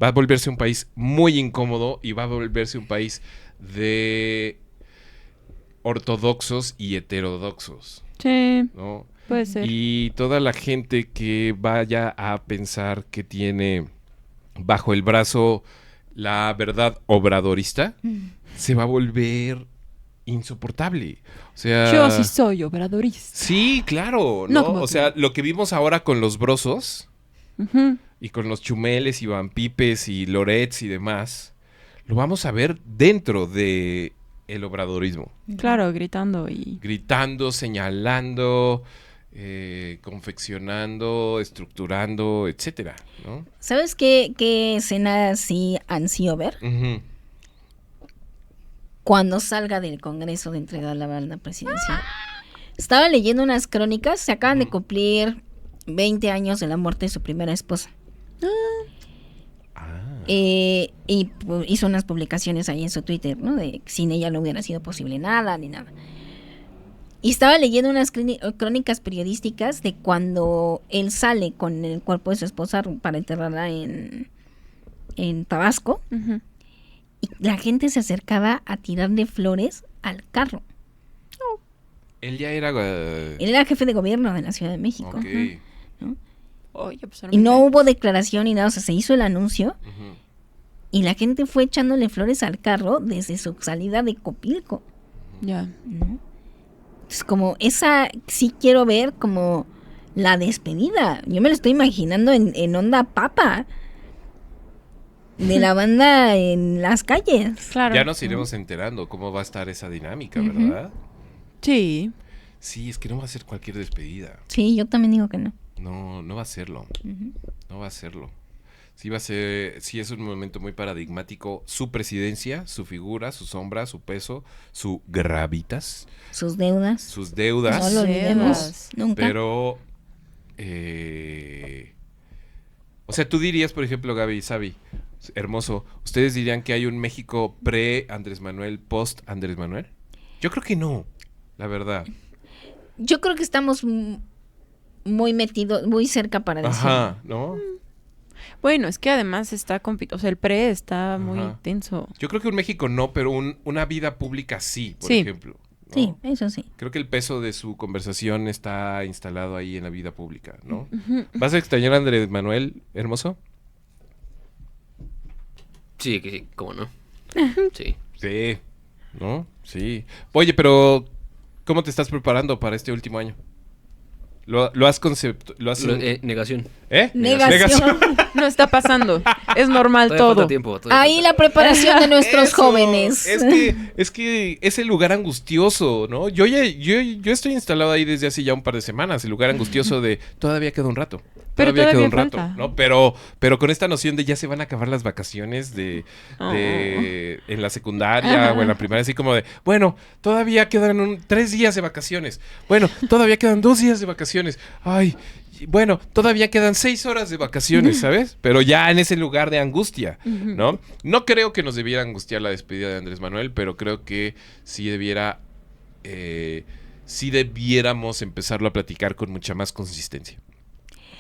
Va a volverse un país muy incómodo y va a volverse un país de ortodoxos y heterodoxos, Sí, ¿no? puede ser. Y toda la gente que vaya a pensar que tiene bajo el brazo la verdad obradorista, se va a volver insoportable. O sea, Yo sí soy obradorista. sí, claro, No ¿no? como O tú. sea, lo que vimos ahora con los brosos Ujú. y con los Chumeles y Van Pipes y Lorets y demás, lo vamos a ver dentro de el obradorismo. Claro, gritando y... Gritando, señalando, confeccionando, estructurando, etcétera, ¿no? ¿Sabes qué escenas sí ansío ver? Ujú. Cuando salga del Congreso de entregar la banda presidencial. Estaba leyendo unas crónicas, se acaban de cumplir 20 años de la muerte de su primera esposa. Y hizo unas publicaciones ahí en su Twitter, ¿no? De que sin ella no hubiera sido posible nada, ni nada. Y estaba leyendo unas crónicas periodísticas de cuando él sale con el cuerpo de su esposa para enterrarla en Tabasco. Ujú. Y la gente se acercaba a tirarle flores al carro. Él ya era... Él era jefe de gobierno de la Ciudad de México. ok. Oye, pues, Y no hubo declaración ni nada, o sea, se hizo el anuncio Ujú. y la gente fue echándole flores al carro desde su salida de Copilco. Ya. ¿No? Es como, esa sí quiero ver como la despedida. Yo me lo estoy imaginando en onda papa de la banda en las calles. Claro. Ya nos iremos enterando cómo va a estar esa dinámica, Ujú. ¿verdad? Sí. Sí, es que no va a ser cualquier despedida. Sí, yo también digo que no. No, no va a serlo. Ujú. No va a serlo. Sí va a ser, sí es un momento muy paradigmático. Su presidencia, su figura, su sombra, su peso, su gravitas, Sus deudas. sus deudas. No lo olvidemos Deudas. nunca. Pero, o sea, tú dirías, por ejemplo, Gaby y Sabi, hermoso, ¿ustedes dirían que hay un México pre-Andrés Manuel, post-Andrés Manuel? Yo creo que no, la verdad. Yo creo que estamos muy metidos, muy cerca para decirlo. Ajá, ¿no? Bueno, es que además está o sea, el pre está muy Ajá. tenso. Yo creo que un México no, pero una vida pública sí, por Sí. ejemplo. ¿no? Sí, eso sí. Creo que el peso de su conversación está instalado ahí en la vida pública, ¿no? ¿Vas a extrañar a Andrés Manuel, hermoso? Sí, que sí, cómo no. Sí. Sí, ¿no? Sí. Oye, pero ¿cómo te estás preparando para este último año? ¿Lo has Negación. ¿Eh? Negación. No está pasando. Es normal Todavía falta todo. tiempo. todavía Ahí falta. la preparación de nuestros Eso, jóvenes. Es que es el lugar angustioso, ¿no? Yo estoy instalado ahí desde hace ya un par de semanas, el lugar angustioso de todavía queda un rato. Pero Todavía queda un todavía rato, falta. ¿no? Pero con esta noción de ya se van a acabar las vacaciones en la secundaria o en la primaria, así como de, bueno, todavía quedan 3 días de vacaciones. Bueno, todavía quedan 2 días de vacaciones. Ay, bueno, todavía quedan 6 horas de vacaciones, ¿sabes? Pero ya en ese lugar de angustia, ¿no? No creo que nos debiera angustiar la despedida de Andrés Manuel, pero creo que sí debiéramos empezarlo a platicar con mucha más consistencia,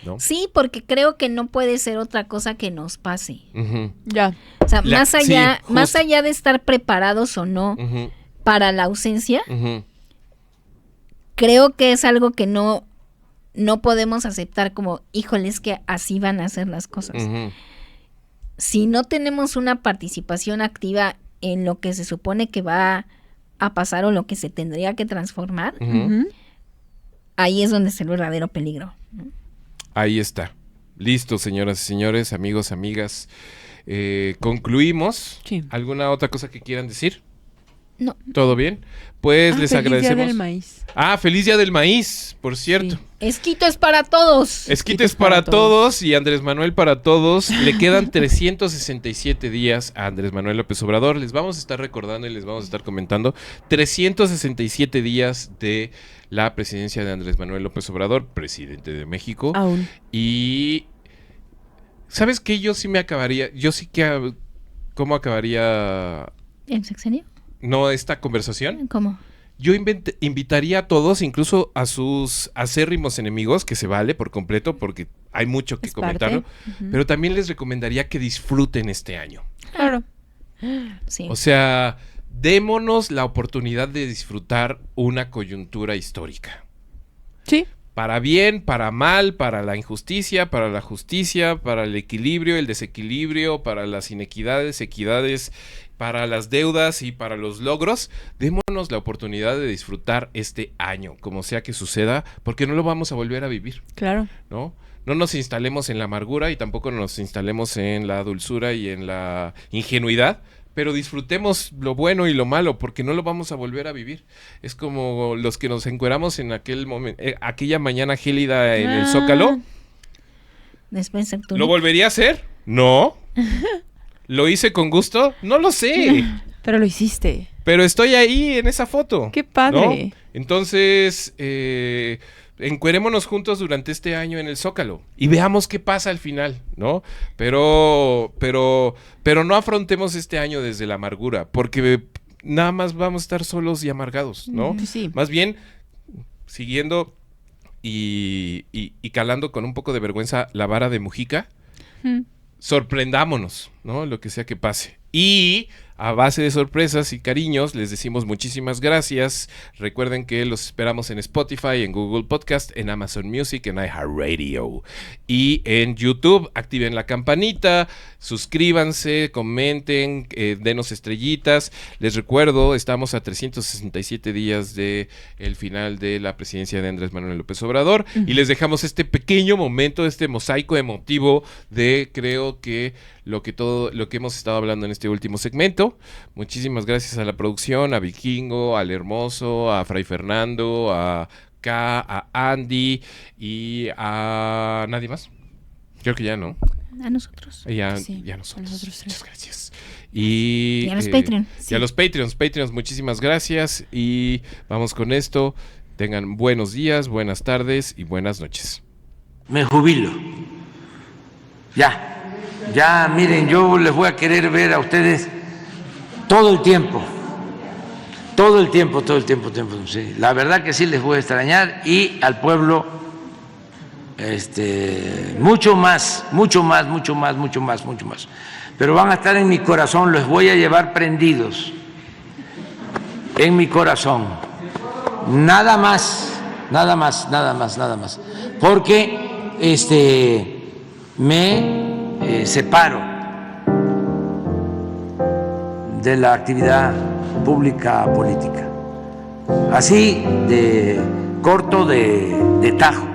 ¿no? Sí, porque creo que no puede ser otra cosa que nos pase. Ujú, Ya. O sea, sí, más justo. allá de estar preparados o no ujú, para la ausencia, ujú. creo que es algo que no podemos aceptar como, híjole, es que así van a ser las cosas. Ujú. Si no tenemos una participación activa en lo que se supone que va a pasar o lo que se tendría que transformar, Ujú. Ujú. ahí es donde está el verdadero peligro. Ahí está. Listo, señoras y señores, amigos, amigas. Concluimos. Sí. ¿Alguna otra cosa que quieran decir? No. ¿Todo bien? Pues les Feliz Día agradecemos. del maíz. Ah, feliz día del maíz, por cierto. Sí. Esquito es para todos. Esquites para todos y Andrés Manuel para todos. Le quedan 367 días a Andrés Manuel López Obrador. Les vamos a estar recordando y les vamos a estar comentando 367 días de la presidencia de Andrés Manuel López Obrador, presidente de México. Aún. Y ¿sabes qué? Yo sí ¿cómo acabaría ¿En sexenio? no esta conversación? ¿Cómo? yo invitaría a todos, incluso a sus acérrimos enemigos, que se vale por completo porque hay mucho que Es comentarlo, parte. Ujú. pero también les recomendaría que disfruten este año. Claro. Sí. O sea, démonos la oportunidad de disfrutar una coyuntura histórica. Sí. Para bien, para mal, para la injusticia, para la justicia, para el equilibrio, el desequilibrio, para las inequidades, equidades, para las deudas y para los logros, démonos la oportunidad de disfrutar este año, como sea que suceda, porque no lo vamos a volver a vivir, Claro. ¿no? No nos instalemos en la amargura y tampoco nos instalemos en la dulzura y en la ingenuidad, pero disfrutemos lo bueno y lo malo, porque no lo vamos a volver a vivir. Es como los que nos encueramos en aquel momento, aquella mañana gélida en el Zócalo. Después actuó. ¿Lo volvería a hacer? No. ¿Lo hice con gusto? No lo sé. Pero lo hiciste. Pero estoy ahí en esa foto. Qué padre. ¿No? Entonces, encuerémonos juntos durante este año en el Zócalo y veamos qué pasa al final, ¿no? Pero no afrontemos este año desde la amargura, porque nada más vamos a estar solos y amargados, ¿no? Pues sí. Más bien, siguiendo y calando con un poco de vergüenza la vara de Mujica, sorprendámonos, ¿no? Lo que sea que pase. Y a base de sorpresas y cariños, les decimos muchísimas gracias. Recuerden que los esperamos en Spotify, en Google Podcast, en Amazon Music, en iHeartRadio y en YouTube. Activen la campanita, suscríbanse, comenten, denos estrellitas. Les recuerdo, estamos a 367 días de el final de la presidencia de Andrés Manuel López Obrador y les dejamos este pequeño momento, este mosaico emotivo de, creo que lo que hemos estado hablando en este último segmento. Muchísimas gracias a la producción, a Vikingo, al Hermoso, a Fray Fernando, a K, a Andy y a nadie más. Creo que ya no. A nosotros. Ya, Sí, ya a nosotros. nosotros tres. Muchas gracias. Y a los Patreon. Y a los Patreons, muchísimas gracias. Y vamos con esto. Tengan buenos días, buenas tardes y buenas noches. Me jubilo. Ya, miren, yo les voy a querer ver a ustedes todo el tiempo. Sí. La verdad que sí les voy a extrañar y al pueblo mucho más. Pero van a estar en mi corazón, los voy a llevar prendidos en mi corazón. Nada más. Porque me separo de la actividad pública política. Así de corto, de tajo.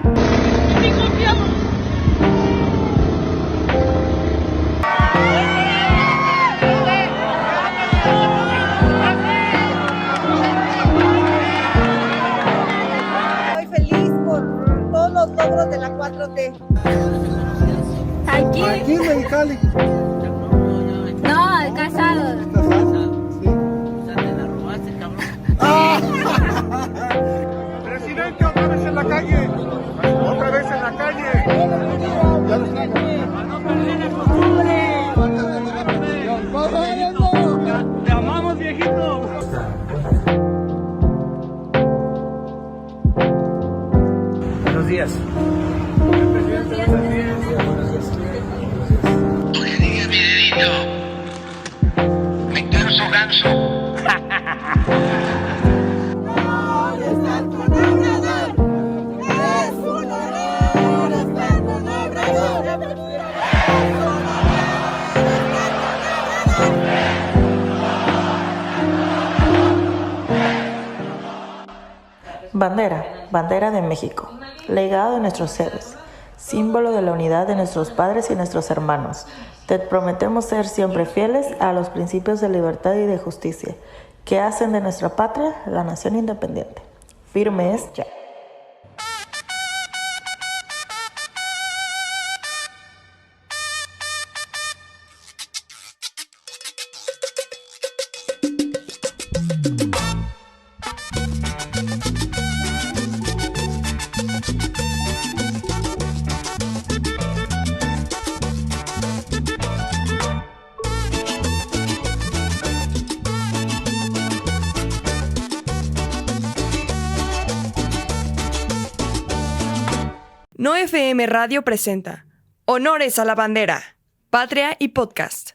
Estoy feliz por todos los logros de la 4T. Aquí en Mexicali. No, casado. Presidente, otra vez en la calle. Ya lo Te amamos, viejito. Buenos días. Me canso ganso. Bandera, bandera de México, legado de nuestros héroes, símbolo de la unidad de nuestros padres y nuestros hermanos. Te prometemos ser siempre fieles a los principios de libertad y de justicia, que hacen de nuestra patria la nación independiente. Firmes ya. No FM Radio presenta Honores a la Bandera, Patria y Podcast.